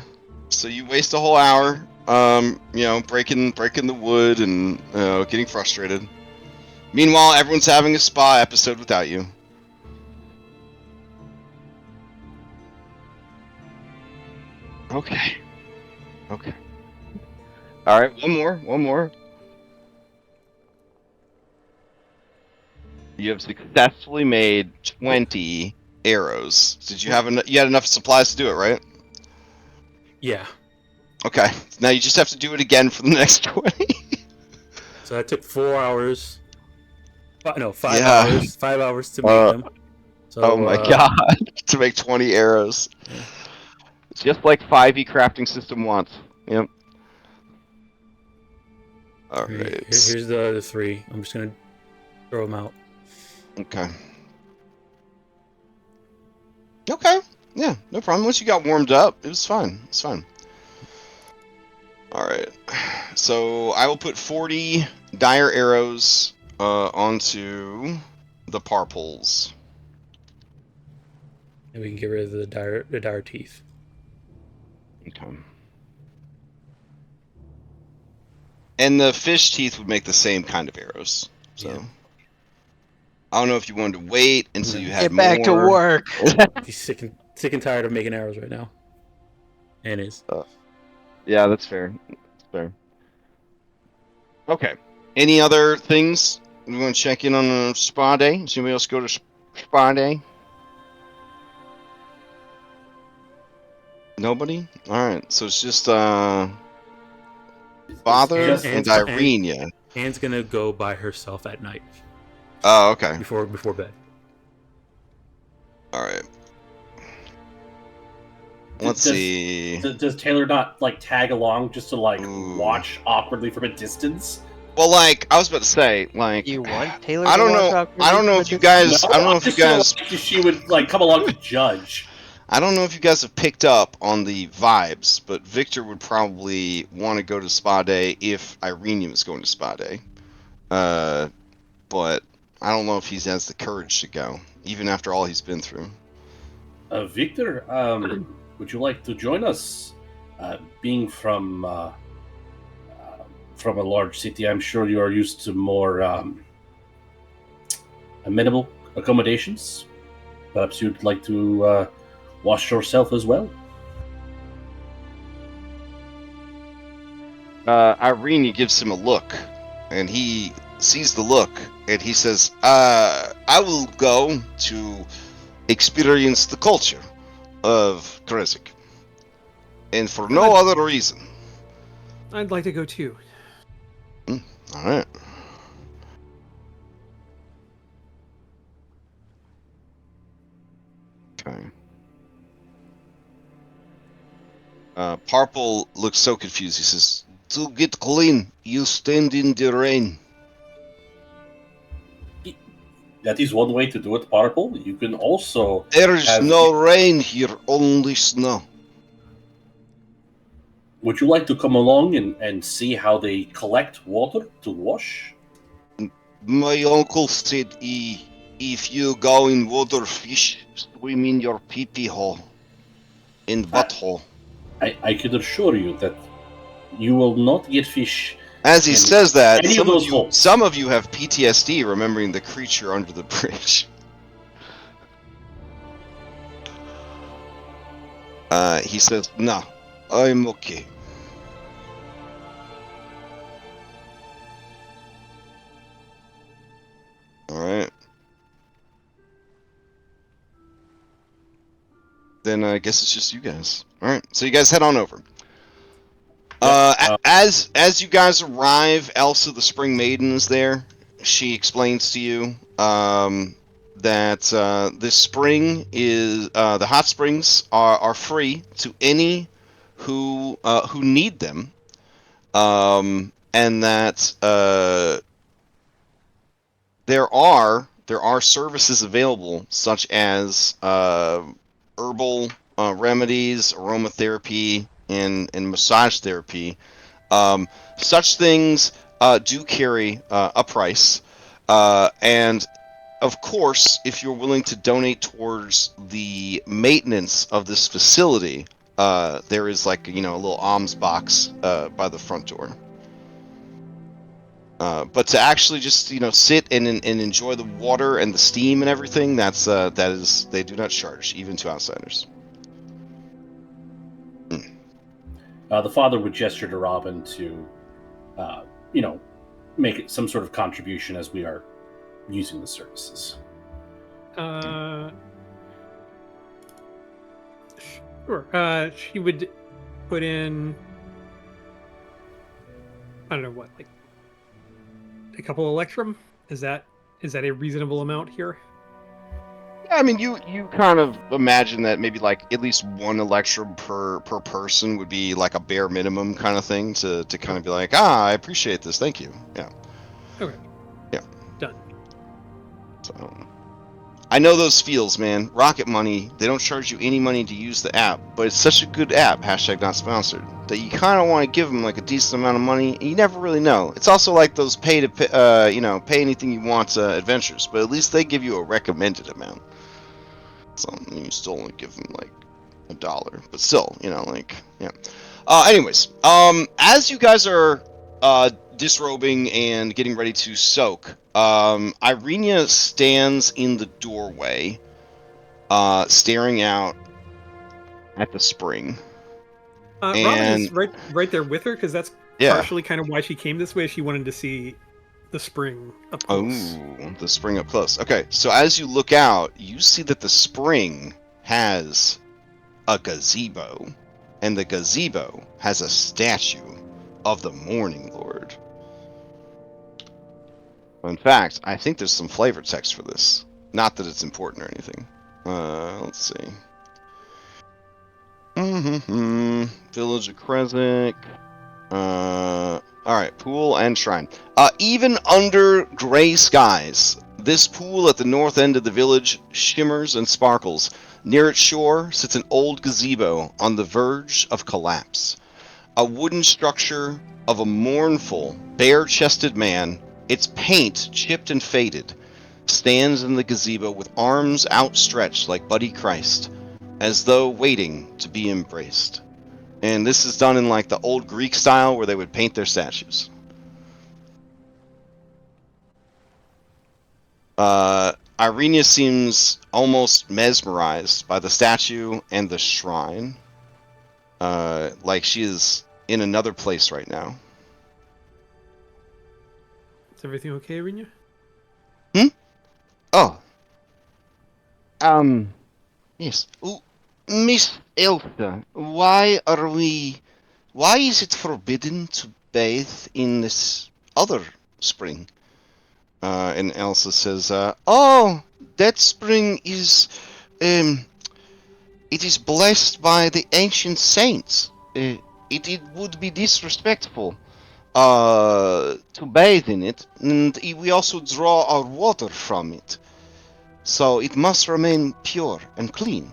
So you waste a whole hour, breaking the wood and getting frustrated. Meanwhile, everyone's having a spa episode without you. Okay. Okay. All right, one more. You have successfully made 20 arrows. Did you have you had enough supplies to do it, right? Yeah. Okay. Now you just have to do it again for the next 20. So that took 4 hours. No, 5 Yeah. hours. 5 hours to make them. So, Oh my god. To make 20 arrows. Yeah. It's just like 5e crafting system wants. Yep. Alright. Here's the other 3. I'm just gonna throw them out. Okay. Okay. Yeah, no problem. Once you got warmed up, it was fine. It's fine. Alright. So I will put 40 dire arrows onto the parpoles. And we can get rid of the dire teeth. Okay. And the fish teeth would make the same kind of arrows. So Yeah. I don't know if you wanted to wait until you had Get back to more. work. He's sick and tired of making arrows right now. And is. Yeah, that's fair. That's fair. Okay. Any other things? We want to check in on a spa day? Does anybody else go to spa day? Nobody? Alright, so it's just Father and Irene. Yeah. Anne's gonna go by herself at night. Oh, okay. Before bed. Alright. Let's see. Does Taylor not like tag along just to like watch awkwardly from a distance? Well, like I was about to say, like You want Taylor? I don't know. I don't know if you guys. I don't know if you guys. She would like come along to judge. I don't know if you guys have picked up on the vibes, but Victor would probably want to go to spa day if Irene was going to spa day. But I don't know if he has the courage to go, even after all he's been through. Victor, would you like to join us? Being from a large city, I'm sure you are used to more amenable accommodations. Perhaps you'd like to wash yourself as well. Irene gives him a look, and he sees the look, and he says, I will go to experience the culture of Krezik. And for no other reason. I'd like to go too. Alright. Okay. Parpol looks so confused. He says, to get clean, you stand in the rain. That is one way to do it, Purple. You can also... There is no rain here, only snow. Would you like to come along and see how they collect water to wash? My uncle said if you go in water, fish swim in your pee-pee hole. In butthole. I can assure you that you will not get fish. As he says that, holes. some of you have PTSD remembering the creature under the bridge. He says, no, I'm okay. Alright. Then I guess it's just you guys. Alright, so you guys head on over. As you guys arrive, Elsa the Spring Maiden is there. She explains to you that this spring is the hot springs are free to any who need them, and that there are services available such as herbal remedies, aromatherapy, and massage therapy. Such things do carry a price, and of course, if you're willing to donate towards the maintenance of this facility, there is like a little alms box by the front door. But to actually just sit and enjoy the water and the steam and everything, that is they do not charge even to outsiders. The father would gesture to Robin to, make it some sort of contribution as we are using the services. Sure. She would put in, I don't know what, like a couple electrum. Is that a reasonable amount here? Yeah, I mean, you kind of imagine that maybe like at least one electrum per person would be like a bare minimum kind of thing to kind of be like, I appreciate this, thank you. Yeah. Okay. Yeah. Done. So I know those feels, man. Rocket Money, they don't charge you any money to use the app, but it's such a good app, hashtag not sponsored, that you kind of want to give them like a decent amount of money, and you never really know. It's also like those pay anything you want adventures, but at least they give you a recommended amount. So you still only give them like $1, but still, yeah. Anyways, as you guys are disrobing and getting ready to soak, Irenia stands in the doorway, staring out at the spring. Robin is right there with her, because that's Yeah. partially kind of why she came this way. She wanted to see the spring up close. Oh, the spring up close. Okay, so as you look out, you see that the spring has a gazebo, and the gazebo has a statue of the Morning Lord. In fact, I think there's some flavor text for this. Not that it's important or anything. Let's see. Village of Kresik. Alright, pool and shrine. Even under gray skies, this pool at the north end of the village shimmers and sparkles. Near its shore sits an old gazebo on the verge of collapse. A wooden structure of a mournful, bare-chested man, its paint chipped and faded, stands in the gazebo with arms outstretched like Buddy Christ, as though waiting to be embraced. And this is done in like the old Greek style where they would paint their statues. Irenia seems almost mesmerized by the statue and the shrine. Like she is in another place right now. Is everything okay, Irenia? Oh. Yes. Ooh, Miss Elsa, why is it forbidden to bathe in this other spring? And Elsa says, that spring is, it is blessed by the ancient saints. It would be disrespectful, to bathe in it, and we also draw our water from it. So it must remain pure and clean.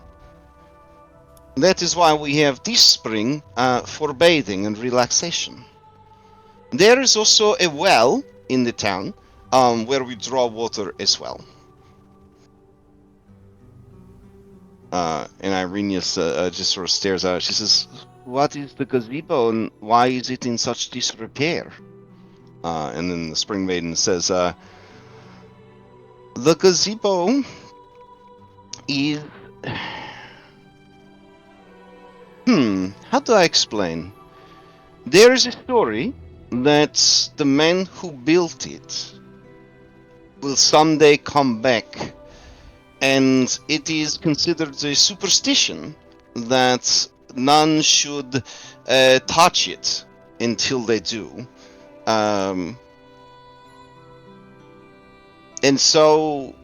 That is why we have this spring for bathing and relaxation. There is also a well in the town where we draw water as well. And Irenius just sort of stares out. She says, what is the gazebo and why is it in such disrepair? And then the Spring Maiden says, the gazebo is... how do I explain? There is a story that the man who built it will someday come back, and it is considered a superstition that none should touch it until they do. And so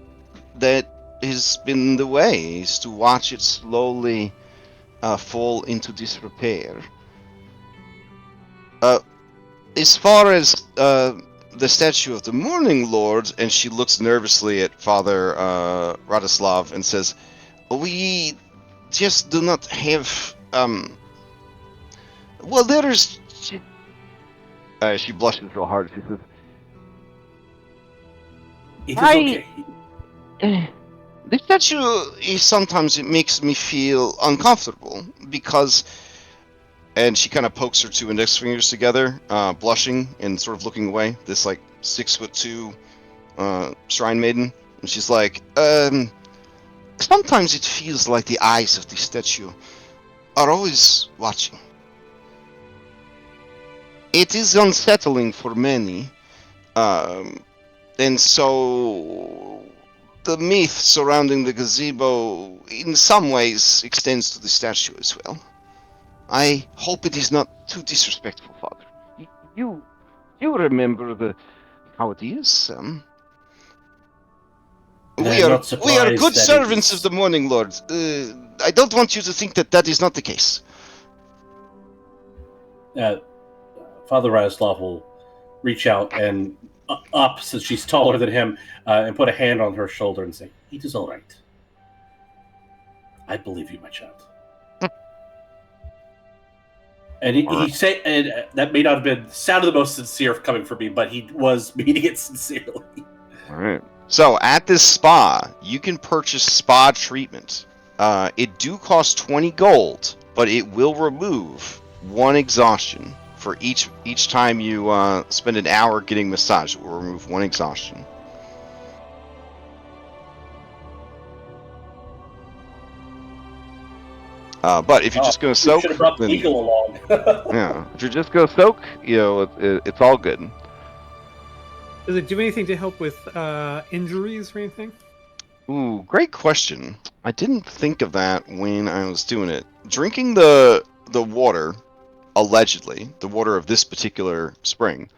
that has been the way, is to watch it slowly fall into disrepair. As far as the statue of the Morning Lord, and she looks nervously at Father Radislav and says, we just do not have, well, there is... she blushes real hard. She says, It is okay. the statue is sometimes, it makes me feel uncomfortable because, and she kind of pokes her two index fingers together, blushing and sort of looking away. This like 6'2" shrine maiden, and she's like, sometimes it feels like the eyes of the statue are always watching. it is unsettling for many. And so the myth surrounding the gazebo in some ways extends to the statue as well. I hope it is not too disrespectful, Father. You remember how it is. We are not surprised good that it servants is- of the Morning Lord. I don't want you to think that is not the case. Father Radoslav will reach out and up, since she's taller than him, and put a hand on her shoulder and say, "It is all right. I believe you, my child." And he say, and that may not have been sounded the most sincere coming from me, but he was meaning it sincerely. All right. So at this spa, you can purchase spa treatment. It do cost 20 gold, but it will remove 1 exhaustion for each time you spend an hour getting massage. It will remove 1 exhaustion. But if you're just going to soak, should have brought the then, eagle along. yeah, if you're just going to soak, it's all good. Does it do anything to help with injuries or anything? Ooh, great question. I didn't think of that when I was doing it. Drinking the water, allegedly, the water of this particular spring,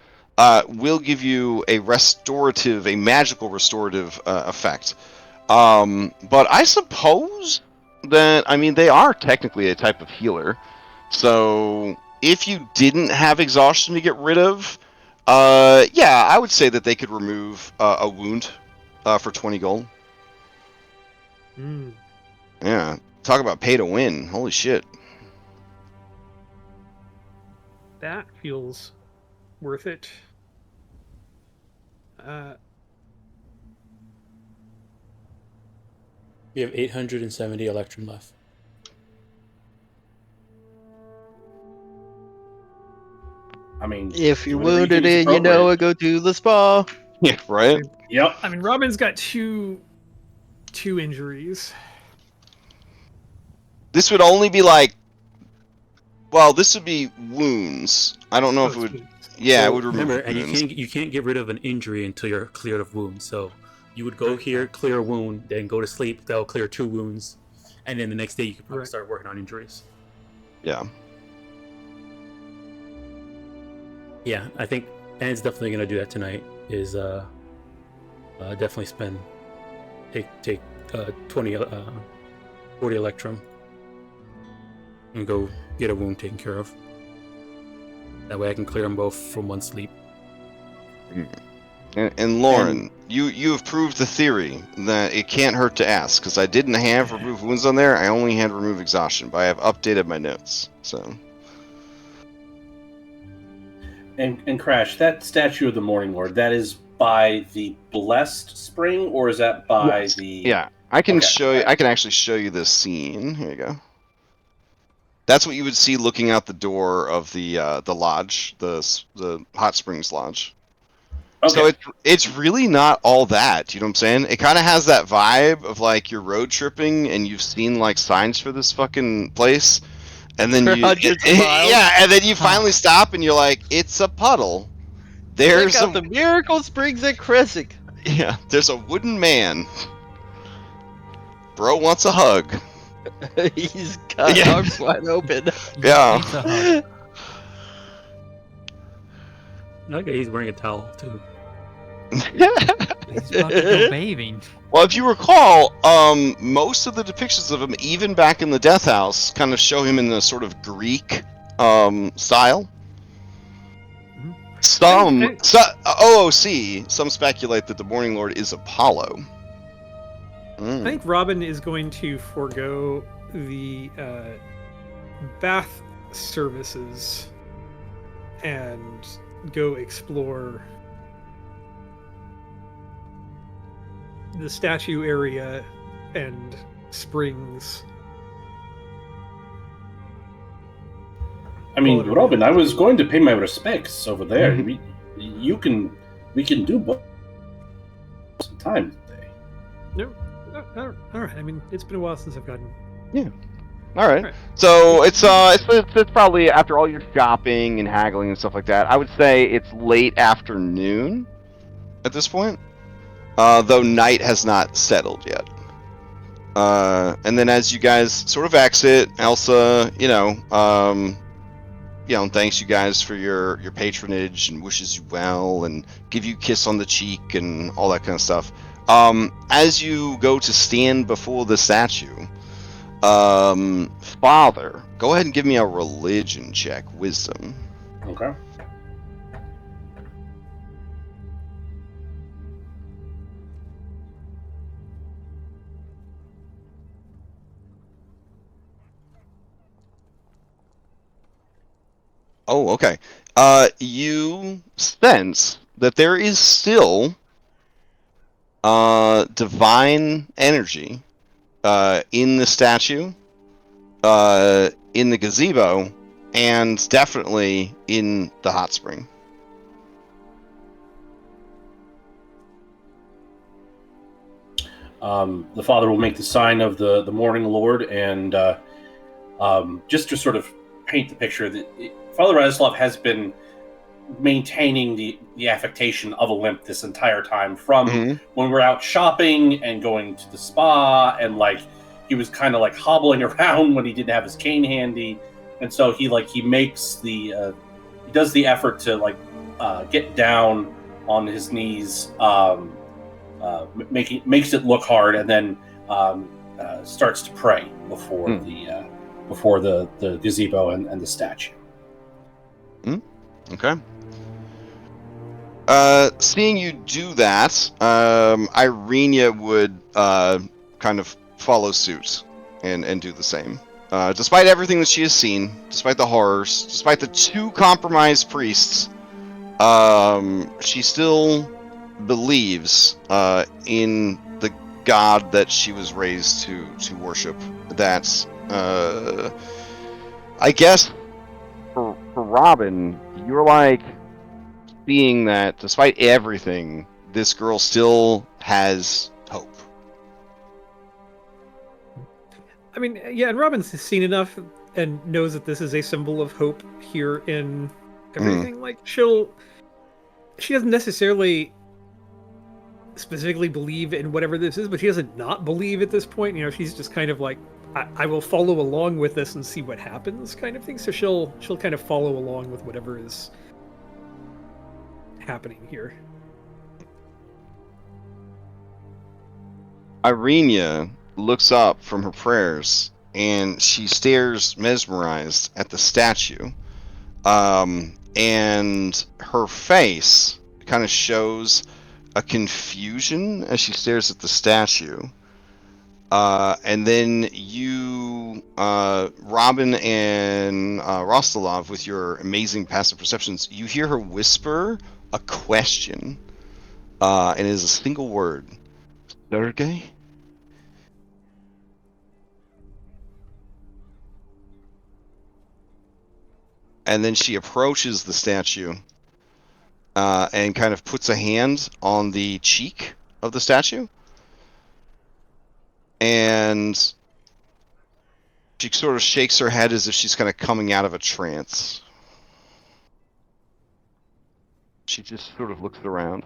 will give you a magical restorative effect. But I suppose that, they are technically a type of healer. So if you didn't have exhaustion to get rid of, yeah, I would say that they could remove a wound for 20 gold. Mm. Yeah, talk about pay to win. Holy shit. That feels worth it. We have 870 electrum left. I mean, If you're whatever wounded think is and you know appropriate. it, go to the spa. Yeah, right? Yep. I mean, Robin's got two injuries. This would only be like... Well, this would be wounds. I don't know if it would... Yeah, So it would remove remember, and wounds. you can't get rid of an injury until you're cleared of wounds. So you would go here, clear a wound, then go to sleep. That'll clear 2 wounds, and then the next day you can probably start working on injuries. Yeah. Yeah, I think Anne's definitely gonna do that tonight. Is definitely take 40 electrum and go get a wound taken care of. That way I can clear them both from 1 sleep. And Lauren, you have proved the theory that it can't hurt to ask, because I didn't have remove wounds on there. I only had remove exhaustion, but I have updated my notes. So. And Crash, that statue of the Morning Lord, that is by the blessed spring, or is that by the? Yeah, I can Okay. show you. I can actually show you this scene. Here you go. That's what you would see looking out the door of the lodge, the Hot Springs Lodge. Okay. So it's really not all that. You know what I'm saying? It kind of has that vibe of like you're road tripping and you've seen like signs for this fucking place, and then For hundreds of miles. yeah, and then you finally stop and you're like, it's a puddle. There's Check out the Miracle Springs at Crescent. yeah, there's a wooden man. Bro wants a hug. He's got Yeah. arms wide open. Yeah. It's a hug. Okay, he's wearing a towel too. He's about to go bathing. Well, if you recall, most of the depictions of him, even back in the Death House, kind of show him in the sort of Greek style. Some OOC, some speculate that the Morning Lord is Apollo. I think Robin is going to forego the bath services and go explore the statue area and springs. I mean, Robin, I was going to pay my respects over there. We can do both sometime today. No, all right. I mean, it's been a while since I've gotten. Yeah. All right. Right. So it's probably after all your shopping and haggling and stuff like that. I would say it's late afternoon at this point, though night has not settled yet. And then as you guys sort of exit, Elsa, thanks you guys for your patronage and wishes you well and give you a kiss on the cheek and all that kind of stuff. As you go to stand before the statue, Father, go ahead and give me a religion check, wisdom. Okay. Oh, okay. You sense that there is still divine energy in the statue, in the gazebo, and definitely in the hot spring. The father will make the sign of the Morning Lord, and just to sort of paint the picture, that Father Razislav has been maintaining the affectation of a limp this entire time, from when we're out shopping and going to the spa, and like he was kind of like hobbling around when he didn't have his cane handy, and so he makes he does the effort to get down on his knees, makes it look hard, and then starts to pray before the gazebo and the statue. Okay. Seeing you do that, Irenia would kind of follow suit and do the same. Despite everything that she has seen, despite the horrors, despite the 2 compromised priests, she still believes in the god that she was raised to worship. That's, I guess, for Robin, you're like seeing that despite everything, this girl still has hope. I mean, yeah, and Robin's seen enough and knows that this is a symbol of hope here in everything. Like, she doesn't necessarily specifically believe in whatever this is, but she doesn't not believe at this point. You know, she's just kind of like, I will follow along with this and see what happens, kind of thing. So she'll kind of follow along with whatever is happening here. Irenia looks up from her prayers and she stares mesmerized at the statue. And her face kind of shows a confusion as she stares at the statue. And then you, Robin and Rostalov, with your amazing passive perceptions, you hear her whisper a question, and it is a single word. Sergei? And then she approaches the statue and kind of puts a hand on the cheek of the statue. And she sort of shakes her head as if she's kind of coming out of a trance. She just sort of looks around.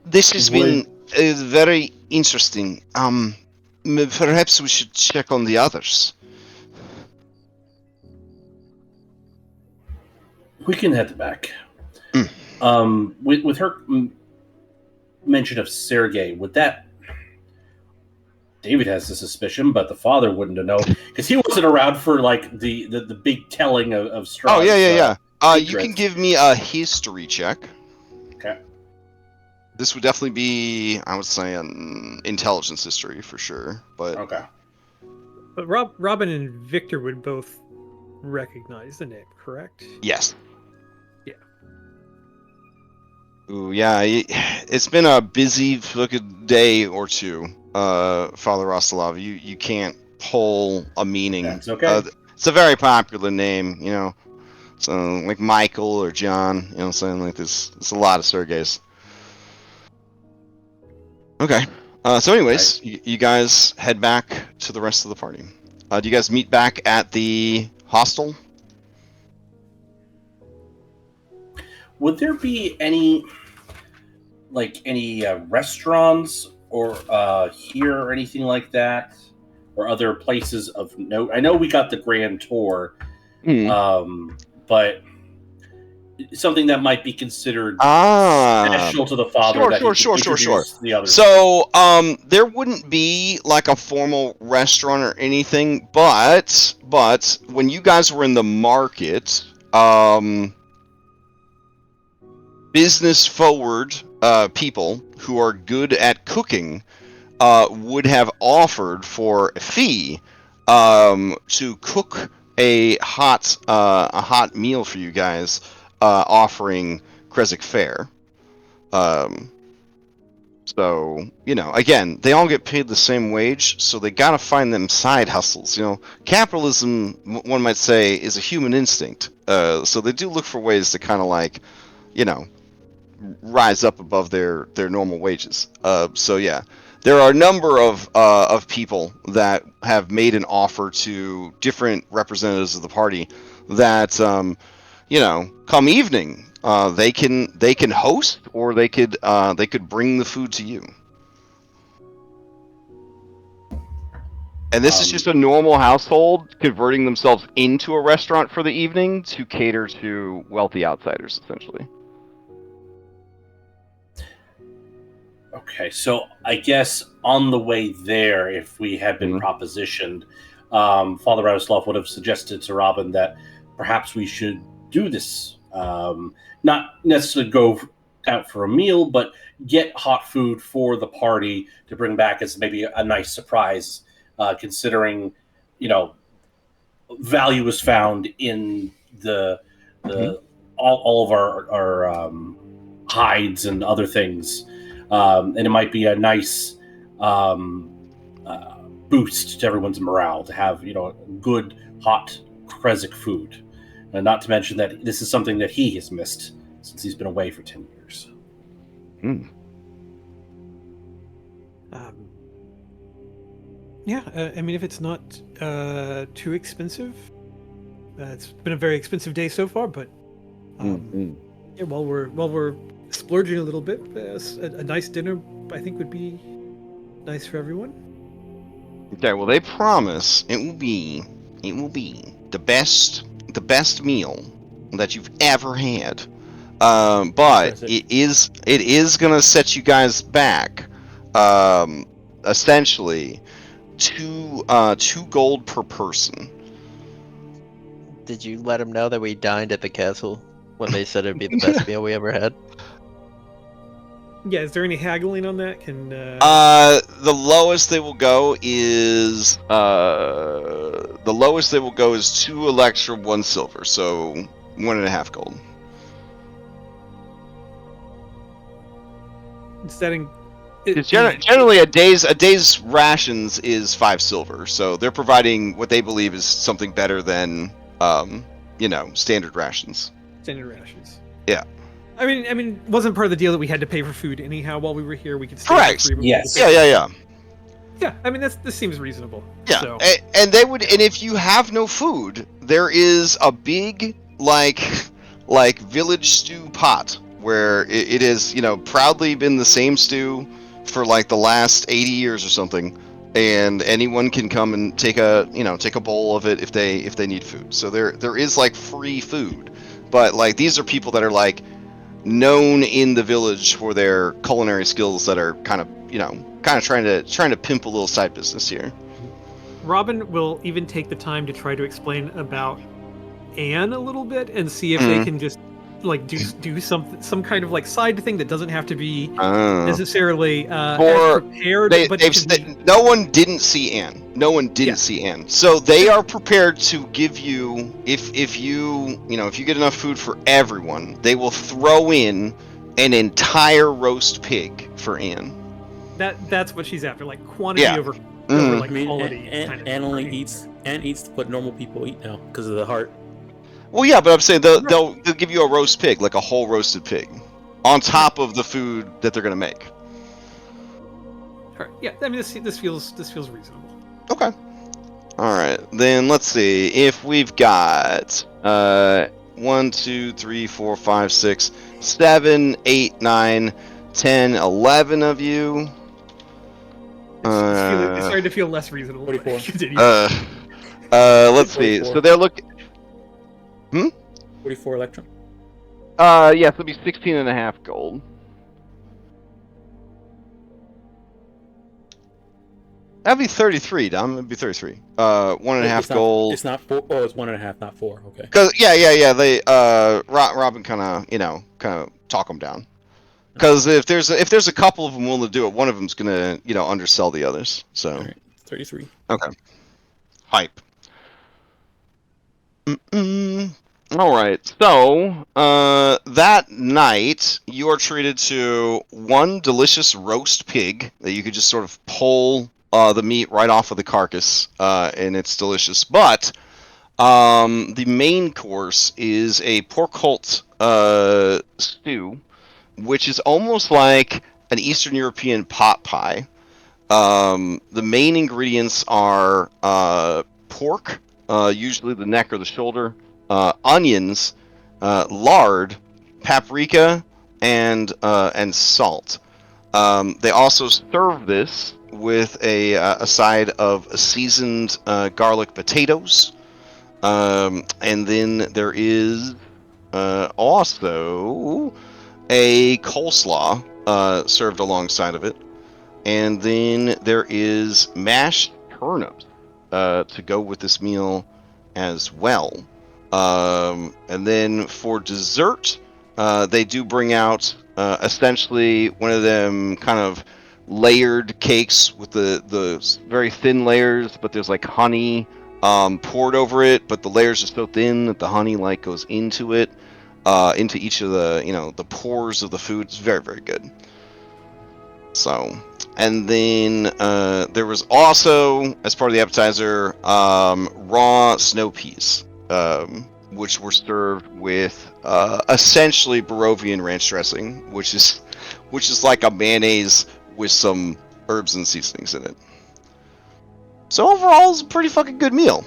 This has been very interesting. Perhaps we should check on the others. We can head back. With her mention of Sergei, would that... David has a suspicion, but the father wouldn't have known, because he wasn't around for like the big telling of Strahd. Oh, yeah. You can give me a history check. Okay. This would definitely be, I would say, an intelligence history for sure. But okay. But Robin and Victor would both recognize the name, correct? Yes. Yeah. Ooh, yeah. It's been a busy fucking day or two, Father Rostalov. You can't pull a meaning. That's okay. It's a very popular name, you know. So like Michael or John, you know what I'm saying? Like there's a lot of Sergeys. Okay. So, anyways, you guys head back to the rest of the party. Do you guys meet back at the hostel? Would there be any restaurants or here or anything like that, or other places of note? I know we got the grand tour, but something that might be considered special to the father. Sure. The others. So, there wouldn't be like a formal restaurant or anything, but when you guys were in the market, business forward people who are good at cooking would have offered for a fee to cook a hot meal for you guys, offering Kresik fare. So, again, they all get paid the same wage, so they gotta find them side hustles. Capitalism, one might say, is a human instinct. So they do look for ways to kind of rise up above their normal wages. So yeah, there are a number of people that have made an offer to different representatives of the party that come evening, they can host, or they could bring the food to you. And this is just a normal household converting themselves into a restaurant for the evening to cater to wealthy outsiders, essentially. Okay, so I guess on the way there, if we had been propositioned, Father Radoslav would have suggested to Robin that perhaps we should do this. Not necessarily go out for a meal, but get hot food for the party to bring back as maybe a nice surprise, considering, value is found in the all of our hides and other things. And it might be a nice boost to everyone's morale to have, good, hot Kresik food. And not to mention that this is something that he has missed since he's been away for 10 years. I mean, if it's not too expensive, it's been a very expensive day so far, but yeah, while we're splurging a little bit, a nice dinner I think would be nice for everyone. Okay, well, they promise it will be the best meal that you've ever had. But it is gonna set you guys back, essentially, two gold per person. Did you let them know that we dined at the castle when they said it'd be the best meal we ever had? Yeah, is there any haggling on that? The lowest they will go is 2 Electra, 1 silver, so 1.5 gold. Generally, a day's rations is 5 silver, so they're providing what they believe is something better than standard rations. Standard rations. Yeah. I mean, wasn't part of the deal that we had to pay for food anyhow while we were here? We could stay Correct. for free. Yes. Yeah. Yeah, I mean, this seems reasonable. Yeah, so. and they would, and if you have no food, there is a big like village stew pot where it is proudly been the same stew for like the last 80 years or something, and anyone can come and take a bowl of it if they need food. So there is like free food, but like these are people that are like known in the village for their culinary skills that are kind of trying to pimp a little side business here. Robin will even take the time to try to explain about Anne a little bit and see if they can just like do some kind of like side thing that doesn't have to be necessarily as prepared. No one didn't see Anne. See Anne. So they are prepared to give you if you get enough food for everyone, they will throw in an entire roast pig for Anne. That's what she's after, like quantity over like quality. Anne only eats what normal people eat now because of the heart. Well, yeah, but I'm saying they'll give you a roast pig, like a whole roasted pig, on top of the food that they're gonna make. All right. Yeah. I mean, this feels reasonable. Okay. All right. Then let's see if we've got 1, 2, 3, 4, 5, 6, 7, 8, 9, 10, 11 of you. It's starting to feel less reasonable. but 44. Continue. Let's see. 44. So they're looking. 44 electrum. Yeah, so it'll be 16 and a half gold. That'd be 33, Dom. It'd be 33. 1.5 gold. It's not 4. Oh, it's 1.5, not 4. Okay. Cause yeah. They Robin kind of talk them down. Because if there's a couple of them willing to do it, one of them's gonna undersell the others. So. All right. 33. Okay. Hype. All right. So that night you are treated to one delicious roast pig that you could just sort of pull the meat right off of the carcass, and it's delicious. But the main course is a pork holt stew, which is almost like an Eastern European pot pie. The main ingredients are pork, usually the neck or the shoulder, onions, lard, paprika, and salt. They also serve this with a side of seasoned garlic potatoes, and then there is also a coleslaw served alongside of it, and then there is mashed turnips to go with this meal as well. And then for dessert, they do bring out essentially one of them kind of layered cakes with the very thin layers, but there's like honey poured over it, but the layers are so thin that the honey like goes into it, into each of the the pores of the food. It's very, very good. So, and then there was also, as part of the appetizer, raw snow peas, which were served with essentially Barovian ranch dressing, which is like a mayonnaise with some herbs and seasonings in it. So overall, it's a pretty fucking good meal.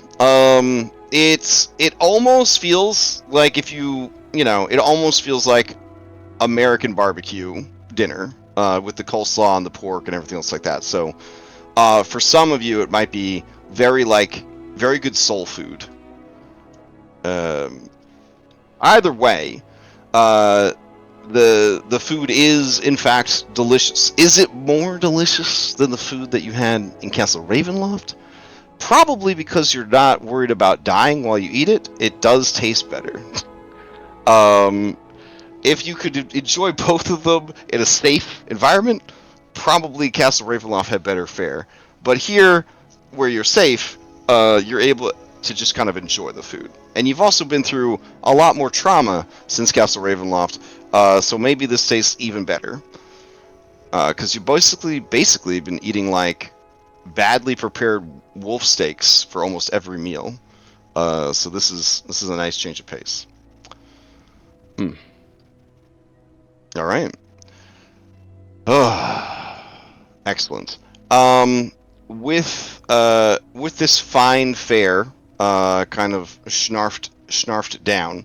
It almost feels like it almost feels like American barbecue dinner. With the coleslaw and the pork and everything else like that. So, for some of you, it might be very good soul food. Either way, the food is in fact delicious. Is it more delicious than the food that you had in Castle Ravenloft? Probably, because you're not worried about dying while you eat it. It does taste better. If you could enjoy both of them in a safe environment, probably Castle Ravenloft had better fare. But here, where you're safe, you're able to just kind of enjoy the food. And you've also been through a lot more trauma since Castle Ravenloft, so maybe this tastes even better. Because you've basically been eating like badly prepared wolf steaks for almost every meal. So this is a nice change of pace. All right. Oh, excellent. With this fine fare, kind of schnarfed down,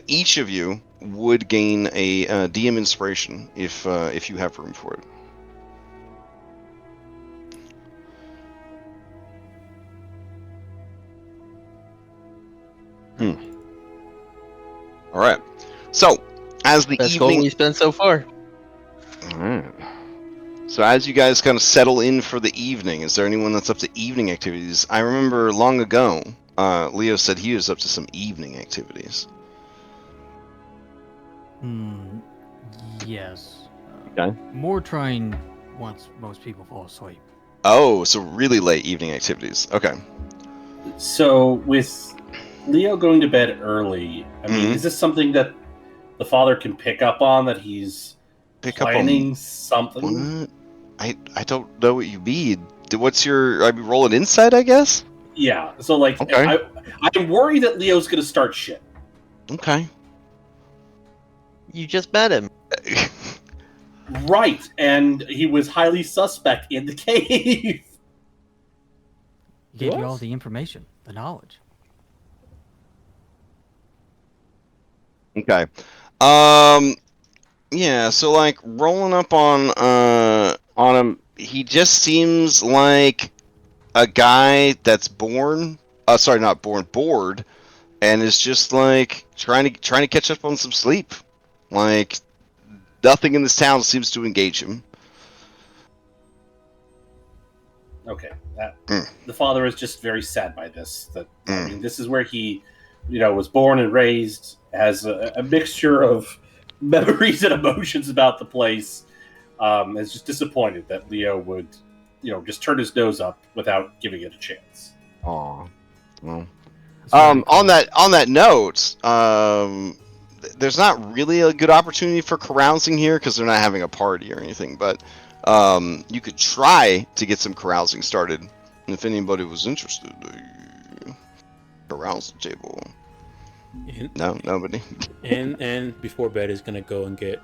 each of you would gain a DM inspiration if you have room for it. All right. So, as the That's evening, what we spent so far. all right. So as you guys kind of settle in for the evening, is there anyone that's up to evening activities? I remember long ago, Leo said he was up to some evening activities. Yes. Okay. More trying once most people fall asleep. Oh, so really late evening activities. Okay. So with Leo going to bed early, I mean, is this something that the father can pick up on, that he's planning something? What? I don't know what you mean. What's your? I mean, roll an insight, I guess. Yeah. So like, Okay. I'm worried that Leo's going to start shit. Okay. You just met him. Right, and he was highly suspect in the cave. He gave you all was? the information, the knowledge. Okay. Yeah, so like rolling up on him, he just seems like a guy that's bored, and is just like trying to catch up on some sleep. Like nothing in this town seems to engage him. Okay, Mm. the father is just very sad by this. I Mm. mean, this is where he, was born and raised, has a mixture of memories and emotions about the place. Is just disappointed that Leo would, just turn his nose up without giving it a chance. Aw. Well. That's what I On call- that note, there's not really a good opportunity for carousing here because they're not having a party or anything. But you could try to get some carousing started, and if anybody was interested, carousal table. And, No, nobody. and before bed is gonna go and get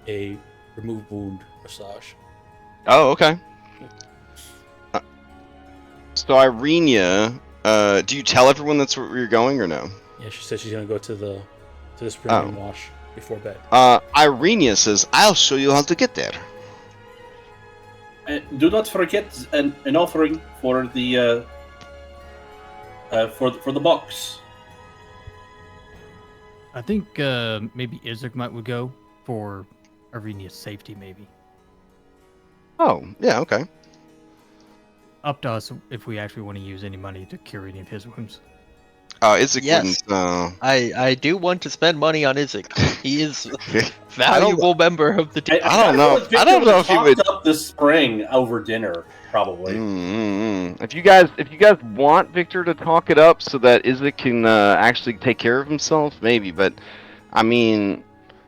a remove wound massage. Oh, okay. So Irenia, do you tell everyone that's where you're going or no? Yeah, she said she's gonna go to the spring Oh. and wash before bed. Irenia says, "I'll show you how to get there." Do not forget an offering for the for the box. I think maybe Isaac would go for Arenia's safety, maybe. Oh, yeah, okay. Up to us if we actually want to use any money to cure any of his wounds. Isaac Yes. wouldn't. I do want to spend money on Isaac. He is a valuable member of the team. I don't know. I don't know if he would. Up the spring over dinner, probably. If you guys want Victor to talk it up so that Isaac can actually take care of himself, maybe. But I mean,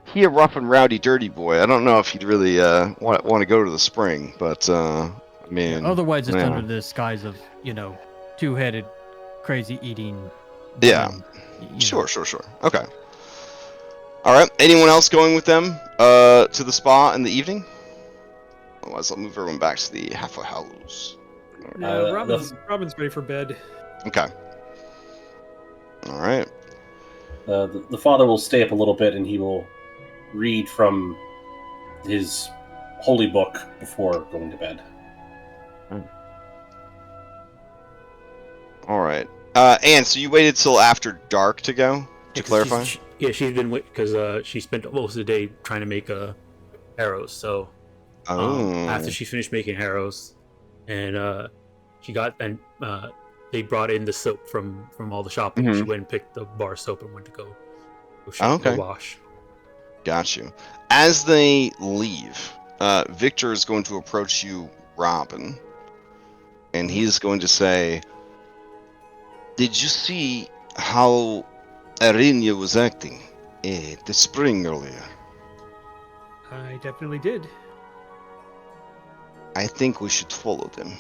he a rough and rowdy, dirty boy. I don't know if he'd really want to go to the spring. But I mean, Otherwise, it's yeah. under the disguise of two-headed, crazy eating. Yeah. demon, Sure. Okay. All right. Anyone else going with them to the spa in the evening? Otherwise, I'll move everyone back to the half house. No, Robin's ready for bed. Okay. All right. The father will stay up a little bit and he will read from his holy book before going to bed. All right. Anne, so you waited till after dark to go? To clarify? She's been because she spent most of the day trying to make arrows. So after she finished making arrows, and they brought in the soap from all the shopping. Mhm. She went and picked the bar of soap and went to go Okay. wash. Got you. As they leave, Victor is going to approach you, Robin, and he's going to say, "Did you see how Arinia was acting at the spring earlier? I definitely did. I think we should follow them."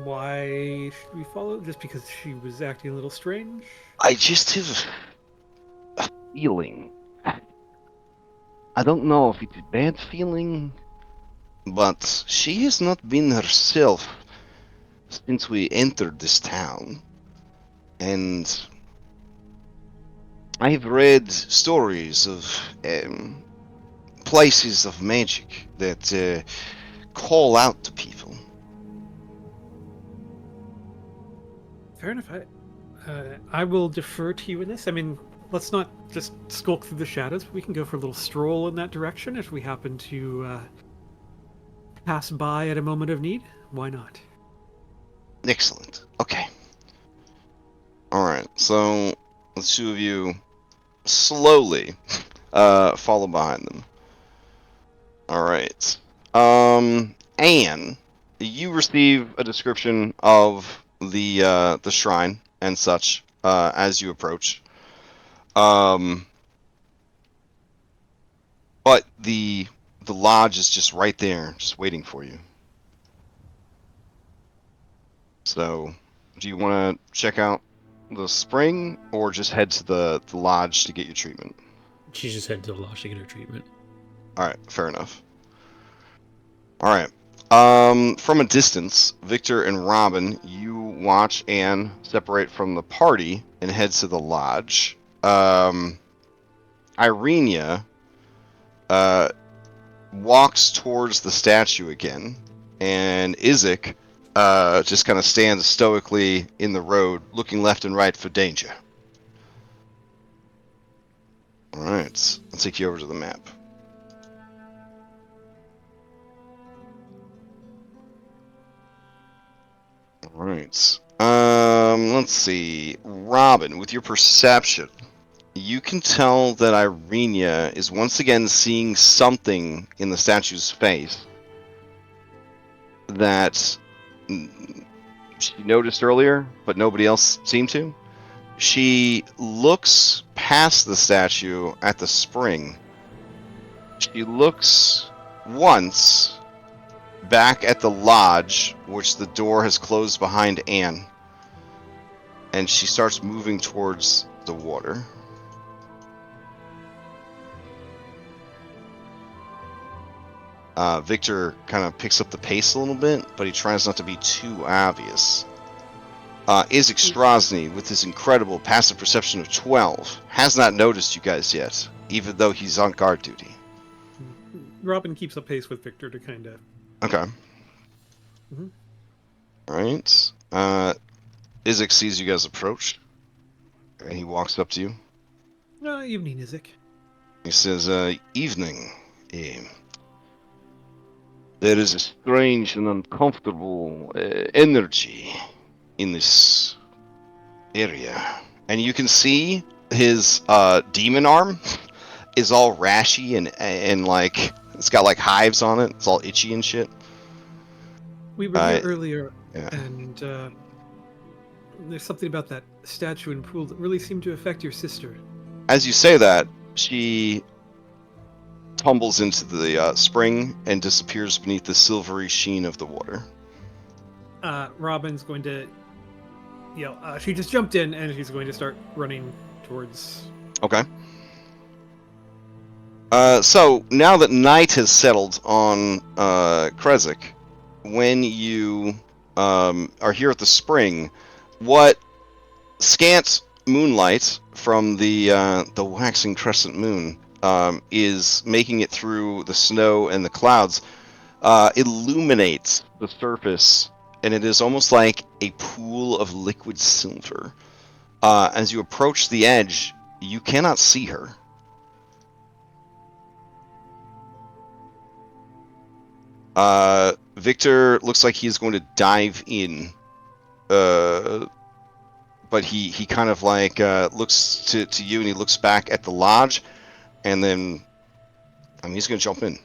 Why should we follow? Just because she was acting a little strange? I just have a feeling. I don't know if it's a bad feeling, but she has not been herself since we entered this town. And I've read stories of places of magic that call out to people. Fair enough. I will defer to you in this. I mean, let's not just skulk through the shadows. We can go for a little stroll in that direction if we happen to pass by at a moment of need. Why not? Excellent. Okay. Alright, so the two of you slowly follow behind them. Alright. Anne, you receive a description of the shrine and such as you approach. But the lodge is just right there, just waiting for you. So, do you want to check out the spring, or just head to the lodge to get your treatment? She's just heading to the lodge to get her treatment. All right, fair enough. All right. From a distance, Victor and Robin, you watch Anne separate from the party and head to the lodge. Irenia walks towards the statue again, and Isaac just kind of stands stoically in the road, looking left and right for danger. All right, I'll take you over to the map. All right. Let's see. Robin, with your perception, you can tell that Irenia is once again seeing something in the statue's face that she noticed earlier, but nobody else seemed to. She looks past the statue at the spring. She looks once back at the lodge, which the door has closed behind Anne, and she starts moving towards the water. Victor kind of picks up the pace a little bit, but he tries not to be too obvious. Isaac Strahd, with his incredible passive perception of 12, has not noticed you guys yet, even though he's on guard duty. Robin keeps up pace with Victor to kind of... Okay. Mhm. Alright. Isaac sees you guys approach, and he walks up to you. Evening, Isaac. He says, evening. There is a strange and uncomfortable energy in this area. And you can see his demon arm is all rashy and like, it's got like hives on it. It's all itchy and shit. We were here earlier, yeah. and there's something about that statue and pool that really seemed to affect your sister. As you say that, she tumbles into the spring and disappears beneath the silvery sheen of the water. Robin's going to yell. She just jumped in, and she's going to start running towards... Okay. So, now that night has settled on Krezik, when you are here at the spring, what scant moonlight from the waxing crescent moon is making it through the snow and the clouds illuminates the surface, and it is almost like a pool of liquid silver. As you approach the edge, you cannot see her. Victor looks like he's going to dive in, but he kind of like looks to you, and he looks back at the lodge, and then he's going to jump in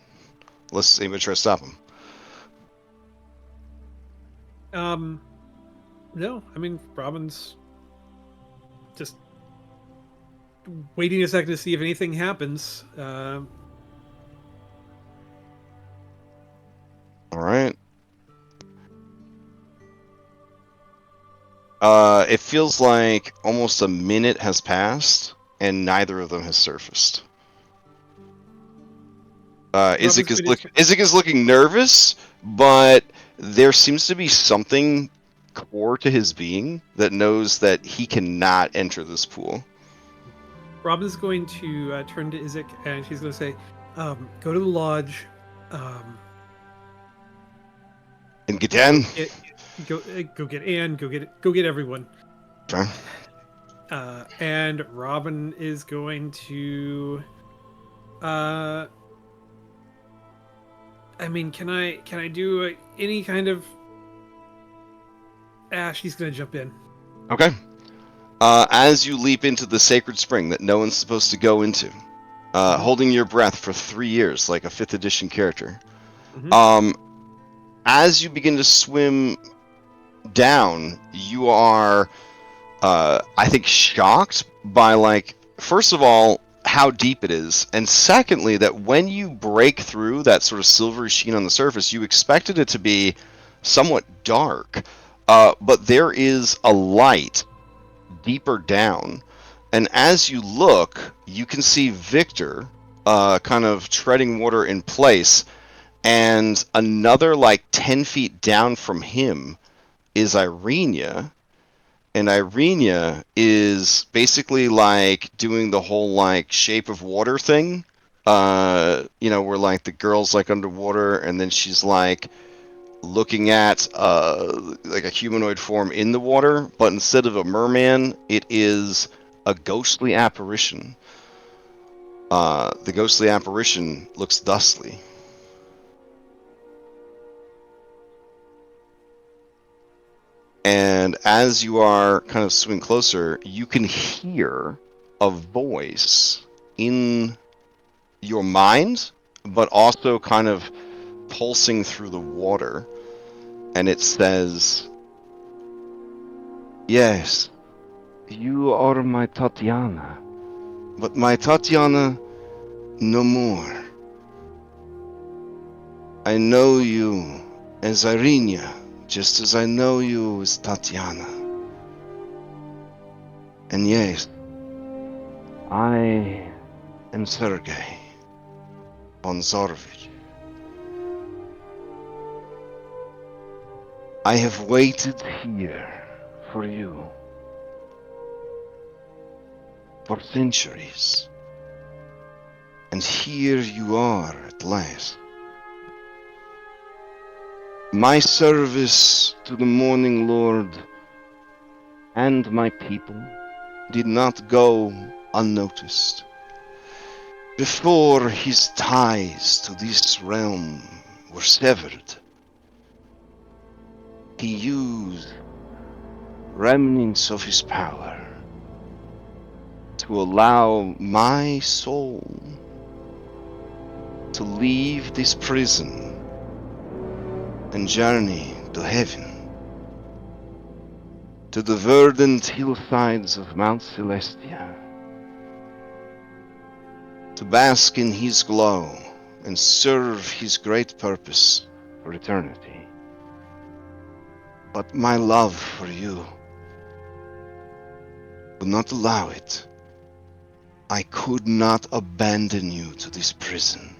unless anybody tries to stop him. No, I mean, Robin's just waiting a second to see if anything happens. All right. It feels like almost a minute has passed, and neither of them has surfaced. Isaac is looking nervous, but there seems to be something core to his being that knows that he cannot enter this pool. Robin's going to turn to Isaac, and she's going to say, go to the lodge. And get Anne. Go get Anne. Go get everyone. Okay. And Robin is going to. I mean, can I do any kind of? She's gonna jump in. Okay. As you leap into the sacred spring that no one's supposed to go into, holding your breath for 3 years like a 5th edition character. Mm-hmm. As you begin to swim down, you are, I think, shocked by, like, first of all, how deep it is, and secondly, that when you break through that sort of silvery sheen on the surface, you expected it to be somewhat dark. but there is a light deeper down, and as you look, you can see Victor kind of treading water in place, and another like 10 feet down from him is Irenia, and Irenia is basically like doing the whole like shape of water thing, where like the girl's like underwater, and then she's like looking at like a humanoid form in the water, but instead of a merman, it is a ghostly apparition. The ghostly apparition looks thusly. And as you are kind of swimming closer, you can hear a voice in your mind, but also kind of pulsing through the water. And it says, "Yes, you are my Tatiana, but my Tatiana no more. I know you as Irenia, just as I know you as Tatiana. And yes, I am Sergei von Zorovich. I have waited here for you for centuries, and here you are at last. My service to the Morning Lord and my people did not go unnoticed. Before his ties to this realm were severed, he used remnants of his power to allow my soul to leave this prison and journey to heaven, to the verdant hillsides of Mount Celestia, to bask in his glow and serve his great purpose for eternity. But my love for you would not allow it. I could not abandon you to this prison.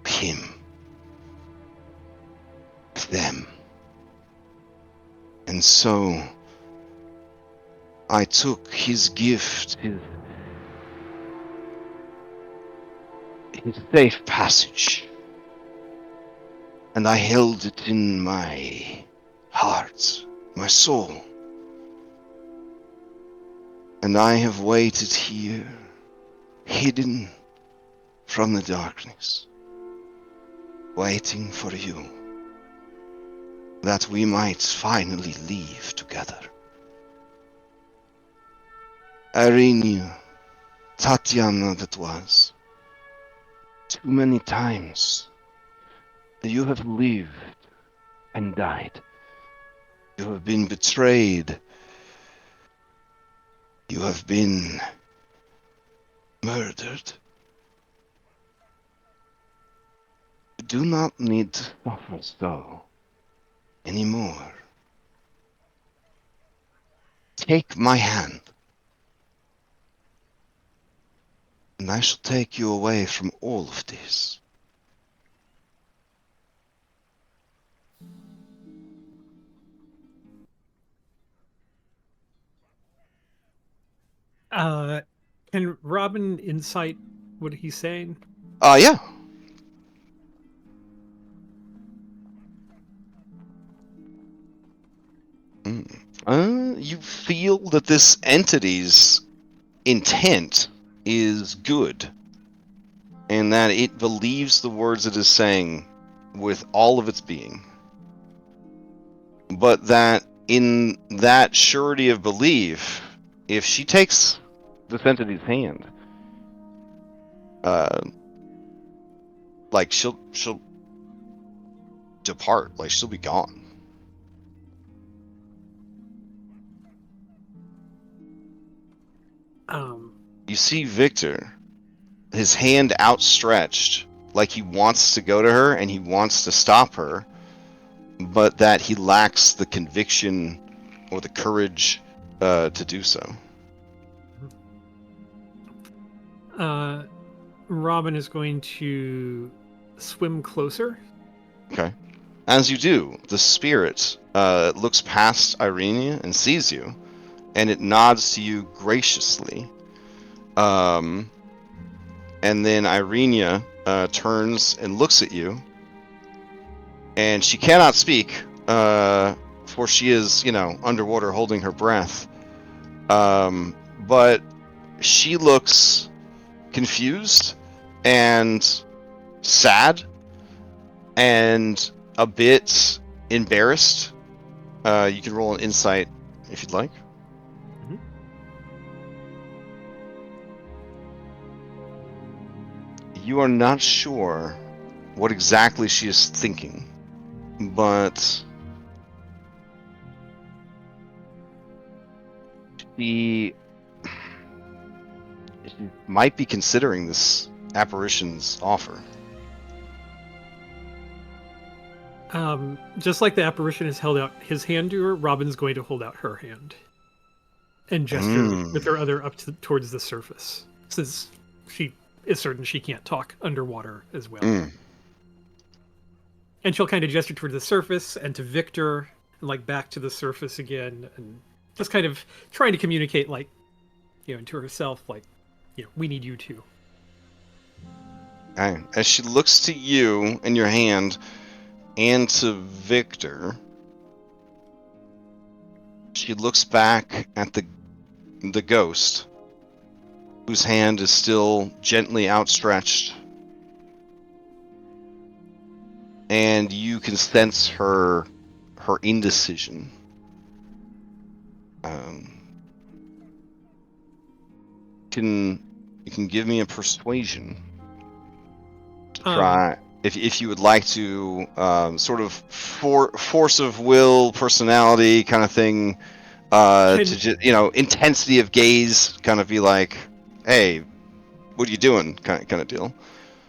Him. Them. And so I took his gift, his safe passage, and I held it in my heart, my soul. And I have waited here, hidden from the darkness, waiting for you, that we might finally leave together. Irenia, Tatiana that was, too many times you have lived and died. You have been betrayed. You have been murdered. You do not need to suffer so anymore. Take my hand, and I shall take you away from all of this. Can Robin insight what he's saying? Yeah. You feel that this entity's intent is good, and that it believes the words it is saying with all of its being. But that in that surety of belief, if she takes this entity's hand, like she'll depart, like she'll be gone. You see Victor, his hand outstretched, like he wants to go to her and he wants to stop her, but that he lacks the conviction or the courage to do so. Robin is going to swim closer. Okay. As you do, the spirit looks past Irenia and sees you, and it nods to you graciously. And then Irenia turns and looks at you, and she cannot speak, for she is, underwater holding her breath. But she looks confused and sad and a bit embarrassed. You can roll an insight if you'd like. Mhm. You are not sure what exactly she is thinking, but she might be considering this apparition's offer. Just like the apparition has held out his hand to her, Robin's going to hold out her hand and gesture with her other up towards the surface, since she is certain she can't talk underwater as well. And she'll kind of gesture toward the surface and to Victor, and like back to the surface again, and just kind of trying to communicate, like, to herself, like, we need you too. Okay. As she looks to you and your hand and to Victor, she looks back at the ghost, whose hand is still gently outstretched, and you can sense her indecision. You can give me a persuasion to try, if you would like to, sort of force of will, personality kind of thing, to just, intensity of gaze, kind of be like, hey, what are you doing, kind of deal.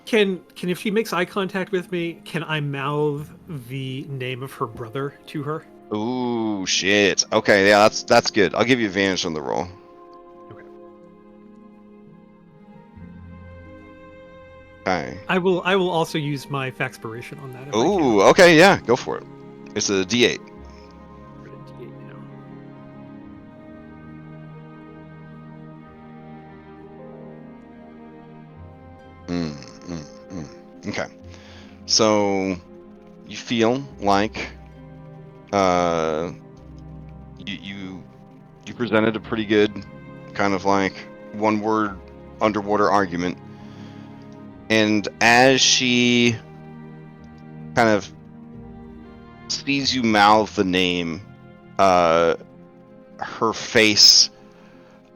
Can if she makes eye contact with me, can I mouth the name of her brother to her? Ooh, shit. Okay, yeah, that's good. I'll give you advantage on the roll. Okay. Okay. I will also use my Faxpiration on that. If Ooh, I okay, yeah, go for it. It's a D8. can. For the D8 now. Okay. So you feel like you presented a pretty good kind of like one word underwater argument, and as she kind of sees you mouth the name, her face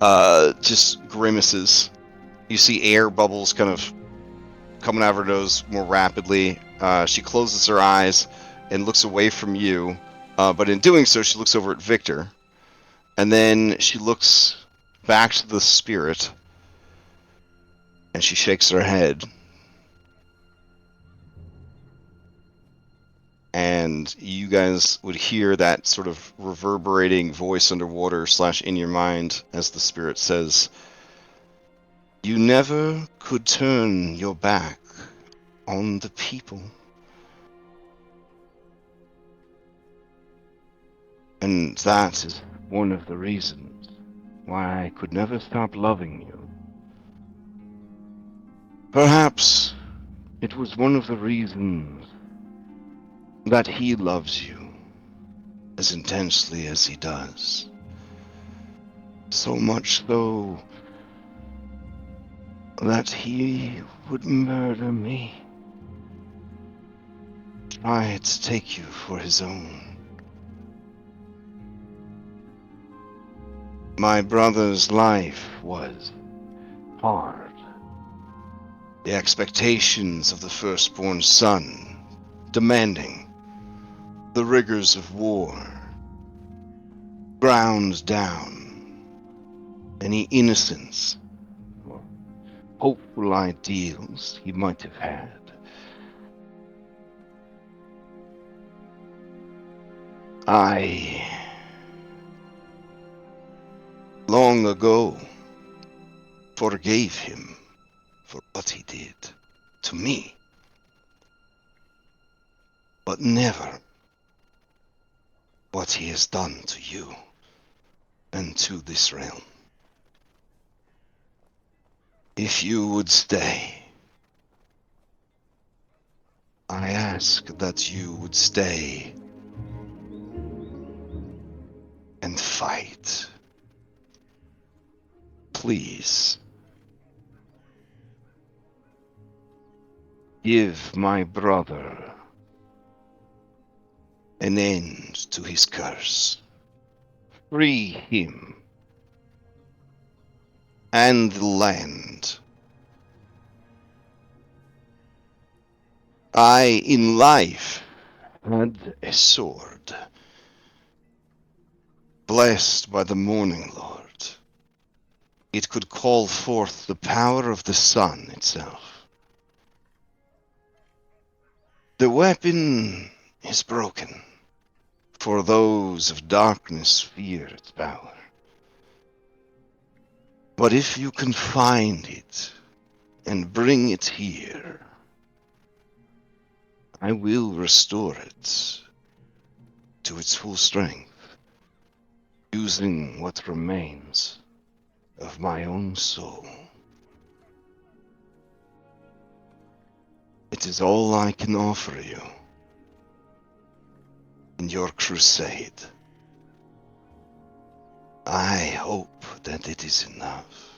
just grimaces. You see air bubbles kind of coming out of her nose more rapidly. She closes her eyes and looks away from you, but in doing so, she looks over at Victor, and then she looks back to the spirit, and she shakes her head. And you guys would hear that sort of reverberating voice underwater / in your mind as the spirit says, "You never could turn your back on the people. And that is one of the reasons why I could never stop loving you. Perhaps it was one of the reasons that he loves you as intensely as he does. So much so that he would murder me. Try to take you for his own. My brother's life was hard. The expectations of the firstborn son, demanding. The rigors of war, ground down. Any innocence or hopeful ideals he might have had. I long ago forgave him for what he did to me, but never what he has done to you and to this realm. If you would stay, I ask that you would stay and fight. Please. Give my brother an end to his curse. Free him and the land. I, in life, had a sword, blessed by the Morning Lord. It could call forth the power of the sun itself. The weapon is broken, for those of darkness fear its power. But if you can find it and bring it here, I will restore it to its full strength, using what remains of my own soul. It is all I can offer you in your crusade. I hope that it is enough.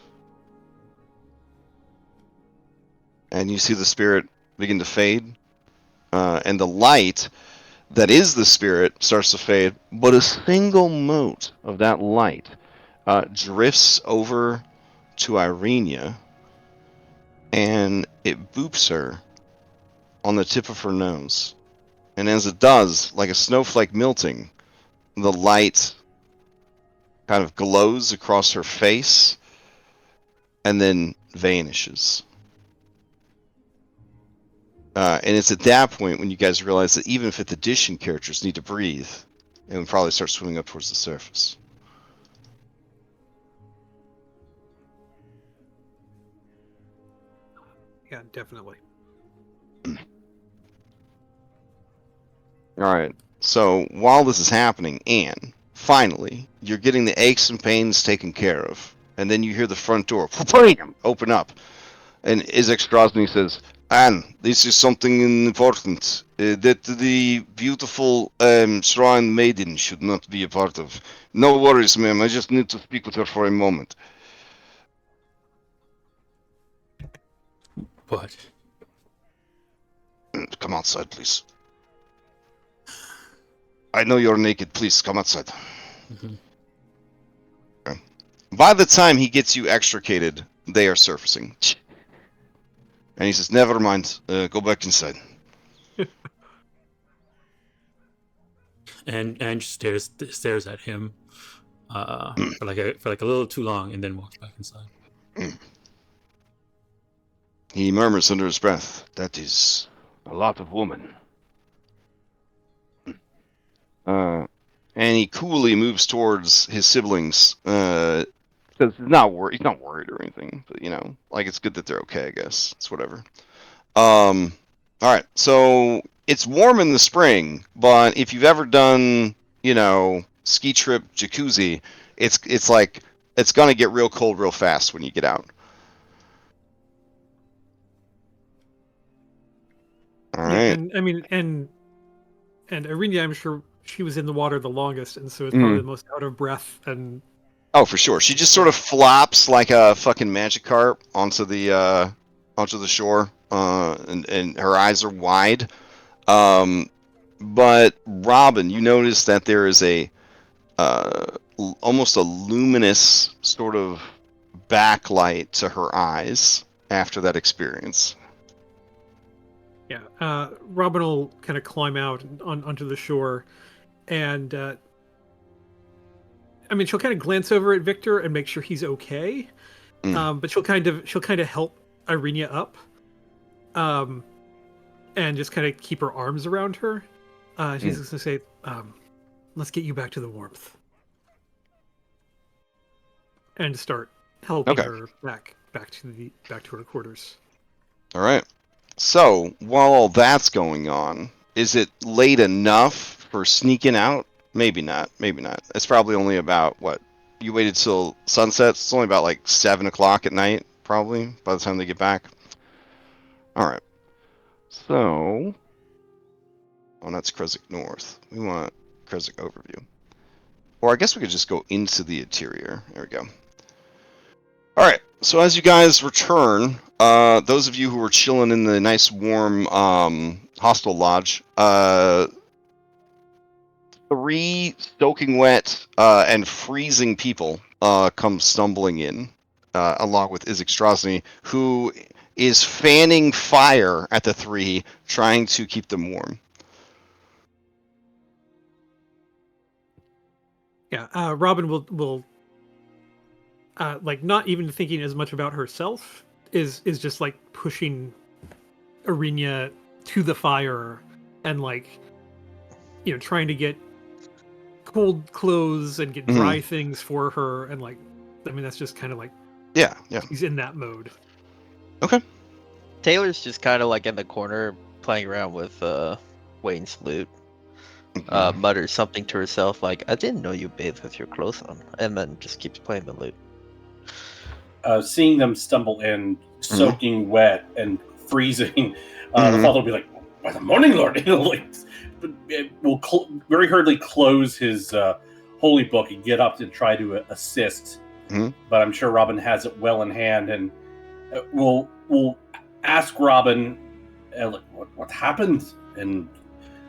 And you see the spirit begin to fade, and the light that is the spirit starts to fade, but a single mote of that light drifts over to Irenia, and it boops her on the tip of her nose. And as it does, like a snowflake melting, the light kind of glows across her face and then vanishes. And it's at that point when you guys realize that even 5th edition characters need to breathe and probably start swimming up towards the surface. Yeah, definitely. Alright, so while this is happening, Anne, finally, you're getting the aches and pains taken care of. And then you hear the front door open up. And Izek Strasny says, Anne, this is something important that the beautiful shrine maiden should not be a part of. No worries, ma'am. I just need to speak with her for a moment. What? Come outside, please. I know you're naked. Please, come outside. Mm-hmm. Okay. By the time he gets you extricated, they are surfacing. And he says, never mind. Go back inside. And stares at him for like a little too long, and then walks back inside. He murmurs under his breath, that is a lot of woman. And he coolly moves towards his siblings. Because he's not worried or anything. But, you know, like, it's good that they're okay, I guess. It's whatever. Alright, so it's warm in the spring, but if you've ever done, you know, ski trip jacuzzi, it's like, it's gonna get real cold real fast when you get out. Alright. Yeah, and I mean, and Irina, I'm sure she was in the water the longest, and so it's probably the most out of breath. And oh, for sure, she just sort of flops like a fucking Magikarp onto the shore, and her eyes are wide. But Robin, you notice that there is a almost a luminous sort of backlight to her eyes after that experience. yeah, Robin will kind of climb out onto the shore, and I mean, she'll kind of glance over at Victor and make sure he's okay. But she'll kind of help Irina up, and just kind of keep her arms around her. She's just gonna say, let's get you back to the warmth. And start helping Okay. her back to her quarters. All right. So while all that's going on, is it late enough for sneaking out? Maybe not. Maybe not. It's probably only about what? You waited till sunset. It's only about like 7 o'clock at night, probably by the time they get back. All right. So, oh, that's Kresik North. We want Kresik overview, or I guess we could just go into the interior. There we go. All right. So as you guys return, those of you who were chilling in the nice warm hostel lodge, 3 soaking wet and freezing people come stumbling in, along with Isaac Strasny, who is fanning fire at the 3, trying to keep them warm. Yeah, Robin will like not even thinking as much about herself is just like pushing Arinia to the fire and like trying to get cold clothes and get dry things for her, and like I mean that's just kind of like Yeah. he's in that mode. Okay. Taylor's just kind of like in the corner playing around with Wayne's loot. Mutters something to herself like, "I didn't know you bathed with your clothes on," and then just keeps playing the loot. Seeing them stumble in, soaking wet and freezing, the father will be like, "By the morning, Lord," will very hurriedly close his holy book and get up and try to assist. But I'm sure Robin has it well in hand, and will ask Robin, what happened, and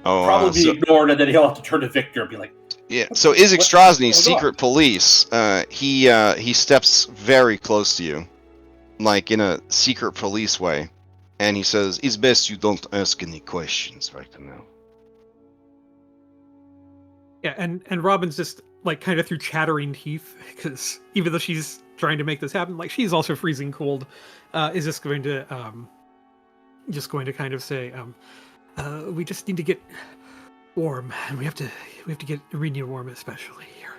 probably be ignored, and then he'll have to turn to Victor and be like, yeah. So Isaac Strasny, secret police, he steps very close to you, like in a secret police way, and he says, "It's best you don't ask any questions right now." Yeah, and Robin's just like kind of through chattering teeth, because even though she's trying to make this happen, like she's also freezing cold, is just going to kind of say, we just need to get warm, and we have to get Arinia warm, especially here.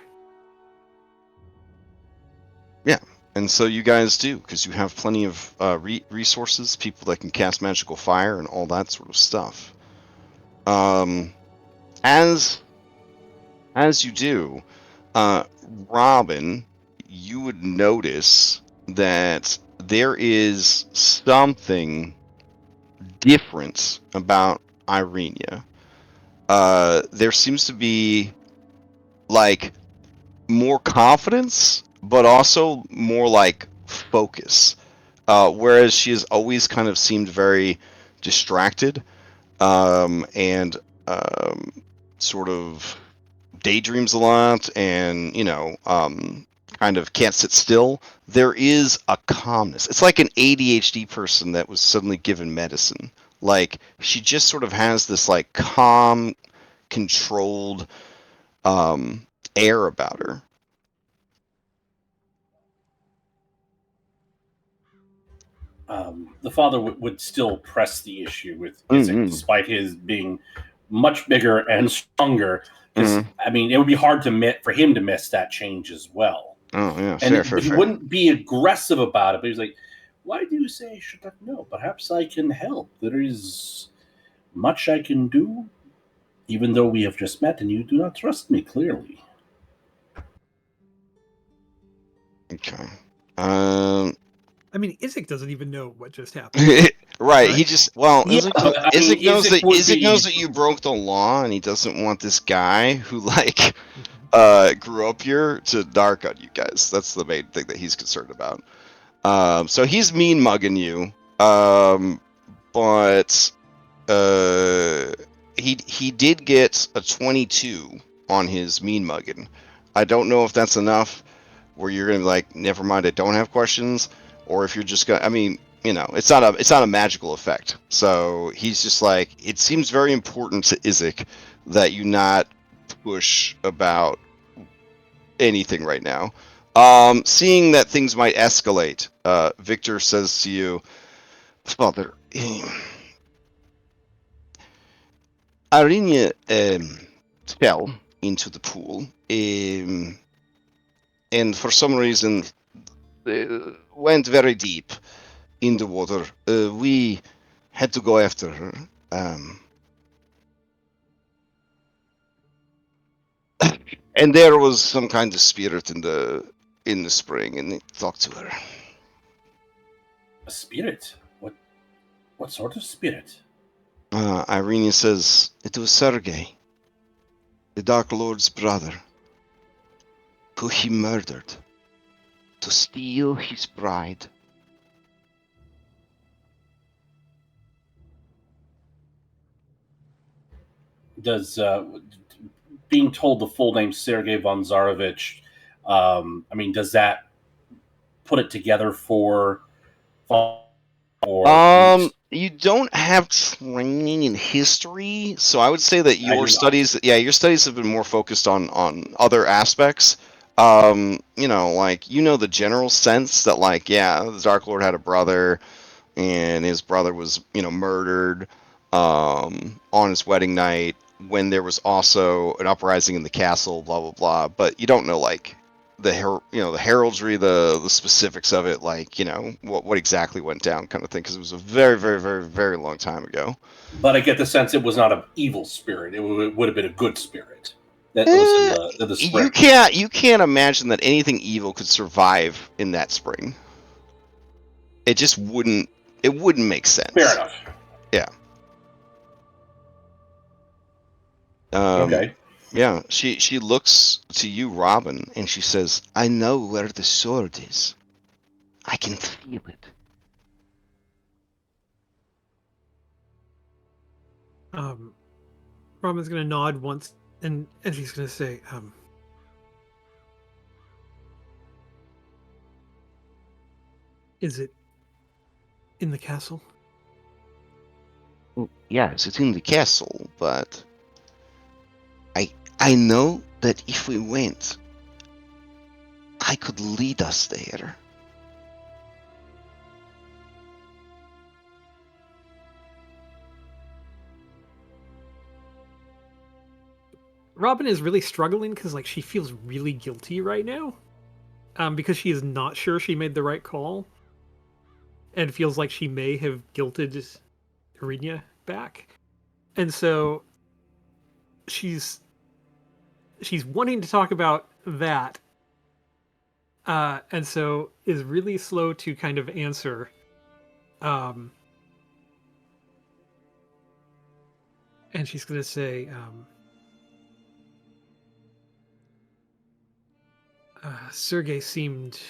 Yeah, and so you guys do, because you have plenty of resources, people that can cast magical fire and all that sort of stuff. As you do, Robin, you would notice that there is something different about Irenia. There seems to be like more confidence, but also more like focus. Whereas she has always kind of seemed very distracted and sort of daydreams a lot, and kind of can't sit still. There is a calmness. It's like an ADHD person that was suddenly given medicine. Like she just sort of has this like calm, controlled air about her. The father would still press the issue with Isaac, despite his being much bigger and stronger. Because I mean, it would be hard for him to miss that change as well. Oh yeah, and fair. He wouldn't be aggressive about it, but he's like, "Why do you say I should not know? Perhaps I can help. There is much I can do, even though we have just met and you do not trust me clearly." Okay. I mean, Isaac doesn't even know what just happened. Right. He just Isaac knows that you broke the law, and he doesn't want this guy who like grew up here to narc on you guys. That's the main thing that he's concerned about. So he's mean mugging you. But he did get a 22 on his mean mugging. I don't know if that's enough where you're gonna be like, never mind, I don't have questions, or if you're just gonna, I mean, it's not a magical effect. So he's just like, it seems very important to Isaac that you not push about anything right now. Seeing that things might escalate, Victor says to you, Father, Arinia fell into the pool. And for some reason, went very deep in the water. We had to go after her. And there was some kind of spirit in the spring, and it talked to her. A spirit? What sort of spirit? Irene says it was Sergei, the Dark Lord's brother, who he murdered to steal his bride. Does being told the full name Sergei von Zarovich, I mean, does that put it together for You don't have training in history, so I would say that I do your not. studies, your studies have been more focused on other aspects. The general sense that the Dark Lord had a brother, and his brother was, murdered on his wedding night when there was also an uprising in the castle, blah blah blah. But you don't know the heraldry, the specifics of it, what exactly went down, kind of thing, because it was a very very very very long time ago. But I get the sense it was not an evil spirit. It would have been a good spirit that was in the spring. You can't imagine that anything evil could survive in that spring. It just wouldn't. It wouldn't make sense. Fair enough. Yeah. Okay. Yeah, she looks to you, Robin, and she says, "I know where the sword is. I can feel it." Robin's gonna nod once, and she's gonna say, "Is it in the castle?" Yes, it's in the castle, but I know that if we went, I could lead us there. Robin is really struggling because she feels really guilty right now, because she is not sure she made the right call, and feels like she may have guilted Irina back, and so she's wanting to talk about that, and so is really slow to kind of answer. And she's gonna say, Sergei seemed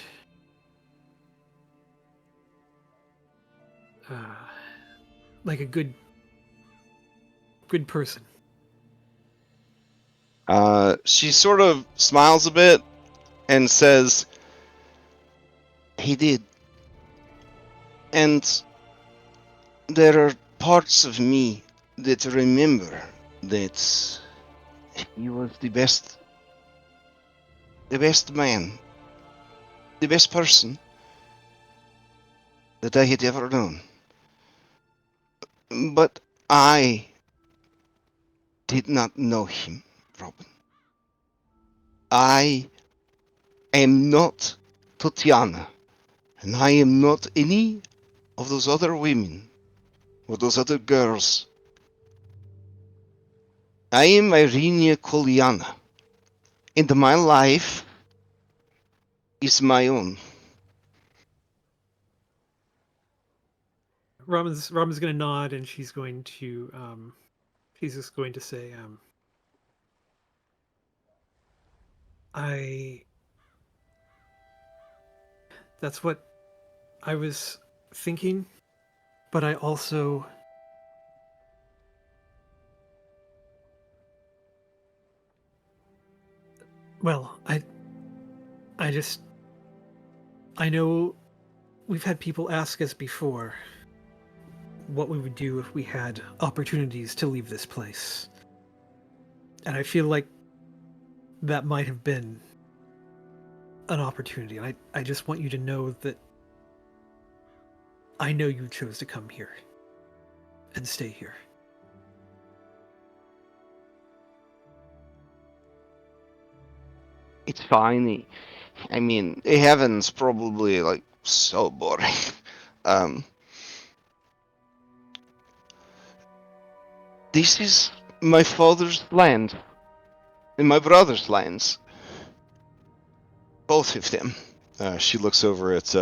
like a good person. She sort of smiles a bit and says, "He did. And there are parts of me that remember that he was the best man, the best person that I had ever known. But I did not know him, Robin. I am not Tatiana, and I am not any of those other women or those other girls. I am Irina Koliana, and my life is my own." Robin's gonna nod, and she's going to she's just going to say, that's what I was thinking, but I also I know we've had people ask us before what we would do if we had opportunities to leave this place. And I feel like that might have been an opportunity. And I just want you to know that I know you chose to come here and stay here. It's fine. I mean, heaven's probably like so boring. Um, this is my father's land and my brother's lands. Both of them. She looks over at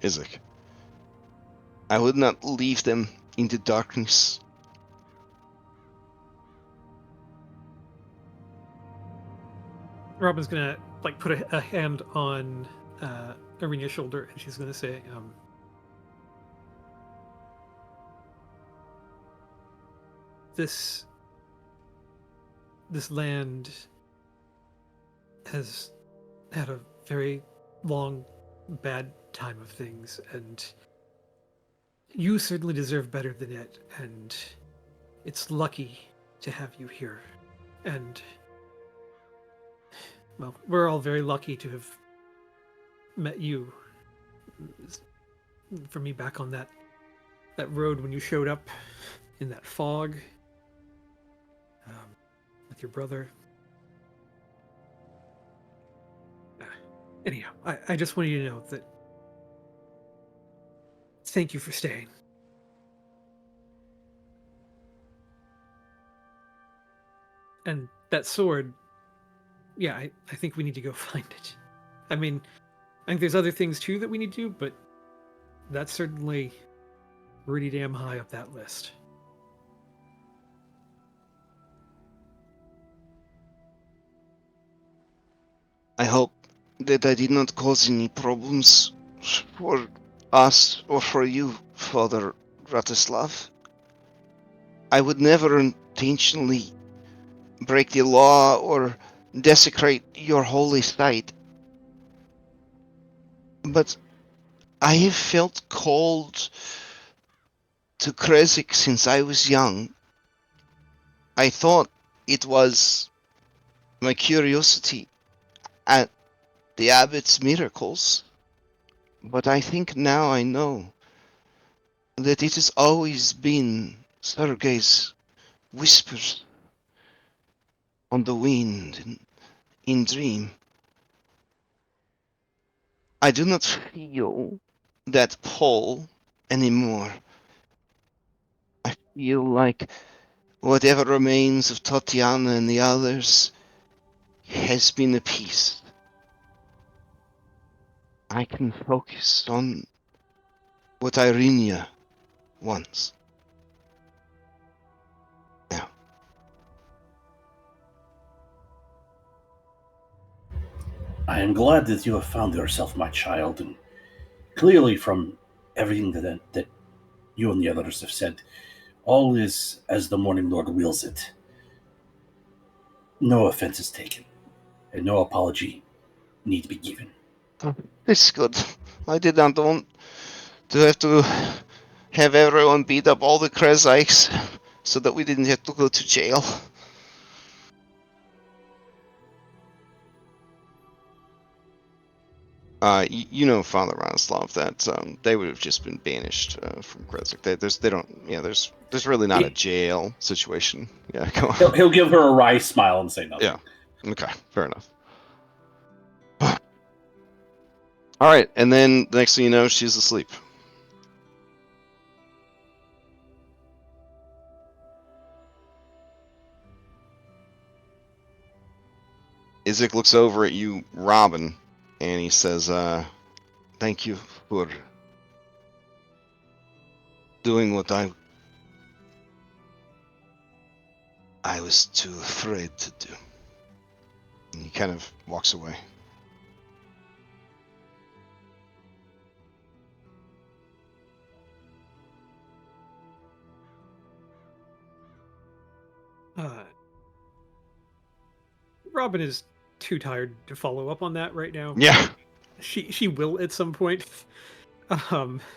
Isaac. I would not leave them in the darkness. Robin's gonna like put a hand on Arena's shoulder, and she's gonna say, "This land has had a very long, bad time of things, and you certainly deserve better than it. And it's lucky to have you here. And well, we're all very lucky to have met you. For me, back on that road when you showed up in that fog with your brother. Anyhow, I just want you to know that thank you for staying. And that sword, yeah, I think we need to go find it. I mean, I think there's other things too that we need to do, but that's certainly pretty damn high up that list. I hope that I did not cause any problems for us or for you, Father Ratislav. I would never intentionally break the law or desecrate your holy site. But I have felt called to Kresik since I was young. I thought it was my curiosity at the abbot's miracles, but I think now I know that it has always been Sergei's whispers on the wind in dream. I do not feel that pull anymore. I feel like whatever remains of Tatiana and the others has been a peace. I can focus on what Irenia wants. Now. I am glad that you have found yourself, my child, and clearly from everything that you and the others have said, all is as the Morning Lord wills it. No offense is taken, and no apology need be given. It's good. I did not want to have everyone beat up all the Krezites so that we didn't have to go to jail. You know, Father Ranislav, that they would have just been banished from Krezik. There's really not a jail situation. Yeah, go on. He'll give her a wry smile and say nothing. Yeah. Okay, fair enough. All right, and then the next thing you know, she's asleep. Isaac looks over at you, Robin, and he says, thank you for doing what I was too afraid to do. And he kind of walks away. Robin is too tired to follow up on that right now. Yeah. She will at some point. But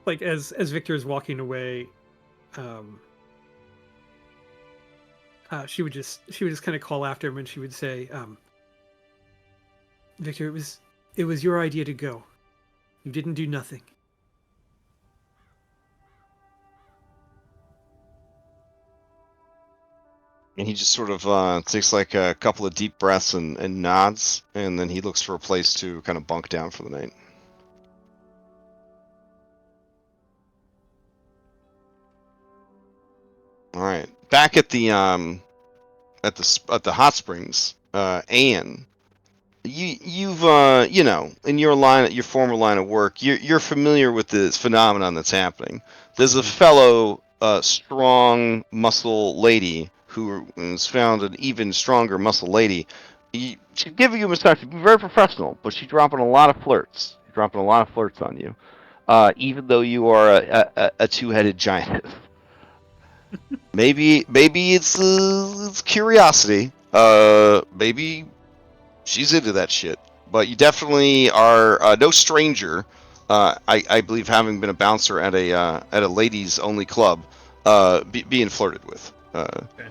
like as Victor is walking away, she would just kind of call after him, and she would say, Victor, it was your idea to go. You didn't do nothing. And he just sort of takes like a couple of deep breaths and nods, and then he looks for a place to kind of bunk down for the night. All right, back at the hot springs, Anne, you've you know, in your former line of work, you're familiar with this phenomenon that's happening. There's a fellow strong muscle lady who has found an even stronger muscle lady. She's giving you a massage. She's very professional, but she's dropping a lot of flirts. She's dropping a lot of flirts on you, even though you are a two-headed giant. Maybe it's curiosity. Maybe she's into that shit. But you definitely are no stranger. I believe, having been a bouncer at a ladies only club, being flirted with. Okay.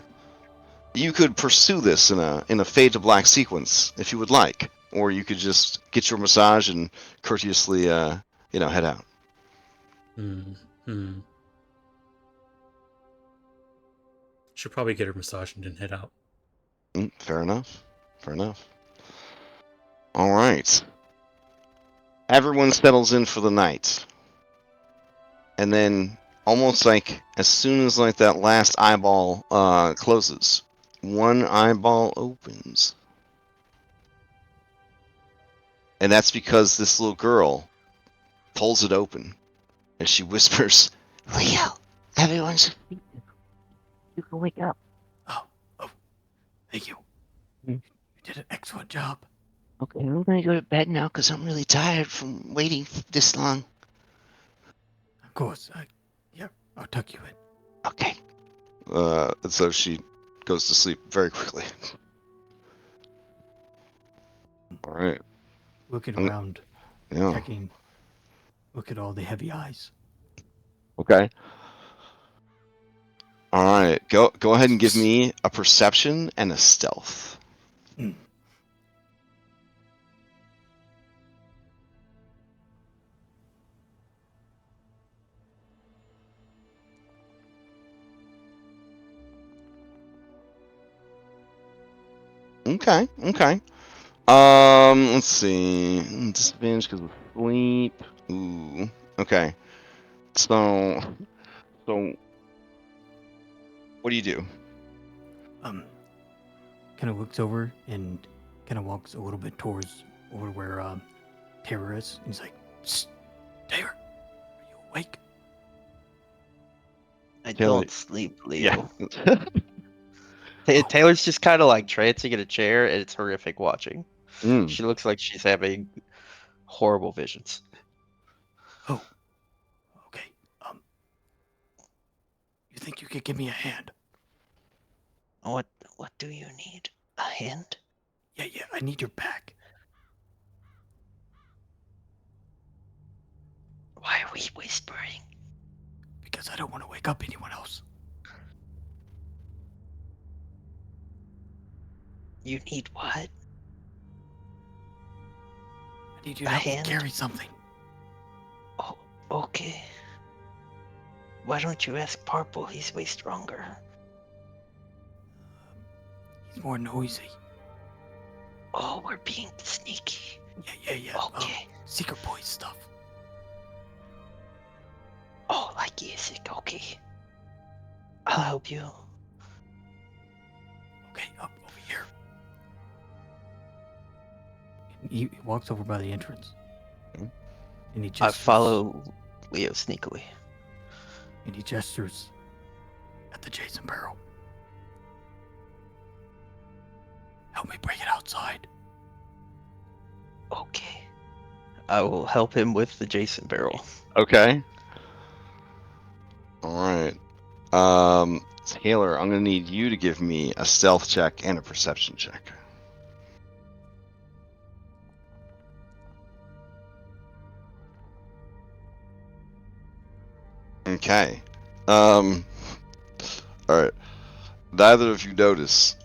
You could pursue this in a fade to black sequence if you would like, or you could just get your massage and courteously head out. Hmm. Should probably get her massage and then head out. Fair enough. Fair enough. All right. Everyone settles in for the night. And then, almost like as soon as like that last eyeball closes, one eyeball opens. And that's because this little girl pulls it open and she whispers, "Leo, everyone's sleeping. You can wake up." Oh, thank you. You did an excellent job. Okay, I'm gonna go to bed now because I'm really tired from waiting this long. Of course. Yeah, I'll tuck you in. Okay. And so she goes to sleep very quickly. All right. Looking around, Yeah. checking. Look at all the heavy eyes. Okay. All right. Go ahead and give me a perception and a stealth. Okay. Okay. Let's see. Disadvantage because of sleep. Ooh. Okay. So, what do you do? Kind of looks over and kind of walks a little bit towards over where Taylor is. And he's like, "Psst, Taylor, are you awake?" I Taylor- don't sleep, Leo. Yeah. Taylor's just kind of like trancing in a chair, and it's horrific watching. Mm. She looks like she's having horrible visions. Oh, okay. You think you could give me a hand? What do you need? A hand? Yeah, I need your back. Why are we whispering? Because I don't want to wake up anyone else. You need what? I need you A to help me hand? carry something. Oh, okay. Why don't you ask Purple? He's way stronger. He's more noisy. Oh, we're being sneaky. Yeah. Okay. Secret boy stuff. Oh, like Isaac. Okay. I'll help you. Okay, up over here. He walks over by the entrance. Mhm. And he I gestures. follow Leo sneakily. And he gestures at the Jason barrel. Help me bring it outside. Okay. I will help him with the Jason barrel. Okay. All right. Taylor, I'm gonna need you to give me a stealth check and a perception check. Okay. All right. Neither of you notice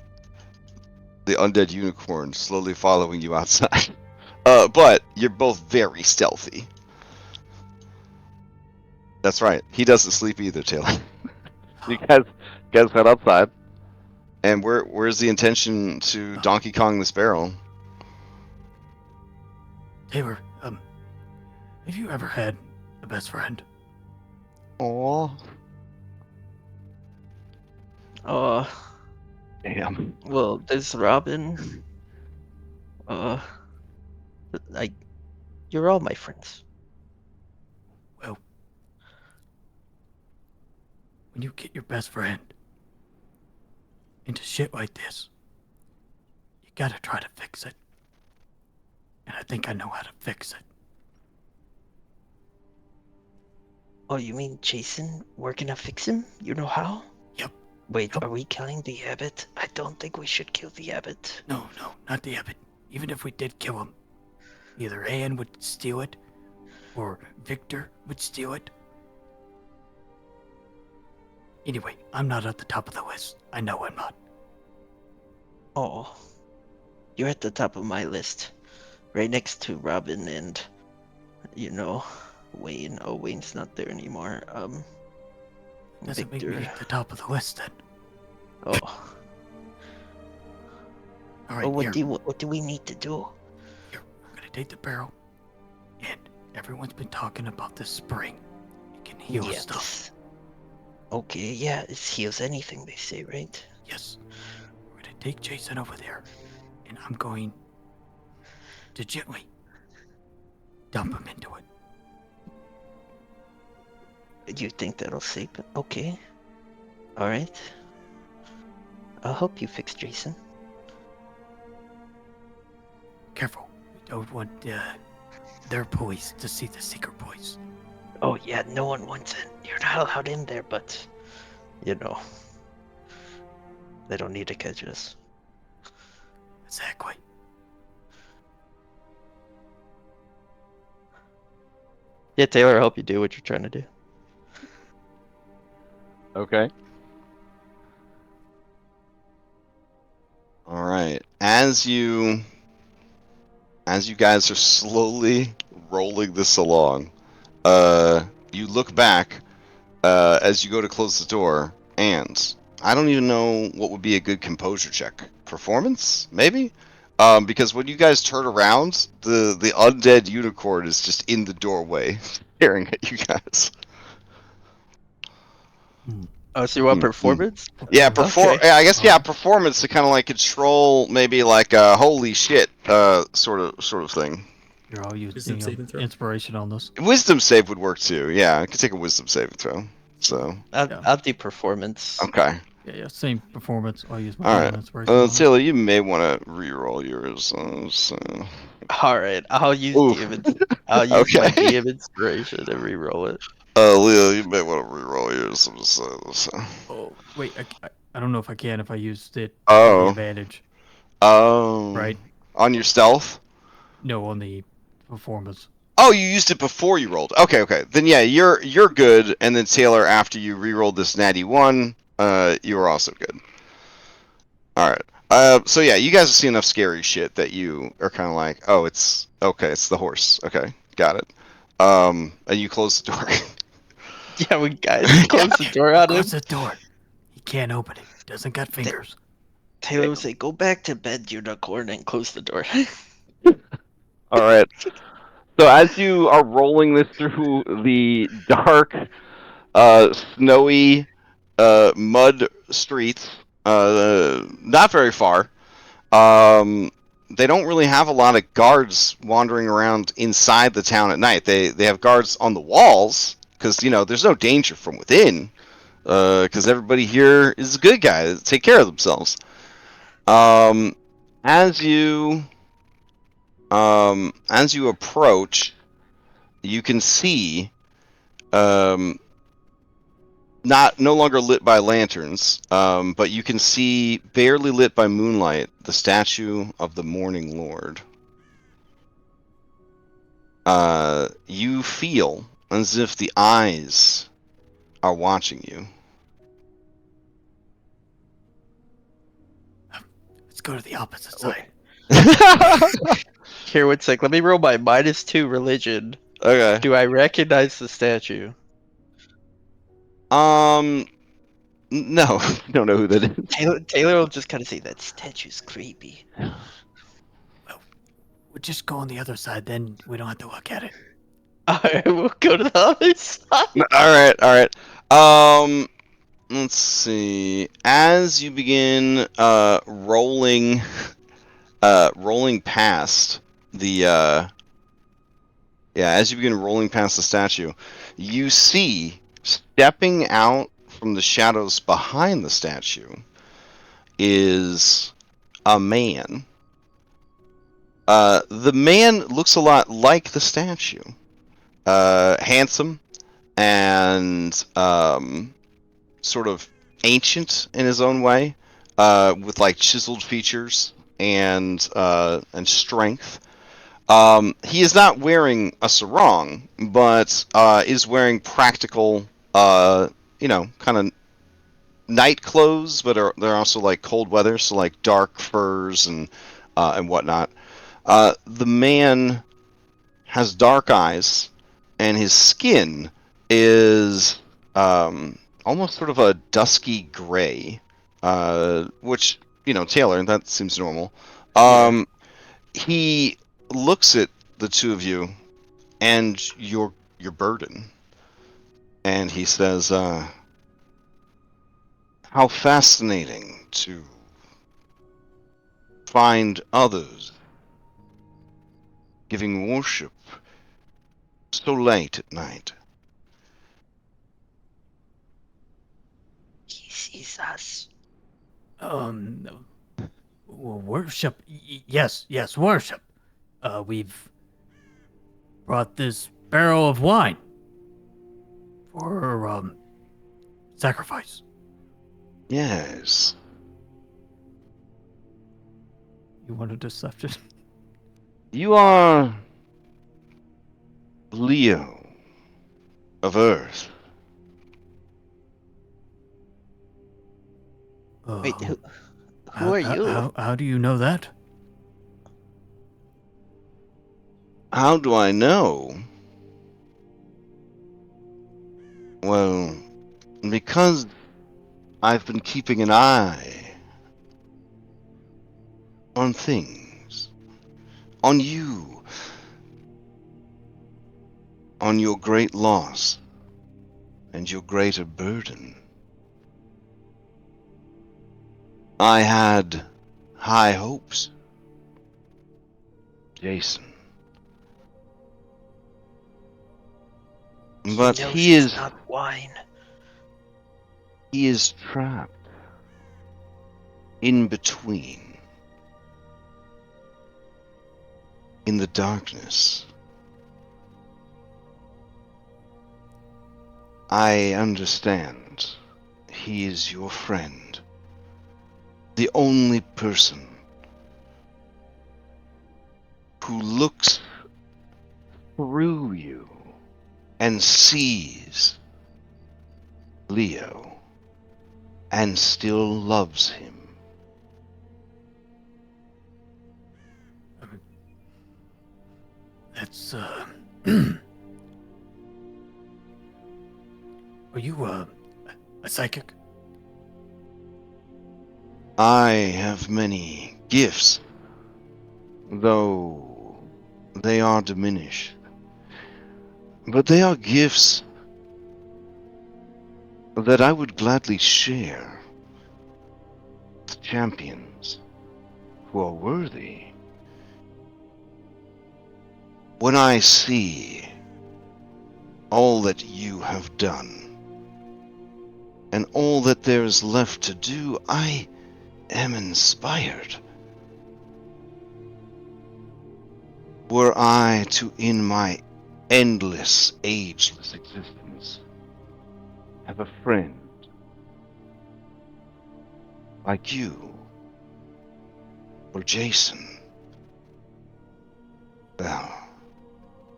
the undead unicorn slowly following you outside. But you're both very stealthy. That's right. He doesn't sleep either, Taylor. You guys head outside. And where's the intention to Donkey Kong this barrel? Taylor, have you ever had a best friend? Oh, Uh, damn. well, there's Robin. Uh, like, you're all my friends. Well, when you get your best friend into shit like this, you gotta try to fix it. And I think I know how to fix it. Oh, you mean Jason? We're gonna fix him? You know how? Yep. Wait, Yep. are we killing the abbot? I don't think we should kill the abbot. No, not the abbot. Even if we did kill him, either Anne would steal it, or Victor would steal it. Anyway, I'm not at the top of the list. I know I'm not. Oh, you're at the top of my list. Right next to Robin and, you know, Wayne. Oh, Wayne's not there anymore. Doesn't Victor. make me at the top of the list then. Oh. All right, Oh, here. what do we need to do? Here, I'm gonna take the barrel, and everyone's been talking about this spring. It can heal Yeah, stuff. this- Okay, yeah, it heals anything, they say, right? Yes. We're gonna take Jason over there, and I'm going to gently dump him into it. You think that'll save it? Okay. Alright. I'll help you fix Jason. Careful. We don't want their police to see the secret police. Oh yeah, no one wants it. You're not allowed in there, but, you know, they don't need to catch us. Exactly. Yeah, Taylor, I hope you do what you're trying to do. Okay. All right. As you guys are slowly rolling this along, you look back as you go to close the door, and I don't even know what would be a good composure check. Performance, maybe? Because when you guys turn around, the undead unicorn is just in the doorway, staring at you guys. Oh, so you want Hmm, hmm. performance? Yeah, Okay. I guess performance to kind of like control, maybe like holy shit, sort of thing. You're all Wisdom using saving throw? inspiration on this. Wisdom save would work too. Yeah, I could take a wisdom saving throw. So I'll do performance. okay, Yeah, same performance. I'll use my all own right. inspiration on this. Taylor, you may want to re-roll yours. So. Alright, I'll use Ooh. DM. I'll use my Okay. DM inspiration and re-roll it. Leo, you may want to re-roll yours. I'm just saying this. Oh, wait, I don't know if I can if I used it Oh. on the advantage. Right? On your stealth? No, on the performance. Oh, you used it before you rolled. Okay. Then yeah, you're good. And then Taylor, after you re-rolled this natty 1, you were also good. All right. So yeah, you guys have seen enough scary shit that you are kind of like, oh, it's okay. It's the horse. Okay, got it. And you close the door. Yeah, we guys close the door on him. Close the door. He can't open it. Doesn't got fingers. Taylor would say, "Go back to bed, unicorn," and close the door. All right. So as you are rolling this through the dark, snowy, mud streets, not very far. They don't really have a lot of guards wandering around inside the town at night. They have guards on the walls because there's no danger from within. Because everybody here is a good guy. Take care of themselves. As you approach, you can see, no longer lit by lanterns, but you can see, barely lit by moonlight, the statue of the Morning Lord. You feel as if the eyes are watching you. Let's go to the opposite side. Here, one sec. Let me roll my -2 religion. Okay. Do I recognize the statue? No, you don't know who that is. Taylor will just kind of say that statue's creepy. We'll just go on the other side, then we don't have to look at it. Alright, we'll go to the other side. All right. Let's see. As you begin rolling past the as you begin rolling past the statue, you see stepping out from the shadows behind the statue is a man. The man looks a lot like the statue. Handsome and sort of ancient in his own way, with like chiseled features and strength. He is not wearing a sarong, but is wearing practical, kind of night clothes, but they're also like cold weather, so like dark furs and whatnot. The man has dark eyes, and his skin is almost sort of a dusky gray, which, Taylor, that seems normal. He looks at the two of you and your burden, and he says, how fascinating to find others giving worship so late at night. He sees us. Worship. Yes, worship. We've brought this barrel of wine for sacrifice. Yes. You want a deception? You are Leo of Earth. Wait, who are you? How do you know that? How do I know? Well, because I've been keeping an eye on things. On you. On your great loss. And your greater burden. I had high hopes. Jason. But he is not wine. He is trapped in between. In the darkness. I understand. He is your friend. The only person who looks through you and sees Leo and still loves him. That's Are you a psychic? I have many gifts, though they are diminished. But they are gifts that I would gladly share with champions who are worthy. When I see all that you have done, and all that there is left to do, I am inspired. Were I to, in my endless, ageless existence, have a friend like you, or Jason, well,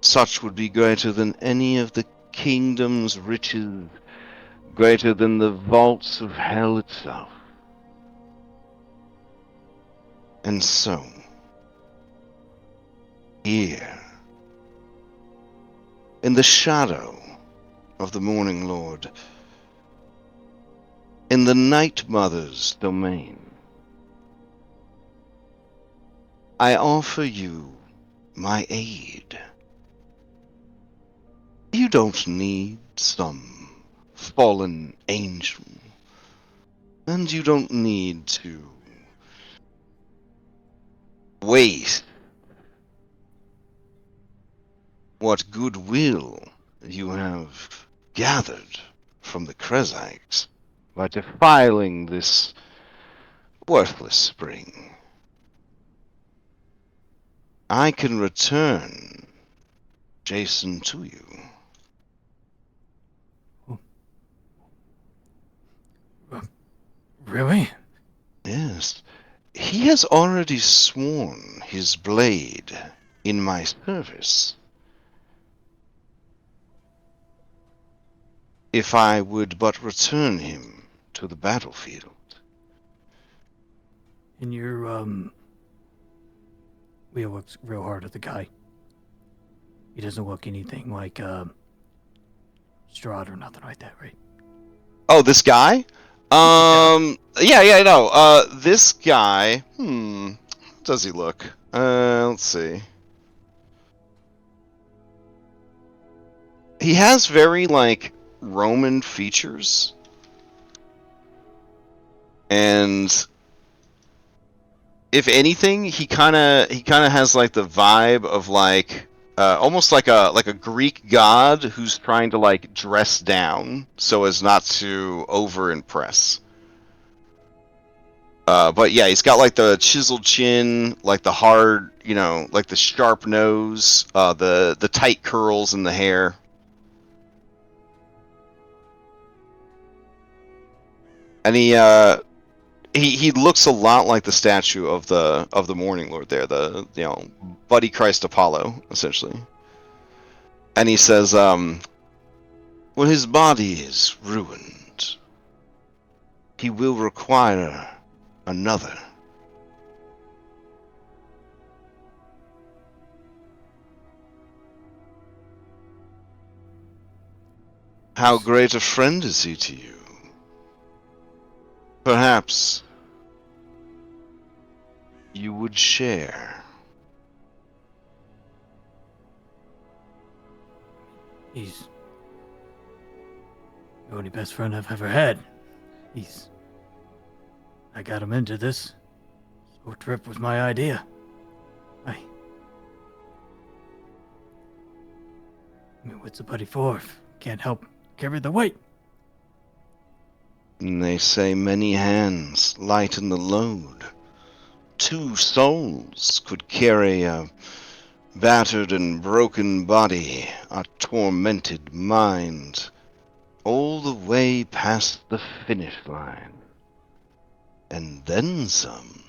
such would be greater than any of the kingdom's riches, greater than the vaults of hell itself. And so, here, in the shadow of the Morning Lord, in the Night Mother's domain. I offer you my aid. You don't need some fallen angel, and you don't need to waste what goodwill you have gathered from the Krezites by defiling this worthless spring. I can return Jason to you. Really? Yes. He has already sworn his blade in my service. If I would but return him to the battlefield. And we looked real hard at the guy. He doesn't look anything like, Strahd or nothing like that, right? Oh, this guy? Yeah, no. This guy, how does he look? Let's see. He has very, like, Roman features. And if anything, he kind of has, like, the vibe of, like, almost like a Greek god who's trying to, like, dress down so as not to over impress. But yeah, he's got like the chiseled chin, like the hard, like the sharp nose, the tight curls in the hair. And he looks a lot like the statue of the Morning Lord there, the Buddy Christ Apollo, essentially. And he says, when his body is ruined, he will require another. How great a friend is he to you? Perhaps you would share. He's the only best friend I've ever had. I got him into this. So trip was my idea. I mean, what's a buddy for if can't help carry the weight? And they say many hands lighten the load. 2 souls could carry a battered and broken body, a tormented mind, all the way past the finish line. And then some.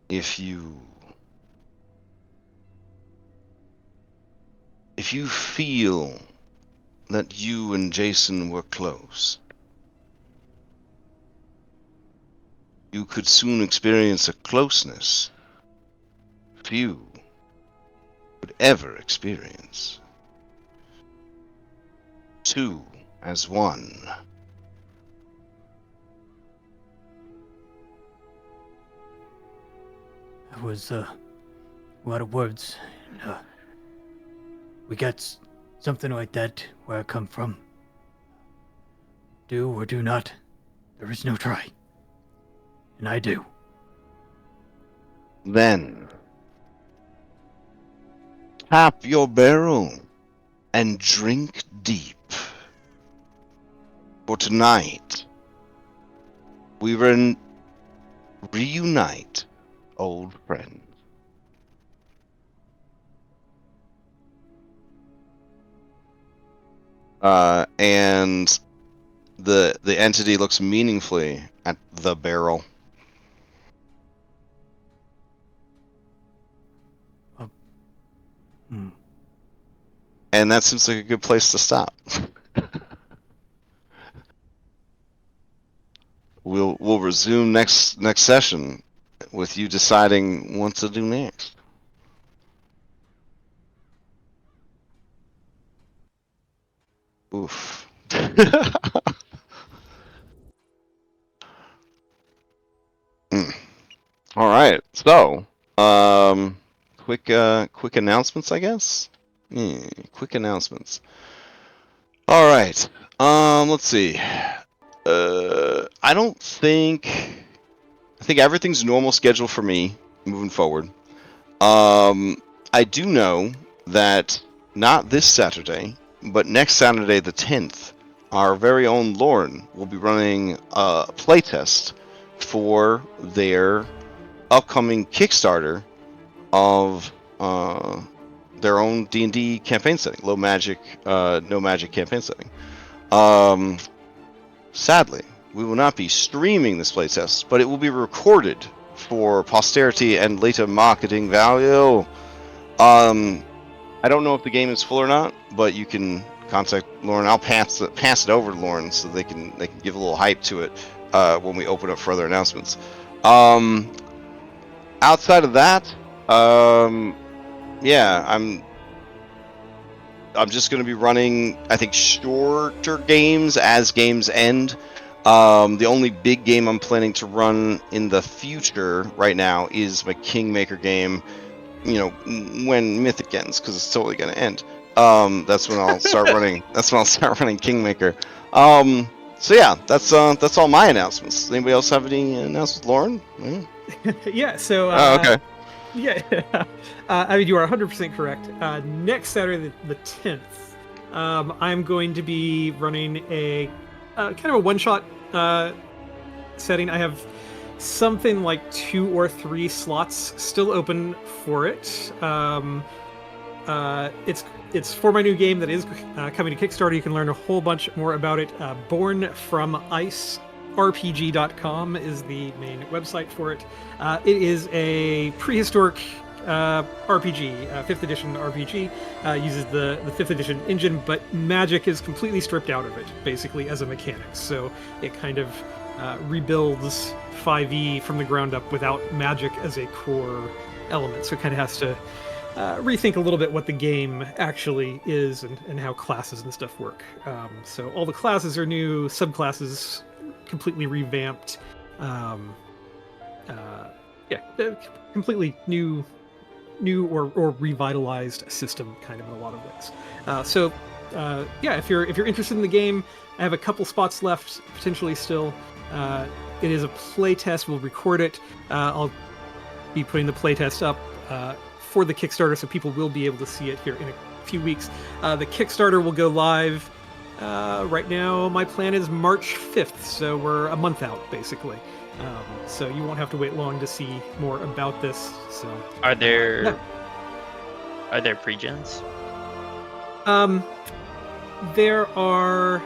If you feel that you and Jason were close, you could soon experience a closeness few would ever experience. 2 as 1. That was a lot of words. And, we got something like that where I come from. Do or do not, there is no try. And I do. Then tap your barrel and drink deep. For tonight, we reunite old friends. And the entity looks meaningfully at the barrel. And that seems like a good place to stop. We'll resume next session with you deciding what to do next. Oof. All right. So, quick announcements, I guess. Quick announcements. All right. Let's see. I don't think. I think everything's normal schedule for me moving forward. I do know that not this Saturday, but next Saturday, the 10th, our very own Lauren will be running a playtest for their upcoming Kickstarter of their own D&D campaign setting, low magic, no magic campaign setting. Sadly, we will not be streaming this playtest, but it will be recorded for posterity and later marketing value. I don't know if the game is full or not, but you can contact Lauren. I'll pass it over to Lauren so they can give a little hype to it when we open up further announcements. Outside of that, yeah, I'm just going to be running, I think, shorter games as games end. The only big game I'm planning to run in the future right now is my Kingmaker game. You know, when Mythic ends, because it's totally going to end. That's when I'll start running. That's when I'll start running Kingmaker. So yeah, that's all my announcements. Anybody else have any announcements, Lauren? Yeah. So. Oh, okay. Yeah, I mean, you are 100% correct. Next Saturday, the 10th, I'm going to be running a kind of a one-shot setting. I have something like 2 or 3 slots still open for it. It's for my new game that is coming to Kickstarter. You can learn a whole bunch more about it. Born from Ice. RPG.com is the main website for it. It is a prehistoric RPG, 5th edition RPG. Uses the 5th edition engine, but magic is completely stripped out of it, basically, as a mechanic. So it kind of rebuilds 5e from the ground up without magic as a core element. So it kind of has to rethink a little bit what the game actually is and how classes and stuff work. So all the classes are new, subclasses completely revamped. Completely new or revitalized system, kind of in a lot of ways. If you're interested in the game, I have a couple spots left potentially still. It is a playtest. We'll record it. I'll be putting the playtest up for the Kickstarter, so people will be able to see it here in a few weeks. The Kickstarter will go live. Right now, my plan is March 5th, so we're a month out, basically. So you won't have to wait long to see more about this. So Are there pre-gens? There are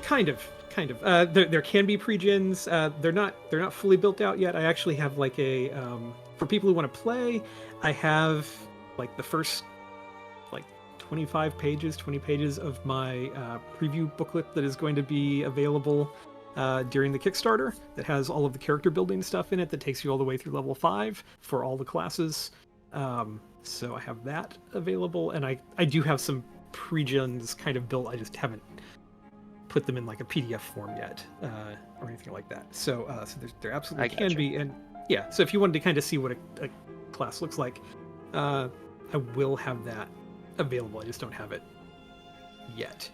kind of. There can be pre-gens. They're not fully built out yet. I actually have like a for people who want to play. I have like the first 20 pages of my preview booklet that is going to be available during the Kickstarter, that has all of the character building stuff in it, that takes you all the way through level 5 for all the classes. So I have that available, and I do have some pre-gens kind of built. I just haven't put them in like a PDF form yet or anything like that. So there absolutely can be. And yeah, so if you wanted to kind of see what a class looks like, I will have that available. I just don't have it yet.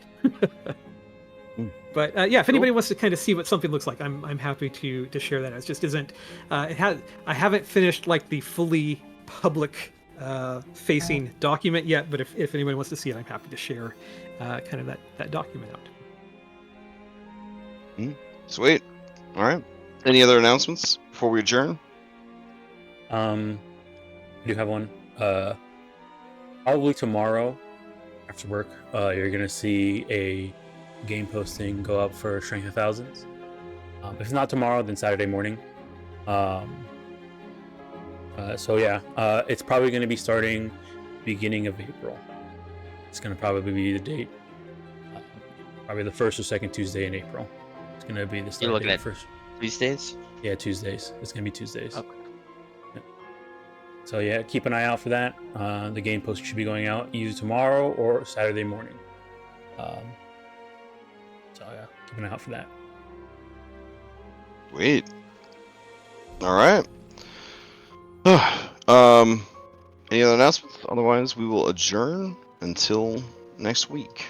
But if anybody wants to kind of see what something looks like, I'm happy to share that. It just isn't. I haven't finished like the fully public facing document yet. But if anybody wants to see it, I'm happy to share kind of that document out. Sweet. All right. Any other announcements before we adjourn? I do have one. Probably tomorrow after work, you're gonna see a game posting go up for Strength of Thousands. If not tomorrow, then Saturday morning. It's probably gonna be starting beginning of April. It's gonna probably be the date, probably the first or second Tuesday in April. It's gonna be the start. You're looking date at first. Tuesdays? Yeah, Tuesdays. It's gonna be Tuesdays. Okay. Yeah. So yeah, keep an eye out for that. The game poster should be going out either tomorrow or Saturday morning. So yeah, keep an eye out for that. Sweet. All right. Any other announcements? Otherwise, we will adjourn until next week.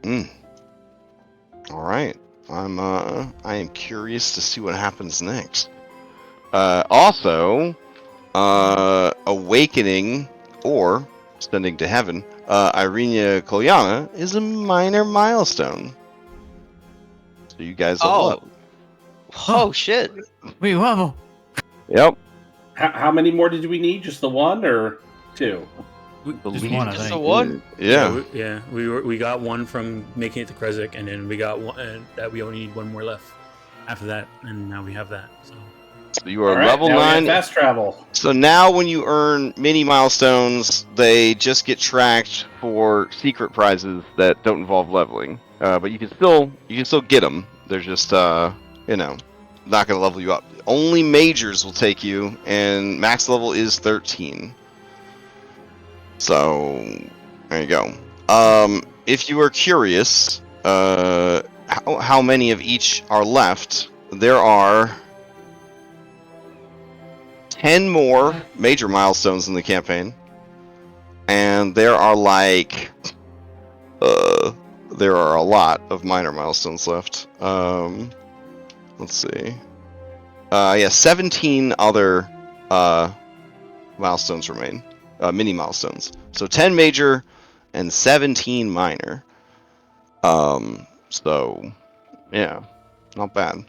All right. I am curious to see what happens next. Also, awakening or ascending to heaven, Irina Kolyana is a minor milestone. So you guys level up. Oh shit! We level. Yep. How many more did we need? Just the one or two? Just one, I Just the think. one? Yeah. We got one from making it to Krezk, and then we got one, and that we only need one more left after that, and now we have that. So You are All right, level now we have 9. fast travel. So now when you earn mini milestones, they just get tracked for secret prizes that don't involve leveling. But you can still get them. They're just not going to level you up. Only majors will take you, and max level is 13. So there you go. If you are curious, how many of each are left? There are 10 more major milestones in the campaign, and there are there are a lot of minor milestones left. Let's see. 17 other milestones remain, mini milestones. So 10 major and 17 minor. So yeah, not bad.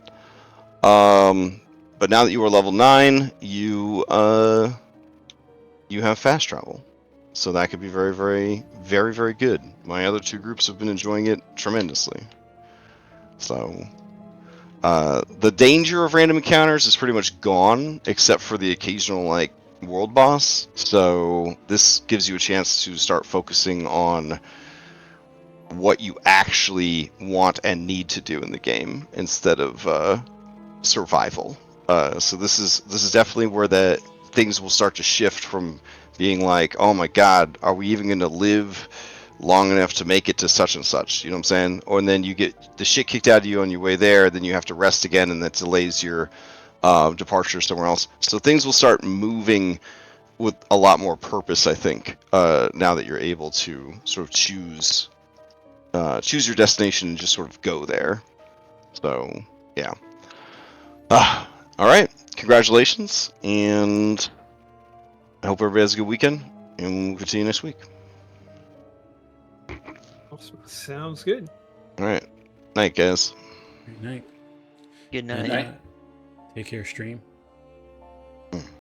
But now that you are level 9, you have fast travel. So that could be very, very, very, very good. My other 2 groups have been enjoying it tremendously. So the danger of random encounters is pretty much gone, except for the occasional world boss. So this gives you a chance to start focusing on what you actually want and need to do in the game instead of survival. So this is definitely where the things will start to shift from being like, oh my god, are we even going to live long enough to make it to such and such? You know what I'm saying? Or and then you get the shit kicked out of you on your way there, then you have to rest again, and that delays your departure somewhere else. So things will start moving with a lot more purpose, I think, now that you're able to sort of choose your destination and just sort of go there. So yeah. All right. Congratulations, and I hope everybody has a good weekend, and we'll continue next week. Awesome. Sounds good. All right. Night, guys. good night. Good And, night. take care, stream.